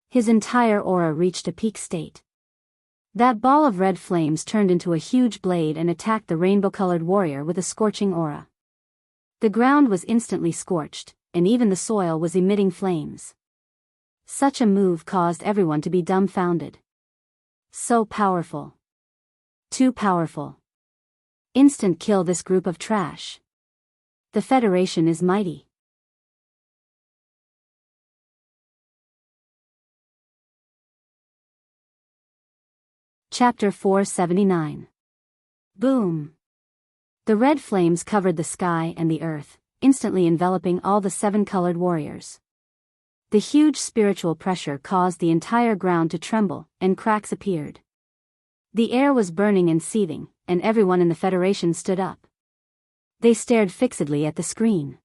Speaker 1: His entire aura reached a peak state. That ball of red flames turned into a huge blade and attacked the rainbow-colored warrior with a scorching aura. The ground was instantly scorched, and even the soil was emitting flames. Such a move caused everyone to be dumbfounded. So powerful. Too powerful. Instant kill this group of trash. The Federation is mighty. Chapter 479. Boom! The red flames covered the sky and the earth, instantly enveloping all the seven-colored warriors. The huge spiritual pressure caused the entire ground to tremble, and cracks appeared. The air was burning and seething, and everyone in the Federation stood up. They stared fixedly at the screen.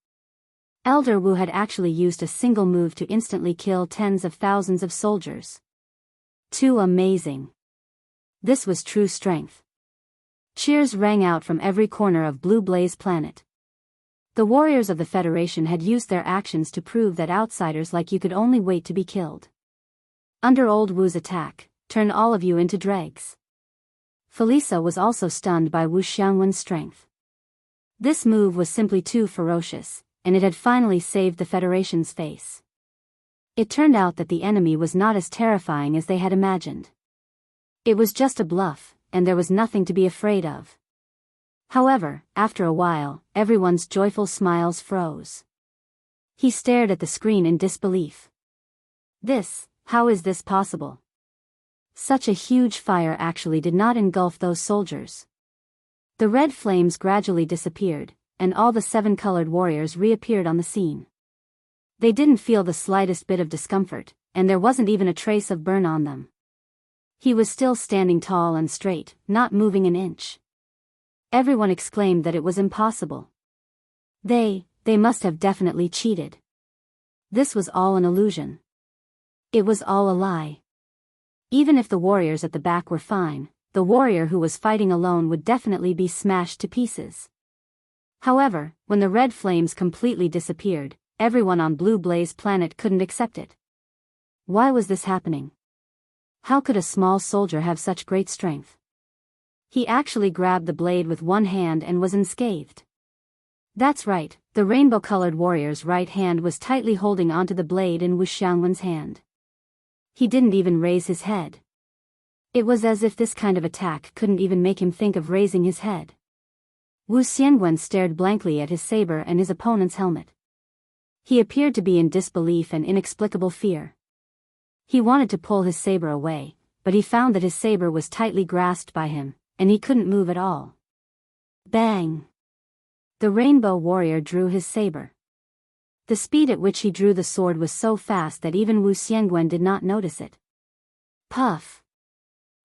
Speaker 1: Elder Wu had actually used a single move to instantly kill tens of thousands of soldiers. Too amazing. This was true strength. Cheers rang out from every corner of Blue Blaze Planet. The warriors of the Federation had used their actions to prove that outsiders like you could only wait to be killed. Under Old Wu's attack, turn all of you into dregs. Felisa was also stunned by Wu Xiangwen's strength. This move was simply too ferocious, and it had finally saved the Federation's face. It turned out that the enemy was not as terrifying as they had imagined. It was just a bluff, and there was nothing to be afraid of. However, after a while, everyone's joyful smiles froze. He stared at the screen in disbelief. How is this possible? Such a huge fire actually did not engulf those soldiers. The red flames gradually disappeared, and all the 7 colored warriors reappeared on the scene. They didn't feel the slightest bit of discomfort, and there wasn't even a trace of burn on them. He was still standing tall and straight, not moving an inch. Everyone exclaimed that it was impossible. They must have definitely cheated. This was all an illusion. It was all a lie. Even if the warriors at the back were fine, the warrior who was fighting alone would definitely be smashed to pieces. However, when the red flames completely disappeared, everyone on Blue Blaze Planet couldn't accept it. Why was this happening? How could a small soldier have such great strength? He actually grabbed the blade with one hand and was unscathed. That's right, the rainbow-colored warrior's right hand was tightly holding onto the blade in Wu Xiangwen's hand. He didn't even raise his head. It was as if this kind of attack couldn't even make him think of raising his head. Wu Xiangwen stared blankly at his saber and his opponent's helmet. He appeared to be in disbelief and inexplicable fear. He wanted to pull his saber away, but he found that his saber was tightly grasped by him, and he couldn't move at all. Bang! The rainbow warrior drew his saber. The speed at which he drew the sword was so fast that even Wu Xiangwen did not notice it. Puff!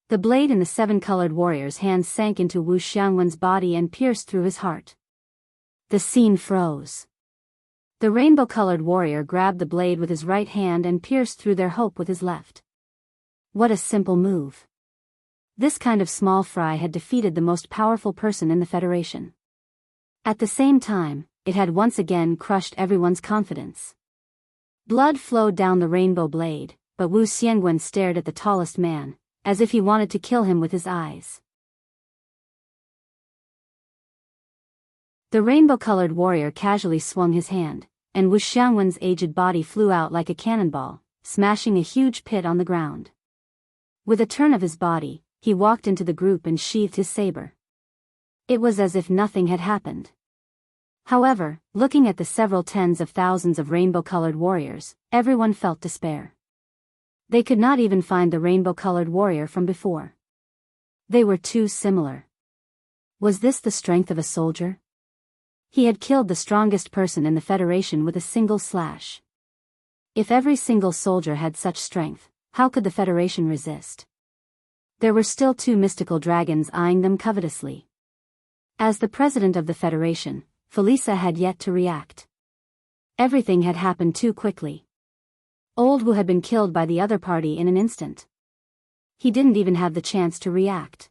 Speaker 1: The blade in the 7 colored warrior's hand sank into Wu Xiangwen's body and pierced through his heart. The scene froze. The rainbow-colored warrior grabbed the blade with his right hand and pierced through their hope with his left. What a simple move. This kind of small fry had defeated the most powerful person in the Federation. At the same time, it had once again crushed everyone's confidence. Blood flowed down the rainbow blade, but Wu Xiangwen stared at the tallest man, as if he wanted to kill him with his eyes. The rainbow-colored warrior casually swung his hand, and Wu Xiangwen's aged body flew out like a cannonball, smashing a huge pit on the ground. With a turn of his body, he walked into the group and sheathed his saber. It was as if nothing had happened. However, looking at the several tens of thousands of rainbow-colored warriors, everyone felt despair. They could not even find the rainbow-colored warrior from before. They were too similar. Was this the strength of a soldier? He had killed the strongest person in the Federation with a single slash. If every single soldier had such strength, how could the Federation resist? There were still 2 mystical dragons eyeing them covetously. As the president of the Federation, Felisa had yet to react. Everything had happened too quickly. Old Wu had been killed by the other party in an instant. He didn't even have the chance to react.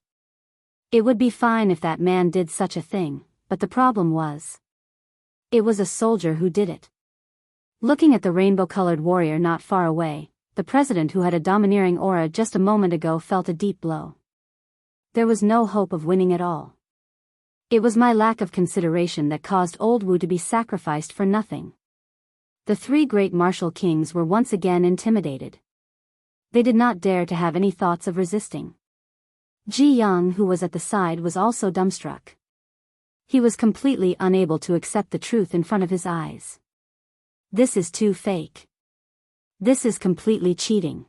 Speaker 1: It would be fine if that man did such a thing, but the problem was, it was a soldier who did it. Looking at the rainbow-colored warrior not far away, the president who had a domineering aura just a moment ago felt a deep blow. There was no hope of winning at all. It was my lack of consideration that caused Old Wu to be sacrificed for nothing. The 3 great martial kings were once again intimidated. They did not dare to have any thoughts of resisting. Ji Yang, who was at the side, was also dumbstruck. He was completely unable to accept the truth in front of his eyes. This is too fake. This is completely cheating.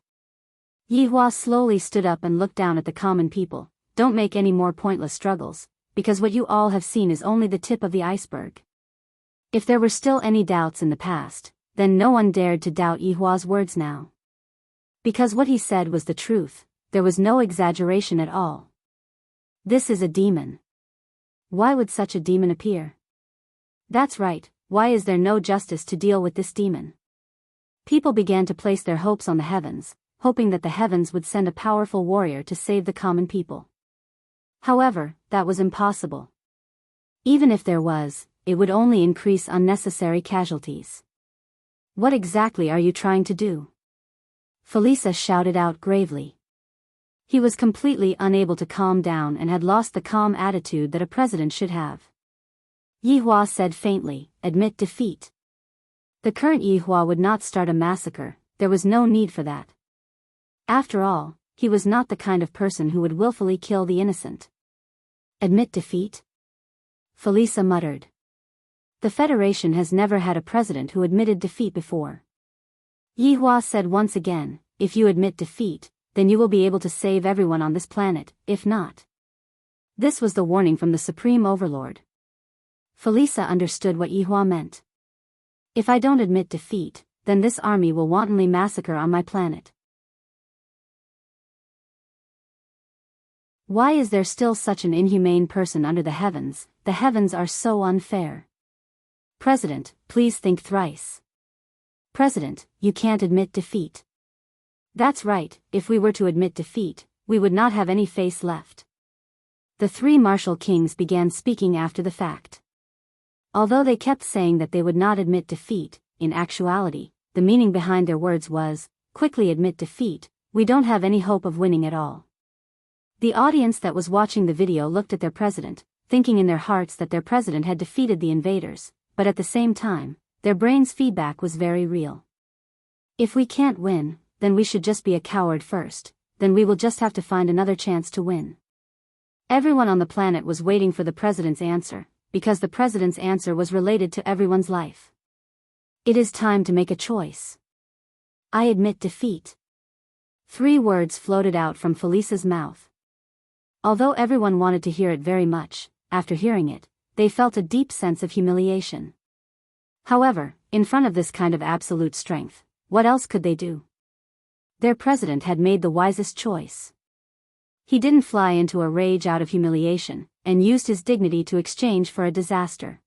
Speaker 1: Yi Hua slowly stood up and looked down at the common people. Don't make any more pointless struggles, because what you all have seen is only the tip of the iceberg. If there were still any doubts in the past, then no one dared to doubt Yihua's words now. Because what he said was the truth, there was no exaggeration at all. This is a demon. Why would such a demon appear? That's right, why is there no justice to deal with this demon? People began to place their hopes on the heavens, hoping that the heavens would send a powerful warrior to save the common people. However, that was impossible. Even if there was, it would only increase unnecessary casualties. What exactly are you trying to do? Felisa shouted out gravely. He was completely unable to calm down and had lost the calm attitude that a president should have. Yihua said faintly, admit defeat. The current Yihua would not start a massacre, there was no need for that. After all, he was not the kind of person who would willfully kill the innocent. Admit defeat? Felisa muttered. The Federation has never had a president who admitted defeat before. Yihua said once again, if you admit defeat, then you will be able to save everyone on this planet, if not. This was the warning from the Supreme Overlord. Felisa understood what Yihua meant. If I don't admit defeat, then this army will wantonly massacre on my planet. Why is there still such an inhumane person under the heavens? The heavens are so unfair. President, please think thrice. President, you can't admit defeat. That's right, if we were to admit defeat, we would not have any face left. The three martial kings began speaking after the fact. Although they kept saying that they would not admit defeat, in actuality, the meaning behind their words was, quickly admit defeat, we don't have any hope of winning at all. The audience that was watching the video looked at their president, thinking in their hearts that their president had defeated the invaders, but at the same time, their brain's feedback was very real. If we can't win, then we should just be a coward first, then we will just have to find another chance to win. Everyone on the planet was waiting for the president's answer, because the president's answer was related to everyone's life. It is time to make a choice. I admit defeat. 3 words floated out from Felisa's mouth. Although everyone wanted to hear it very much, after hearing it, they felt a deep sense of humiliation. However, in front of this kind of absolute strength, what else could they do? Their president had made the wisest choice. He didn't fly into a rage out of humiliation, and used his dignity to exchange for a disaster.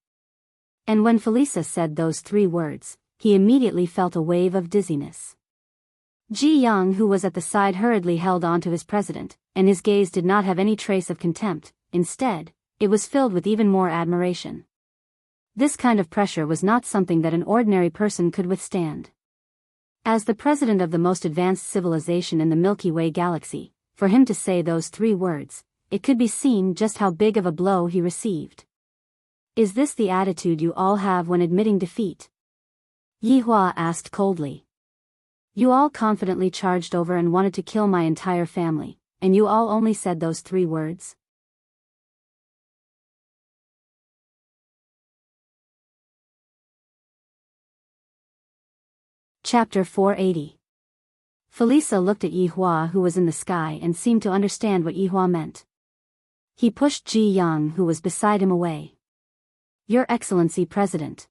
Speaker 1: And when Felisa said those 3 words, he immediately felt a wave of dizziness. Ji Yang, who was at the side, hurriedly held on to his president, and his gaze did not have any trace of contempt. Instead, it was filled with even more admiration. This kind of pressure was not something that an ordinary person could withstand. As the president of the most advanced civilization in the Milky Way galaxy, for him to say those 3 words, it could be seen just how big of a blow he received. Is this the attitude you all have when admitting defeat? Yihua asked coldly. You all confidently charged over and wanted to kill my entire family, and you all only said those 3 words? Chapter 480. Felisa looked at Yihua, who was in the sky, and seemed to understand what Yihua meant. He pushed Ji Yang, who was beside him, away. Your Excellency President.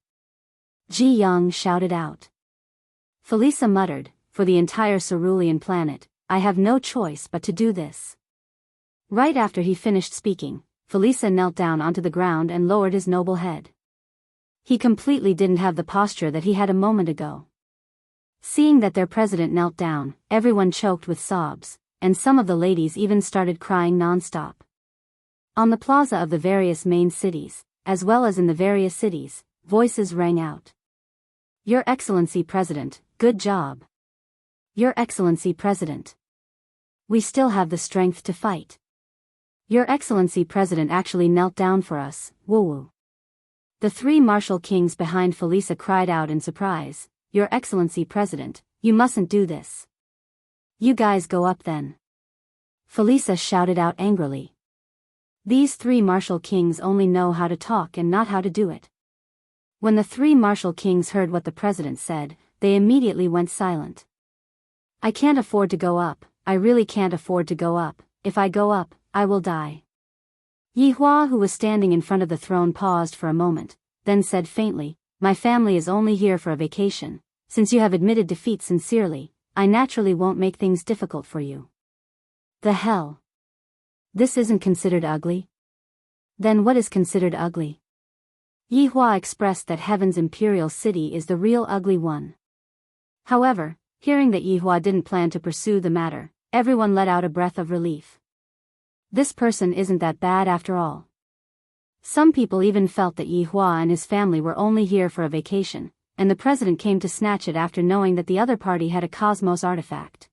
Speaker 1: Ji Yang shouted out. Felisa muttered, for the entire cerulean planet, I have no choice but to do this. Right after he finished speaking, Felisa knelt down onto the ground and lowered his noble head. He completely didn't have the posture that he had a moment ago. Seeing that their president knelt down, everyone choked with sobs, and some of the ladies even started crying non-stop. On the plaza of the various main cities, as well as in the various cities, voices rang out. Your Excellency President, good job. Your Excellency President. We still have the strength to fight. Your Excellency President actually knelt down for us, woo-woo. The 3 martial kings behind Felisa cried out in surprise. Your Excellency President, you mustn't do this. You guys go up then. Felisa shouted out angrily. These 3 martial kings only know how to talk and not how to do it. When the 3 martial kings heard what the president said, they immediately went silent. I can't afford to go up, I really can't afford to go up, if I go up, I will die. Yihua, who was standing in front of the throne, paused for a moment, then said faintly, my family is only here for a vacation, since you have admitted defeat sincerely, I naturally won't make things difficult for you. The hell? This isn't considered ugly? Then what is considered ugly? Yi Hua expressed that Heaven's imperial city is the real ugly one. However, hearing that Yi Hua didn't plan to pursue the matter, everyone let out a breath of relief. This person isn't that bad after all. Some people even felt that Yi Hua and his family were only here for a vacation, and the president came to snatch it after knowing that the other party had a cosmos artifact.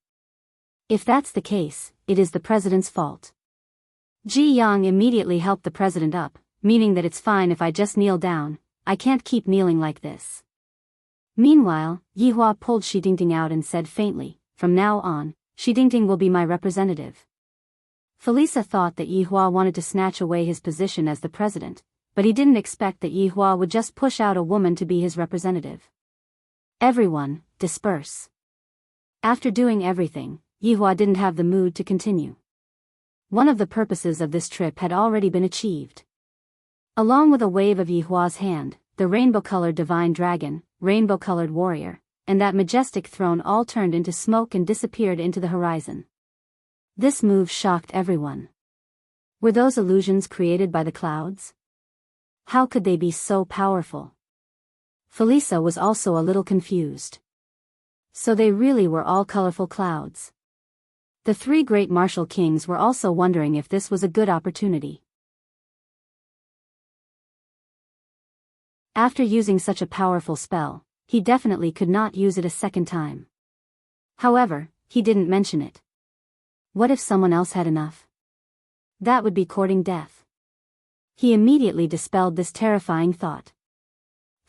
Speaker 1: If that's the case, it is the president's fault. Ji Yang immediately helped the president up, meaning that it's fine if I just kneel down, I can't keep kneeling like this. Meanwhile, Yi Hua pulled Shi Dingding out and said faintly, from now on, Shi Dingding will be my representative. Felisa thought that Yi Hua wanted to snatch away his position as the president, but he didn't expect that Yi Hua would just push out a woman to be his representative. Everyone, disperse. After doing everything, Yi Hua didn't have the mood to continue. One of the purposes of this trip had already been achieved. Along with a wave of Yi Hua's hand, the rainbow-colored divine dragon, rainbow-colored warrior, and that majestic throne all turned into smoke and disappeared into the horizon. This move shocked everyone. Were those illusions created by the clouds? How could they be so powerful? Felisa was also a little confused. So they really were all colorful clouds. The three great martial kings were also wondering if this was a good opportunity. After using such a powerful spell, he definitely could not use it a second time. However, he didn't mention it. What if someone else had enough? That would be courting death. He immediately dispelled this terrifying thought.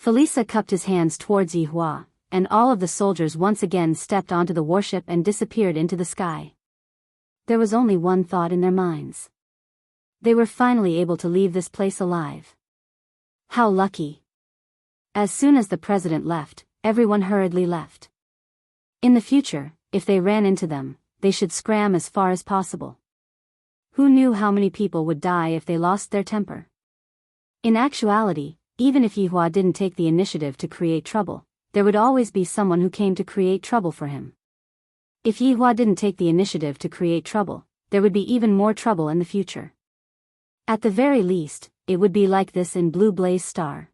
Speaker 1: Felisa cupped his hands towards Yi Hua, and all of the soldiers once again stepped onto the warship and disappeared into the sky. There was only one thought in their minds. They were finally able to leave this place alive. How lucky! As soon as the president left, everyone hurriedly left. In the future, if they ran into them, they should scram as far as possible. Who knew how many people would die if they lost their temper? In actuality, even if Yi Hua didn't take the initiative to create trouble, there would always be someone who came to create trouble for him. If Yi Hua didn't take the initiative to create trouble, there would be even more trouble in the future. At the very least, it would be like this in Blue Blaze Star.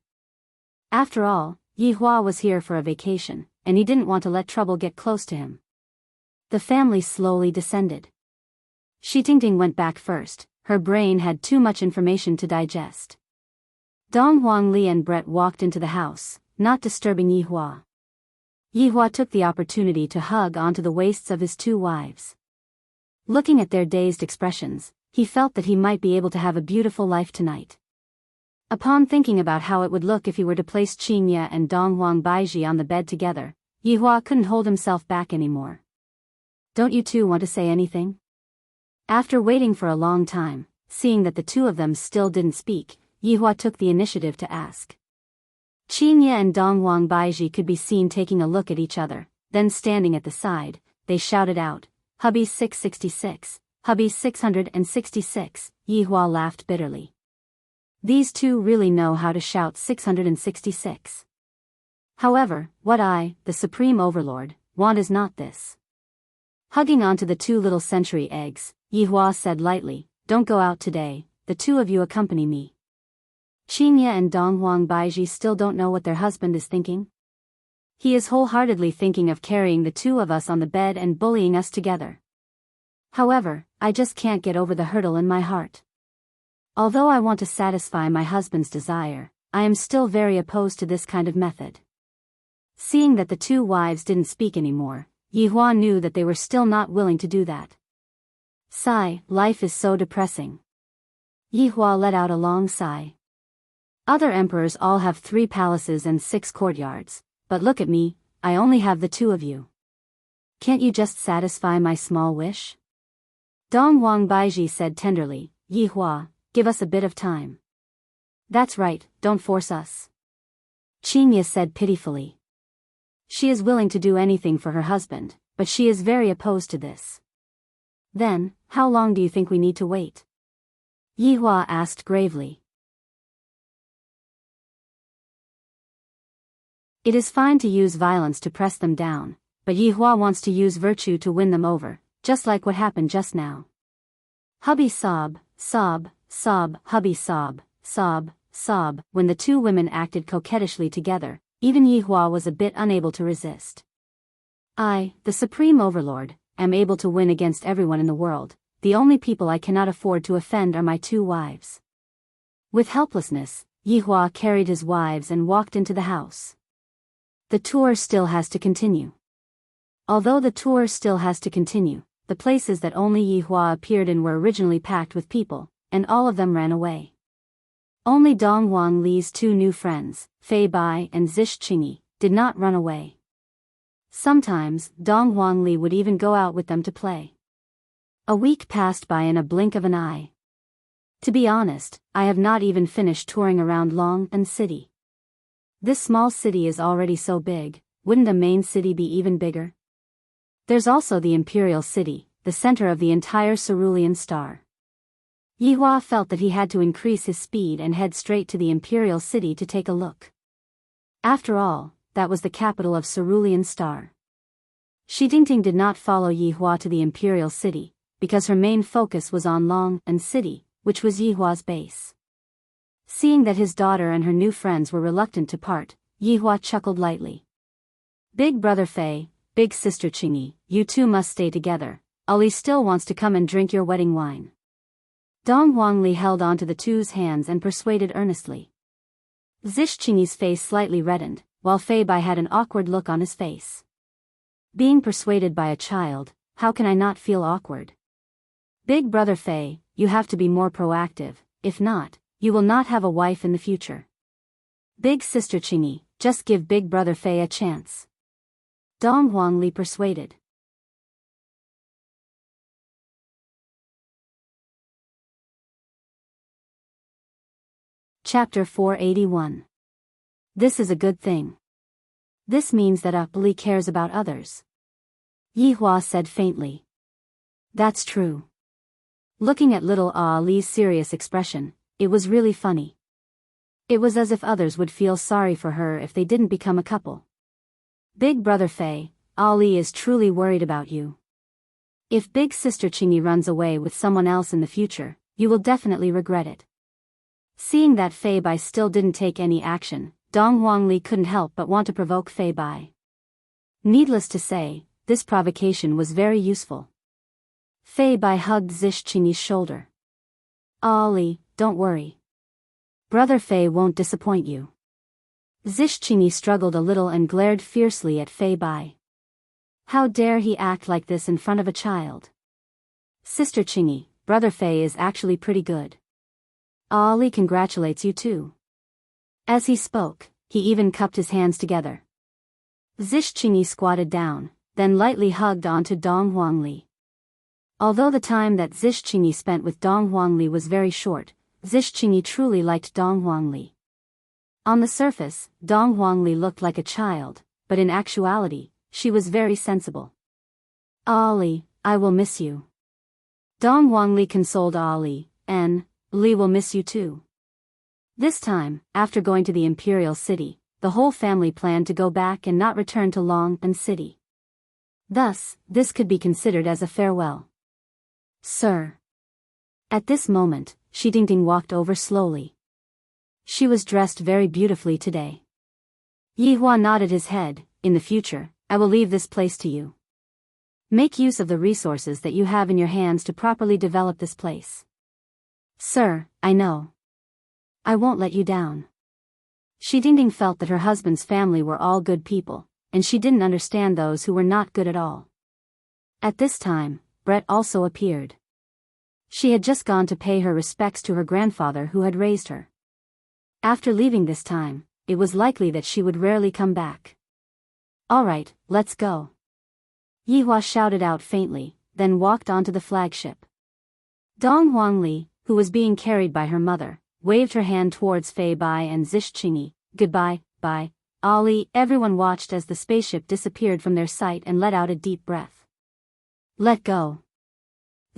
Speaker 1: After all, Yi Hua was here for a vacation, and he didn't want to let trouble get close to him. The family slowly descended. Shi Dingding went back first, her brain had too much information to digest. Dong Huangli and Brett walked into the house, not disturbing Yi Hua. Yi Hua took the opportunity to hug onto the waists of his two wives. Looking at their dazed expressions, he felt that he might be able to have a beautiful life tonight. Upon thinking about how it would look if he were to place Qingye and Dong Huang Baiji on the bed together, Yi Hua couldn't hold himself back anymore. Don't you two want to say anything? After waiting for a long time, seeing that the two of them still didn't speak, Yi Hua took the initiative to ask. Qingye and Dong Huang Baiji could be seen taking a look at each other, then standing at the side, they shouted out, "Hubby 666, Hubby 666, Yi Hua laughed bitterly. These two really know how to shout 666. However, what I, the Supreme Overlord, want is not this. Hugging onto the two little century eggs, Yi Hua said lightly, "Don't go out today, the two of you accompany me." Qingye and Dong Huang Baiji still don't know what their husband is thinking. He is wholeheartedly thinking of carrying the two of us on the bed and bullying us together. However, I just can't get over the hurdle in my heart. Although I want to satisfy my husband's desire, I am still very opposed to this kind of method. Seeing that the two wives didn't speak anymore, Yi Hua knew that they were still not willing to do that. Sigh, life is so depressing. Yi Hua let out a long sigh. Other emperors all have 3 palaces and 6 courtyards, but look at me, I only have the 2 of you. Can't you just satisfy my small wish? Dong Huang Baiji said tenderly, Yi Hua, give us a bit of time. That's right, don't force us. Qingye said pitifully. She is willing to do anything for her husband, but she is very opposed to this. Then, how long do you think we need to wait? Yi Hua asked gravely. It is fine to use violence to press them down, but Yihua wants to use virtue to win them over, just like what happened just now. Hubby sob, sob, sob, hubby sob, sob, sob. When the two women acted coquettishly together, even Yihua was a bit unable to resist. I, the Supreme Overlord, am able to win against everyone in the world. The only people I cannot afford to offend are my two wives. With helplessness, Yihua carried his wives and walked into the house. The tour still has to continue. Although the tour still has to continue, the places that only Yihua appeared in were originally packed with people, and all of them ran away. Only Dong Wang Li's two new friends, Fei Bai and Zish Qingyi, did not run away. Sometimes, Dong Wang Li would even go out with them to play. A week passed by in a blink of an eye. To be honest, I have not even finished touring around Long City. This small city is already so big, wouldn't a main city be even bigger? There's also the Imperial City, the center of the entire cerulean star. Yihua felt that he had to increase his speed and head straight to the Imperial City to take a look. After all, that was the capital of Cerulean Star. Shi Dingting did not follow Yihua to the Imperial City, because her main focus was on Long City, which was Yihua's base. Seeing that his daughter and her new friends were reluctant to part, Yihua chuckled lightly. Big brother Fei, big sister Qingyi, you two must stay together. Ali still wants to come and drink your wedding wine. Dong Wangli held onto the two's hands and persuaded earnestly. Zish Qingyi's face slightly reddened, while Fei Bai had an awkward look on his face. Being persuaded by a child, how can I not feel awkward? Big brother Fei, you have to be more proactive, if not, you will not have a wife in the future. Big sister Qingyi, just give big brother Fei a chance. Dong Wangli persuaded. Chapter 481. This is a good thing. This means that Ali cares about others. Yihua said faintly. That's true. Looking at little Ali's serious expression, it was really funny. It was as if others would feel sorry for her if they didn't become a couple. Big brother Fei, Ali is truly worried about you. If big sister Qingyi runs away with someone else in the future, you will definitely regret it. Seeing that Fei Bai still didn't take any action, Dong Wangli couldn't help but want to provoke Fei Bai. Needless to say, this provocation was very useful. Fei Bai hugged Zish Qingyi's shoulder. Ali, don't worry. Brother Fei won't disappoint you. Zish Qingyi struggled a little and glared fiercely at Fei Bai. How dare he act like this in front of a child? Sister Qingyi, brother Fei is actually pretty good. Ali congratulates you too. As he spoke, he even cupped his hands together. Zish Qingyi squatted down, then lightly hugged onto Dong Wangli. Although the time that Zish Qingyi spent with Dong Wangli was very short, Zish Qingyi truly liked Dong Wangli. On the surface, Dong Wangli looked like a child, but in actuality, she was very sensible. Ali, I will miss you. Dong Wangli consoled Ali, and Li will miss you too. This time, after going to the Imperial City, the whole family planned to go back and not return to Long City. Thus, this could be considered as a farewell. Sir. At this moment, Shi Dingting walked over slowly. She was dressed very beautifully today. Yihua nodded his head. In the future, I will leave this place to you. Make use of the resources that you have in your hands to properly develop this place. Sir, I know. I won't let you down. Shi Dingting felt that her husband's family were all good people, and she didn't understand those who were not good at all. At this time, Brett also appeared. She had just gone to pay her respects to her grandfather who had raised her. After leaving this time, it was likely that she would rarely come back. All right, let's go. Yihua shouted out faintly, then walked onto the flagship. Dong Wangli, who was being carried by her mother, waved her hand towards Fei Bai and Zish Qingyi. Goodbye, bye. Ali. Everyone watched as the spaceship disappeared from their sight and let out a deep breath. Let go.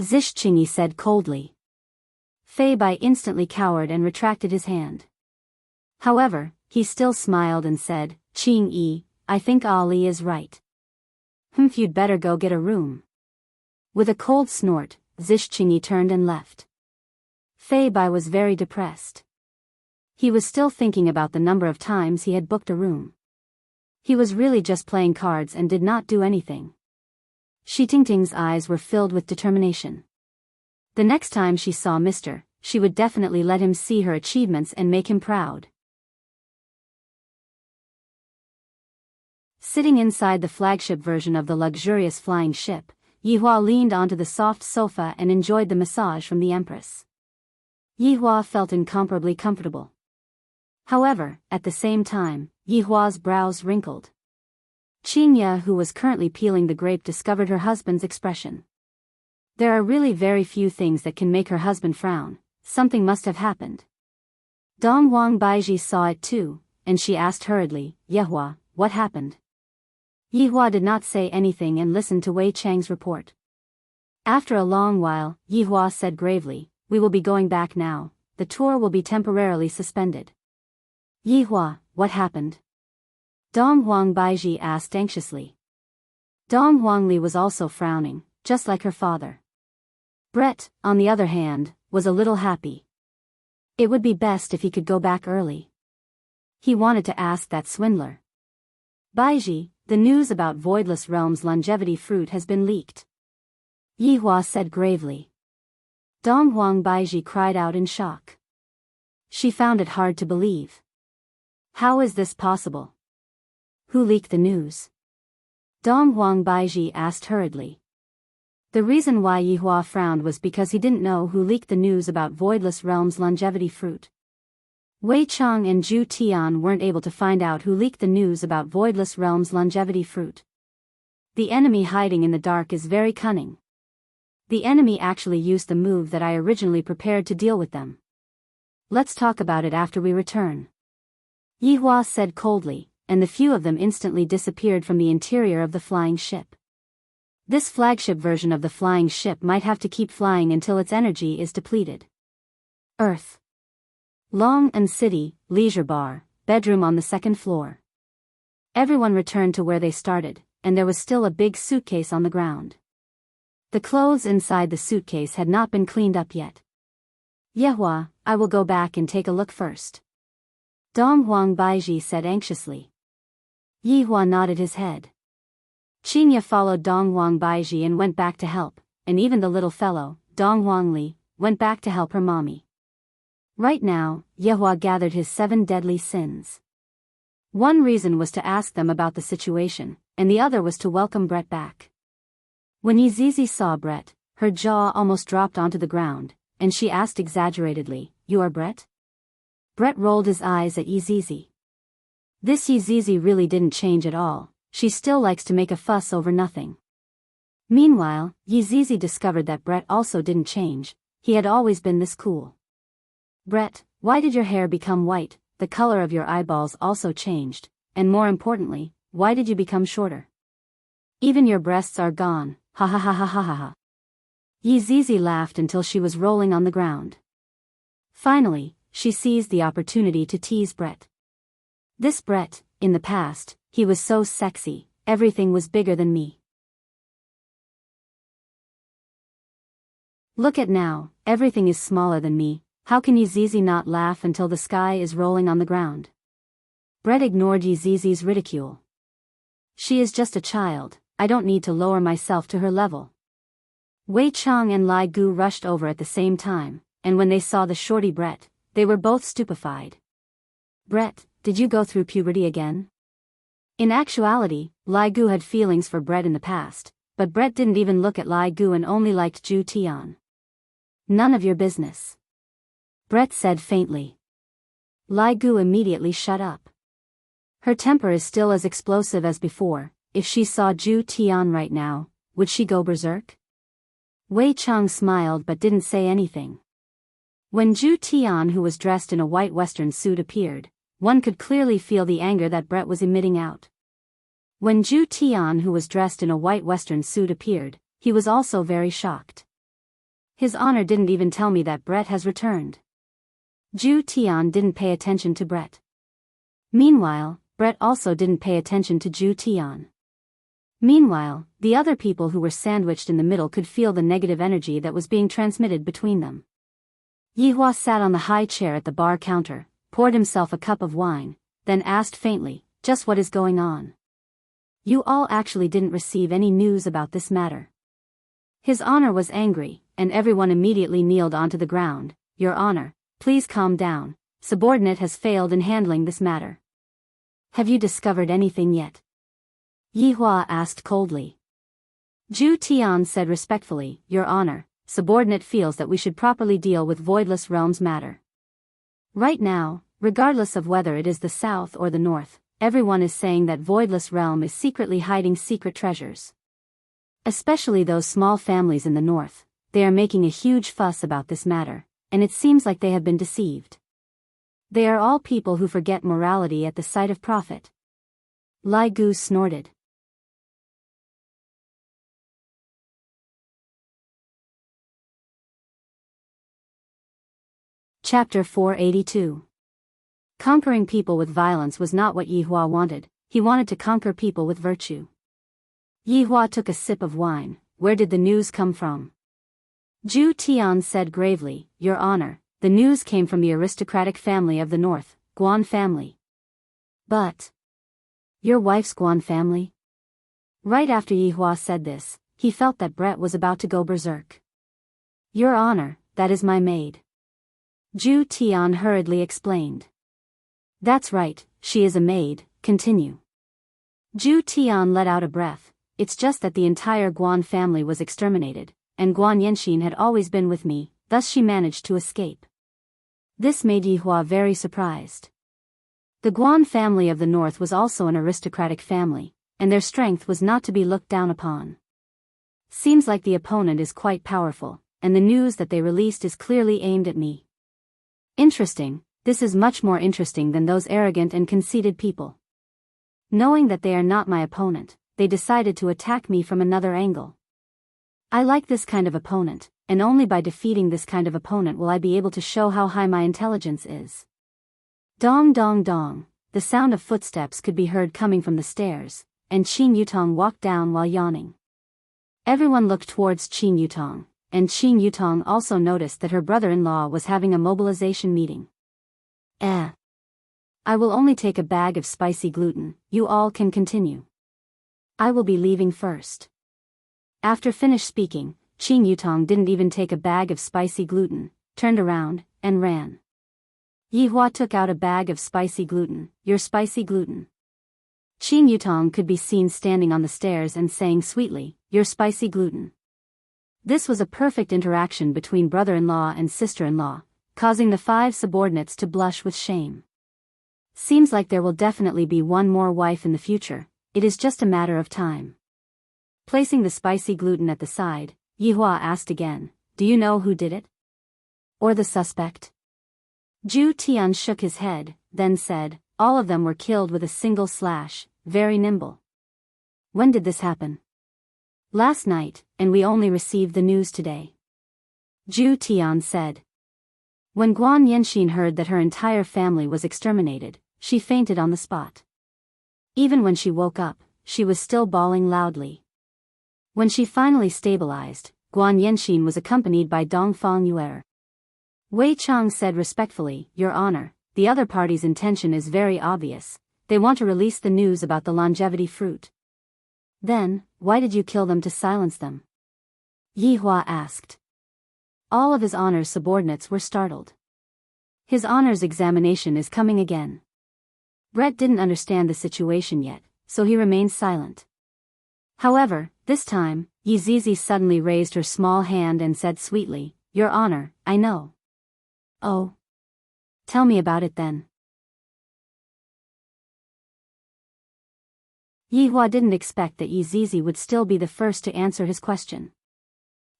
Speaker 1: Zish Qingyi said coldly. Fei Bai instantly cowered and retracted his hand. However, he still smiled and said, Ching Yi, I think Ali is right. You'd better go get a room. With a cold snort, Zish Qingyi turned and left. Fei Bai was very depressed. He was still thinking about the number of times he had booked a room. He was really just playing cards and did not do anything. Shi Tingting's eyes were filled with determination. The next time she saw Mr., she would definitely let him see her achievements and make him proud. Sitting inside the flagship version of the luxurious flying ship, Yihua leaned onto the soft sofa and enjoyed the massage from the Empress. Yihua felt incomparably comfortable. However, at the same time, Yihua's brows wrinkled. Qingya, who was currently peeling the grape, discovered her husband's expression. There are really very few things that can make her husband frown. Something must have happened. Dong Wang Baiji saw it too, and she asked hurriedly, Yihua, what happened? Yihua did not say anything and listened to Wei Chang's report. After a long while, Yihua said gravely, we will be going back now. The tour will be temporarily suspended. Yihua, what happened? Dong Wang Baiji asked anxiously. Dong Wangli was also frowning, just like her father. Brett, on the other hand, was a little happy. It would be best if he could go back early. He wanted to ask that swindler. Baiji, the news about Voidless Realm's longevity fruit has been leaked. Yihua said gravely. Dong Wang Baiji cried out in shock. She found it hard to believe. How is this possible? Who leaked the news? Dong Wang Baiji asked hurriedly. The reason why Yihua frowned was because he didn't know who leaked the news about Voidless Realm's longevity fruit. Wei Chang and Zhu Tian weren't able to find out who leaked the news about Voidless Realm's longevity fruit. The enemy hiding in the dark is very cunning. The enemy actually used the move that I originally prepared to deal with them. Let's talk about it after we return. Yihua said coldly, and the few of them instantly disappeared from the interior of the flying ship. This flagship version of the flying ship might have to keep flying until its energy is depleted. Earth. Long and City, leisure bar, bedroom on the second floor. Everyone returned to where they started, and there was still a big suitcase on the ground. The clothes inside the suitcase had not been cleaned up yet. Yehua, I will go back and take a look first. Dong Huang Baiji said anxiously. Yihua nodded his head. Qingya followed Dong Huang Baiji and went back to help, and even the little fellow, Dong Huangli, went back to help her mommy. Right now, Yehua gathered his 7 deadly sins. One reason was to ask them about the situation, and the other was to welcome Brett back. When Yizizi saw Brett, her jaw almost dropped onto the ground, and she asked exaggeratedly, You are Brett? Brett rolled his eyes at Yizizi. This Yizizi really didn't change at all, she still likes to make a fuss over nothing. Meanwhile, Yizizi discovered that Brett also didn't change, he had always been this cool. Brett, why did your hair become white? The color of your eyeballs also changed, and more importantly, why did you become shorter? Even your breasts are gone, ha ha ha ha ha ha ha. Yizizi laughed until she was rolling on the ground. Finally, she seized the opportunity to tease Brett. This Brett, in the past, he was so sexy, everything was bigger than me. Look at now, everything is smaller than me. How can Yizizi not laugh until the sky is rolling on the ground? Brett ignored Yizizi's ridicule. She is just a child, I don't need to lower myself to her level. Wei Chang and Lai Gu rushed over at the same time, and when they saw the shorty Brett, they were both stupefied. Brett, did you go through puberty again? In actuality, Lai Gu had feelings for Brett in the past, but Brett didn't even look at Lai Gu and only liked Zhu Tian. None of your business. Brett said faintly. Lai Gu immediately shut up. Her temper is still as explosive as before. If she saw Zhu Tian right now, would she go berserk? Wei Chang smiled but didn't say anything. When Zhu Tian, who was dressed in a white western suit, appeared, one could clearly feel the anger that Brett was emitting out. When Zhu Tian, who was dressed in a white western suit, appeared, he was also very shocked. His honor didn't even tell me that Brett has returned. Zhu Tian didn't pay attention to Brett. Meanwhile, Brett also didn't pay attention to Ju Tian. Meanwhile, the other people who were sandwiched in the middle could feel the negative energy that was being transmitted between them. Yihua sat on the high chair at the bar counter, poured himself a cup of wine, then asked faintly, "Just what is going on? You all actually didn't receive any news about this matter?" His Honor was angry, and everyone immediately kneeled onto the ground. "Your Honor, please calm down. Subordinate has failed in handling this matter." "Have you discovered anything yet?" Yihua asked coldly. Ju Tian said respectfully, "Your Honor, subordinate feels that we should properly deal with Voidless Realms matter. Right now, regardless of whether it is the south or the north, everyone is saying that Voidless Realm is secretly hiding secret treasures. Especially those small families in the north, they are making a huge fuss about this matter, and it seems like they have been deceived. They are all people who forget morality at the sight of profit." Lai Gu snorted. Chapter 482. Conquering people with violence was not what Yihua wanted. He wanted to conquer people with virtue. Yihua took a sip of wine. "Where did the news come from?" Ju Tian said gravely, "Your Honor, the news came from the aristocratic family of the north, Guan family." "But your wife's Guan family?" Right after Yihua said this, he felt that Brett was about to go berserk. "Your Honor, that is my maid," Ju Tian hurriedly explained. "That's right, she is a maid, continue." Ju Tian let out a breath. "It's just that the entire Guan family was exterminated, and Guan Yanxin had always been with me, thus she managed to escape." This made Yihua very surprised. The Guan family of the north was also an aristocratic family, and their strength was not to be looked down upon. Seems like the opponent is quite powerful, and the news that they released is clearly aimed at me. Interesting, this is much more interesting than those arrogant and conceited people. Knowing that they are not my opponent, they decided to attack me from another angle. I like this kind of opponent, and only by defeating this kind of opponent will I be able to show how high my intelligence is. Dong dong dong, the sound of footsteps could be heard coming from the stairs, and Qing Yutong walked down while yawning. Everyone looked towards Qing Yutong, and Qing Yutong also noticed that her brother-in-law was having a mobilization meeting. I will only take a bag of spicy gluten, you all can continue. I will be leaving first." After finished speaking, Qing Yutong didn't even take a bag of spicy gluten, turned around, and ran. Yihua took out a bag of spicy gluten. "Your spicy gluten." Qing Yutong could be seen standing on the stairs and saying sweetly, "Your spicy gluten." This was a perfect interaction between brother-in-law and sister-in-law, causing the 5 subordinates to blush with shame. Seems like there will definitely be one more wife in the future, it is just a matter of time. Placing the spicy gluten at the side, Yihua asked again, "Do you know who did it? Or the suspect?" Ju Tian shook his head, then said, "All of them were killed with a single slash, very nimble." "When did this happen?" "Last night, and we only received the news today," Ju Tian said. When Guan Yanxin heard that her entire family was exterminated, she fainted on the spot. Even when she woke up, she was still bawling loudly. When she finally stabilized, Guan Yanxin was accompanied by Dongfang Yuer. Wei Chang said respectfully, "Your Honor, the other party's intention is very obvious. They want to release the news about the longevity fruit." "Then, why did you kill them to silence them?" Yihua asked. All of His Honor's subordinates were startled. His Honor's examination is coming again. Brett didn't understand the situation yet, so he remained silent. However, this time, Yizizi suddenly raised her small hand and said sweetly, "Your Honor, I know." "Oh. Tell me about it then." Yihua didn't expect that Yizizi would still be the first to answer his question.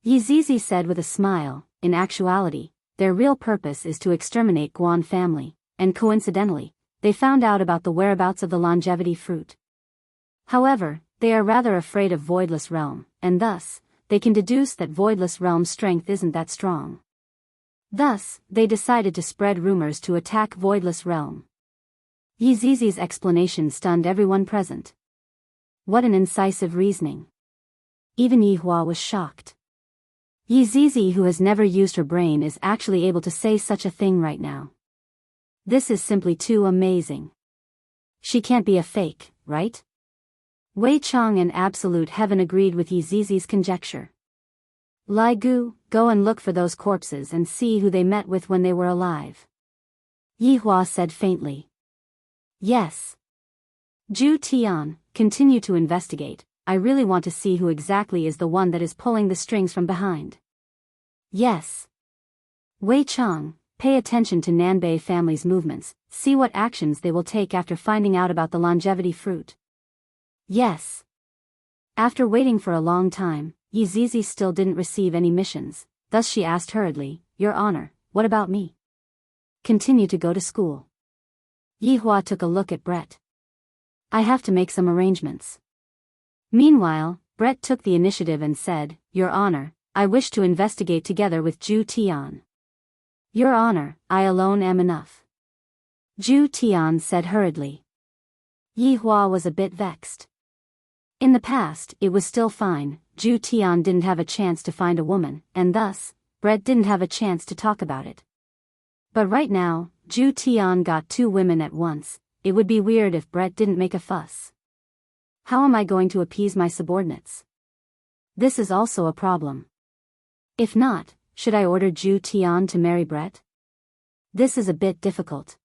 Speaker 1: Yizizi said with a smile, "In actuality, their real purpose is to exterminate Guan family, and coincidentally, they found out about the whereabouts of the longevity fruit. However, they are rather afraid of Voidless Realm, and thus, they can deduce that Voidless Realm's strength isn't that strong. Thus, they decided to spread rumors to attack Voidless Realm." Yi Zizi's explanation stunned everyone present. What an incisive reasoning. Even Yi Hua was shocked. Yi Zizi, who has never used her brain, is actually able to say such a thing right now. This is simply too amazing. She can't be a fake, right? Wei Chang and Absolute Heaven agreed with Yi Zizi's conjecture. Lai Gu, go and look for those corpses and see who they met with when they were alive. Yi Hua said faintly. Yes. Zhu Tian, continue to investigate. I really want to see who exactly is the one that is pulling the strings from behind. Yes. Wei Chang, pay attention to Nanbei family's movements, see what actions they will take after finding out about the longevity fruit. Yes. After waiting for a long time, Yi Zizi still didn't receive any missions, thus she asked hurriedly, Your Honor, what about me? Continue to go to school. Yi Hua took a look at Brett. I have to make some arrangements. Meanwhile, Brett took the initiative and said, Your Honor, I wish to investigate together with Zhu Tian. Your Honor, I alone am enough. Zhu Tian said hurriedly. Yi Hua was a bit vexed. In the past, it was still fine. Zhu Tian didn't have a chance to find a woman, and thus, Brett didn't have a chance to talk about it. But right now, Zhu Tian got 2 women at once. It would be weird if Brett didn't make a fuss. How am I going to appease my subordinates? This is also a problem. If not, should I order Zhu Tian to marry Brett? This is a bit difficult.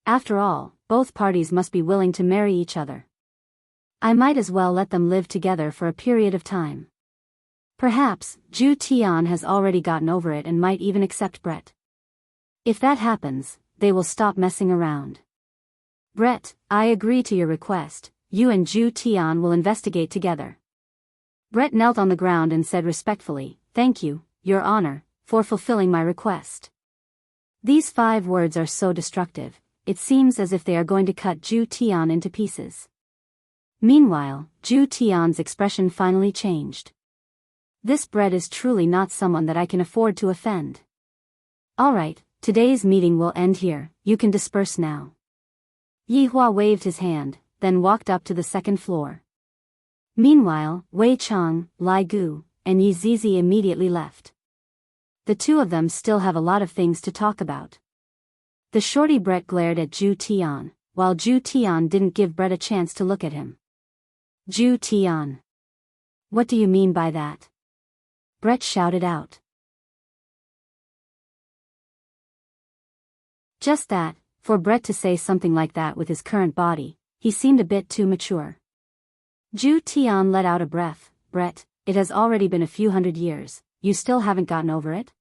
Speaker 1: After all, both parties must be willing to marry each other. I might as well let them live together for a period of time. Perhaps, Zhu Tian has already gotten over it and might even accept Brett. If that happens, they will stop messing around. Brett, I agree to your request. You and Zhu Tian will investigate together. Brett knelt on the ground and said respectfully, Thank you, Your Honor, for fulfilling my request. These 5 words are so destructive, it seems as if they are going to cut Zhu Tian into pieces. Meanwhile, Zhu Tian's expression finally changed. This Brett is truly not someone that I can afford to offend. Alright, today's meeting will end here, you can disperse now. Yi Hua waved his hand, then walked up to the 2nd floor. Meanwhile, Wei Chang, Lai Gu, and Yi Zizi immediately left. The 2 of them still have a lot of things to talk about. The shorty Brett glared at Zhu Tian, while Zhu Tian didn't give Brett a chance to look at him. Zhu Tian. What do you mean by that? Brett shouted out. Just that, for Brett to say something like that with his current body, he seemed a bit too mature. Zhu Tian let out a breath. Brett, it has already been a few hundred years, you still haven't gotten over it?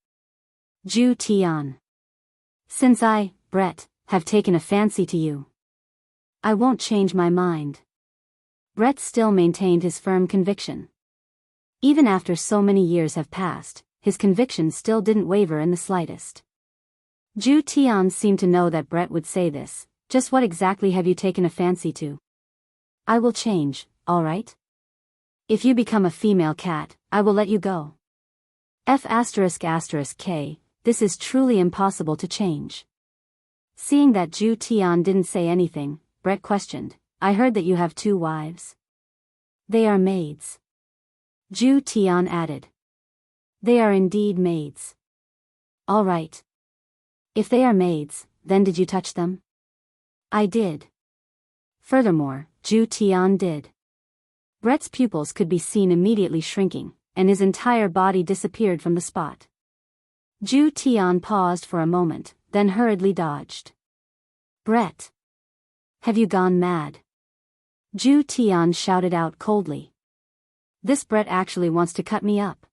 Speaker 1: Zhu Tian. Since I, Brett, have taken a fancy to you, I won't change my mind. Brett still maintained his firm conviction. Even after so many years have passed, his conviction still didn't waver in the slightest. Zhu Tian seemed to know that Brett would say this. Just what exactly have you taken a fancy to? I will change, alright? If you become a female cat, I will let you go. F***K, this is truly impossible to change. Seeing that Zhu Tian didn't say anything, Brett questioned, I heard that you have 2 wives. They are maids. Zhu Tian added. They are indeed maids. All right. If they are maids, then did you touch them? I did. Furthermore, Zhu Tian did. Brett's pupils could be seen immediately shrinking, and his entire body disappeared from the spot. Zhu Tian paused for a moment, then hurriedly dodged. Brett. Have you gone mad? Zhu Tian shouted out coldly. This Brett actually wants to cut me up.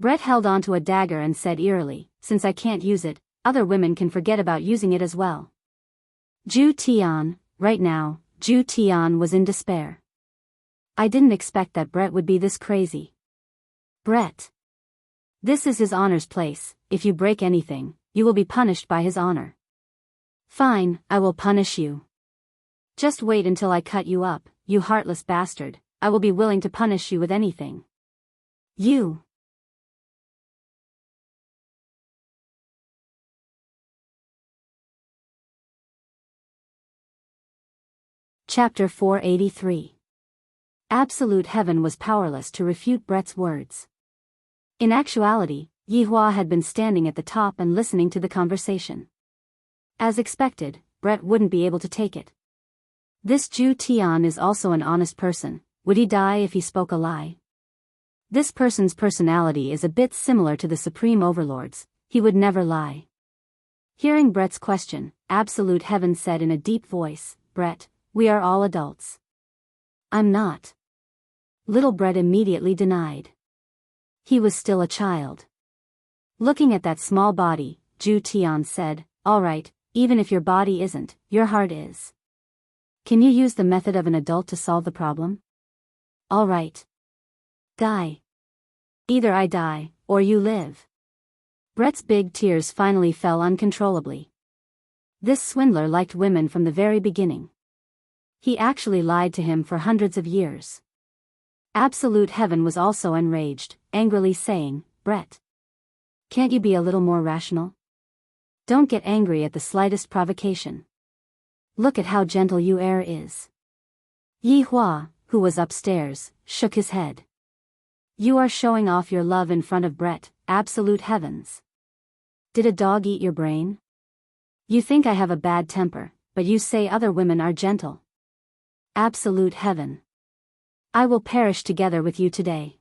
Speaker 1: Brett held onto a dagger and said eerily, since I can't use it, other women can forget about using it as well. Zhu Tian, right now, Zhu Tian was in despair. I didn't expect that Brett would be this crazy. Brett. This is his honor's place, if you break anything, you will be punished by his honor. Fine, I will punish you. Just wait until I cut you up, you heartless bastard, I will be willing to punish you with anything. You. Chapter 483. Absolute heaven was powerless to refute Brett's words. In actuality, Yihua had been standing at the top and listening to the conversation. As expected, Brett wouldn't be able to take it. This Zhu Tian is also an honest person. Would he die if he spoke a lie? This person's personality is a bit similar to the Supreme Overlord's. He would never lie. Hearing Brett's question, Absolute Heaven said in a deep voice, "Brett, we are all adults." "I'm not." Little Brett immediately denied. He was still a child. Looking at that small body, Zhu Tian said, "All right, even if your body isn't, your heart is. Can you use the method of an adult to solve the problem?" "All right. Die. Either I die, or you live." Brett's big tears finally fell uncontrollably. This swindler liked women from the very beginning. He actually lied to him for hundreds of years. Absolute Heaven was also enraged, angrily saying, "Brett, can't you be a little more rational? Don't get angry at the slightest provocation. Look at how gentle you is." Yihua, who was upstairs, shook his head. "You are showing off your love in front of Brett, Absolute Heavens. Did a dog eat your brain? You think I have a bad temper, but you say other women are gentle. Absolute Heaven. I will perish together with you today."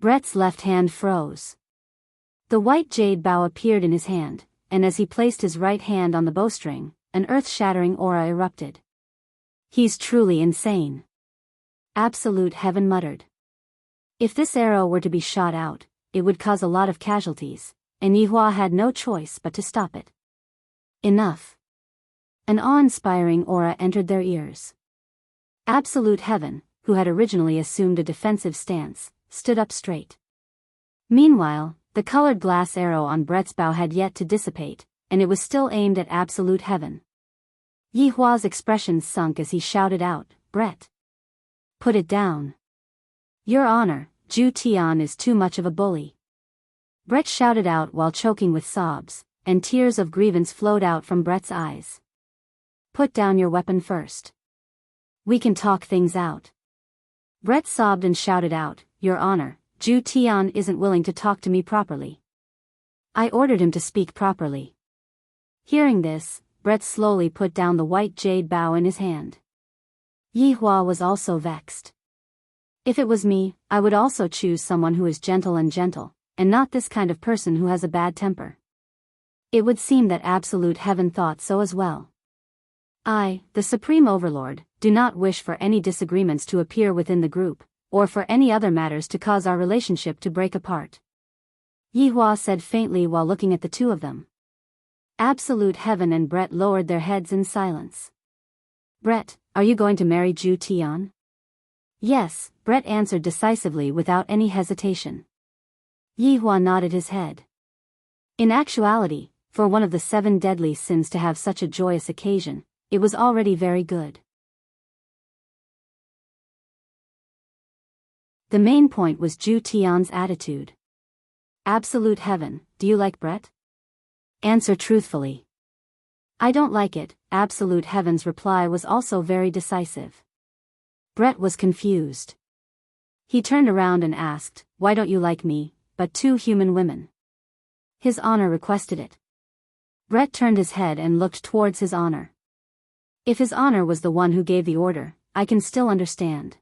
Speaker 1: Brett's left hand froze. The white jade bow appeared in his hand, and as he placed his right hand on the bowstring, an earth-shattering aura erupted. "He's truly insane," Absolute Heaven muttered. If this arrow were to be shot out, it would cause a lot of casualties, and Yihua had no choice but to stop it. Enough. An awe-inspiring aura entered their ears. Absolute Heaven, who had originally assumed a defensive stance, stood up straight. Meanwhile, the colored glass arrow on Brett's bow had yet to dissipate, and it was still aimed at Absolute Heaven. Yihua's expression sunk as he shouted out, "Brett, put it down. Your Honor, Zhu Tian is too much of a bully." Brett shouted out while choking with sobs, and tears of grievance flowed out from Brett's eyes. "Put down your weapon first. We can talk things out." Brett sobbed and shouted out, "Your Honor, Zhu Tian isn't willing to talk to me properly. I ordered him to speak properly." Hearing this, Brett slowly put down the white jade bow in his hand. Yihua was also vexed. "If it was me, I would also choose someone who is gentle, and not this kind of person who has a bad temper." It would seem that Absolute Heaven thought so as well. "I, the Supreme Overlord, do not wish for any disagreements to appear within the group, or for any other matters to cause our relationship to break apart," Yihua said faintly while looking at the two of them. Absolute Heaven and Brett lowered their heads in silence. "Brett, are you going to marry Zhu Tian?" "Yes," Brett answered decisively without any hesitation. Yihua nodded his head. In actuality, for one of the 7 deadly sins to have such a joyous occasion, it was already very good. The main point was Zhu Tian's attitude. "Absolute Heaven, do you like Brett? Answer truthfully." "I don't like it." Absolute Heaven's reply was also very decisive. Brett was confused. He turned around and asked, "Why don't you like me, but 2 human women?" "His Honor requested it." Brett turned his head and looked towards His Honor. "If His Honor was the one who gave the order, I can still understand.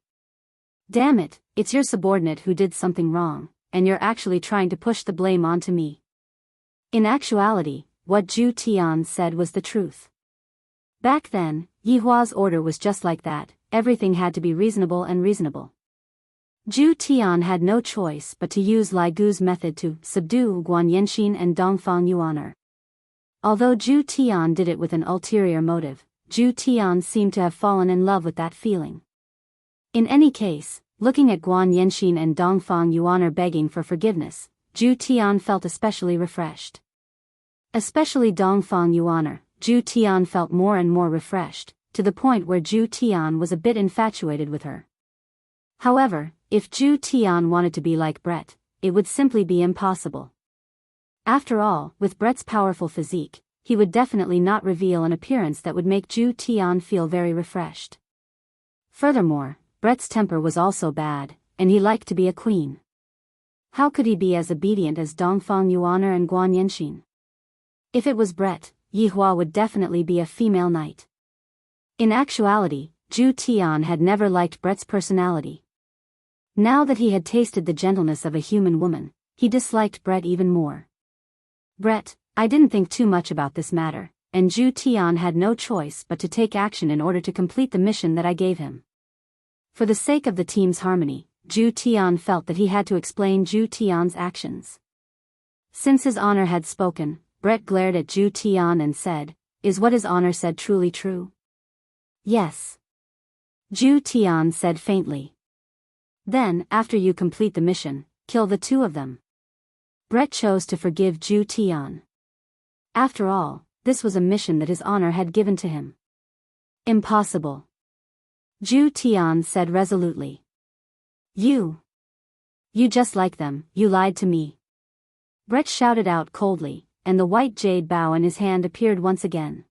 Speaker 1: Damn it, it's your subordinate who did something wrong, and you're actually trying to push the blame onto me." In actuality, what Zhu Tian said was the truth. Back then, Yihua's order was just like that, everything had to be reasonable. Zhu Tian had no choice but to use Lai Gu's method to subdue Guan Yanxin and Dongfang Yuaner. Although Zhu Tian did it with an ulterior motive, Zhu Tian seemed to have fallen in love with that feeling. In any case, looking at Guan Yanxin and Dongfang Yuaner begging for forgiveness, Zhu Tian felt especially refreshed. Especially Dongfang Yuaner, Zhu Tian felt more and more refreshed, to the point where Zhu Tian was a bit infatuated with her. However, if Zhu Tian wanted to be like Brett, it would simply be impossible. After all, with Brett's powerful physique, he would definitely not reveal an appearance that would make Zhu Tian feel very refreshed. Furthermore, Brett's temper was also bad, and he liked to be a queen. How could he be as obedient as Dongfang Yuaner and Guan Yanxin? If it was Brett, Yihua would definitely be a female knight. In actuality, Zhu Tian had never liked Brett's personality. Now that he had tasted the gentleness of a human woman, he disliked Brett even more. Brett, I didn't think too much about this matter, and Zhu Tian had no choice but to take action in order to complete the mission that I gave him. For the sake of the team's harmony, Zhu Tian felt that he had to explain Zhu Tian's actions. Since his honor had spoken, Brett glared at Zhu Tian and said, "Is what his honor said truly true?" "Yes." Zhu Tian said faintly. "Then, after you complete the mission, kill the two of them." Brett chose to forgive Zhu Tian. After all, this was a mission that his honor had given to him. "Impossible," Zhu Tian said resolutely. You just like them, you lied to me." Brett shouted out coldly, and the white jade bow in his hand appeared once again.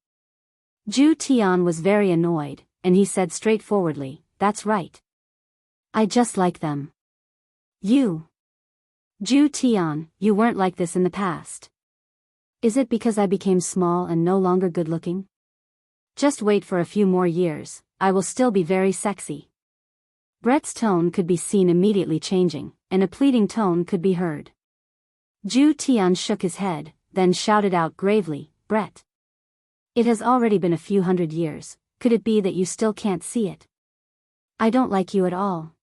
Speaker 1: Zhu Tian was very annoyed, and he said straightforwardly, "That's right. I just like them." "You, Zhu Tian, you weren't like this in the past. Is it because I became small and no longer good-looking? Just wait for a few more years, I will still be very sexy." Brett's tone could be seen immediately changing, and a pleading tone could be heard. Zhu Tian shook his head, then shouted out gravely, "Brett, it has already been a few hundred years, could it be that you still can't see it? I don't like you at all."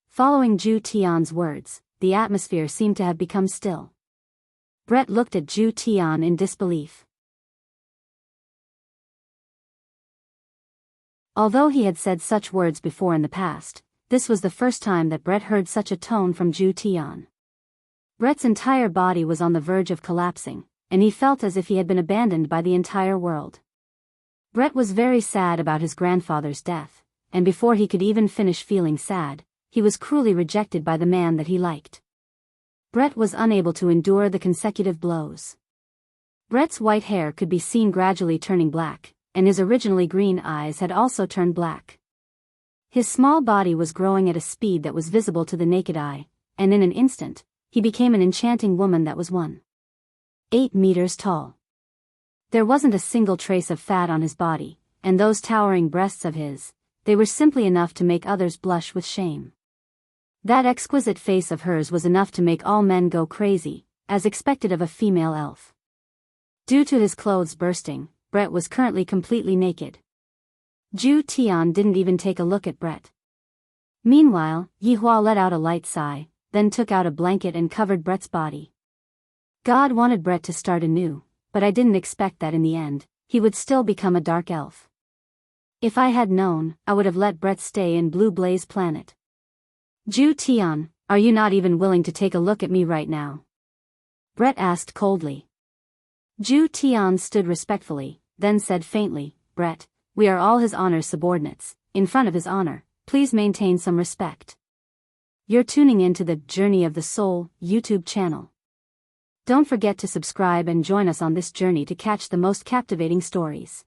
Speaker 1: Following Zhu Tian's words, the atmosphere seemed to have become still. Brett looked at Zhu Tian in disbelief. Although he had said such words before in the past, this was the first time that Brett heard such a tone from Zhu Tian. Brett's entire body was on the verge of collapsing, and he felt as if he had been abandoned by the entire world. Brett was very sad about his grandfather's death, and before he could even finish feeling sad, he was cruelly rejected by the man that he liked. Brett was unable to endure the consecutive blows. Brett's white hair could be seen gradually turning black, and his originally green eyes had also turned black. His small body was growing at a speed that was visible to the naked eye, and in an instant, he became an enchanting woman that was 1.8 meters tall. There wasn't a single trace of fat on his body, and those towering breasts of his, they were simply enough to make others blush with shame. That exquisite face of hers was enough to make all men go crazy, as expected of a female elf. Due to his clothes bursting, Brett was currently completely naked. Zhu Tian didn't even take a look at Brett. Meanwhile, Yihua let out a light sigh, then took out a blanket and covered Brett's body. God wanted Brett to start anew, but I didn't expect that in the end, he would still become a dark elf. If I had known, I would have let Brett stay in Blue Blaze Planet. Zhu Tian, are you not even willing to take a look at me right now? Brett asked coldly. Zhu Tian stood respectfully, then said faintly, "Brett, we are all his honor's subordinates, in front of his honor, please maintain some respect." You're tuning into the Journey of the Soul YouTube channel. Don't forget to subscribe and join us on this journey to catch the most captivating stories.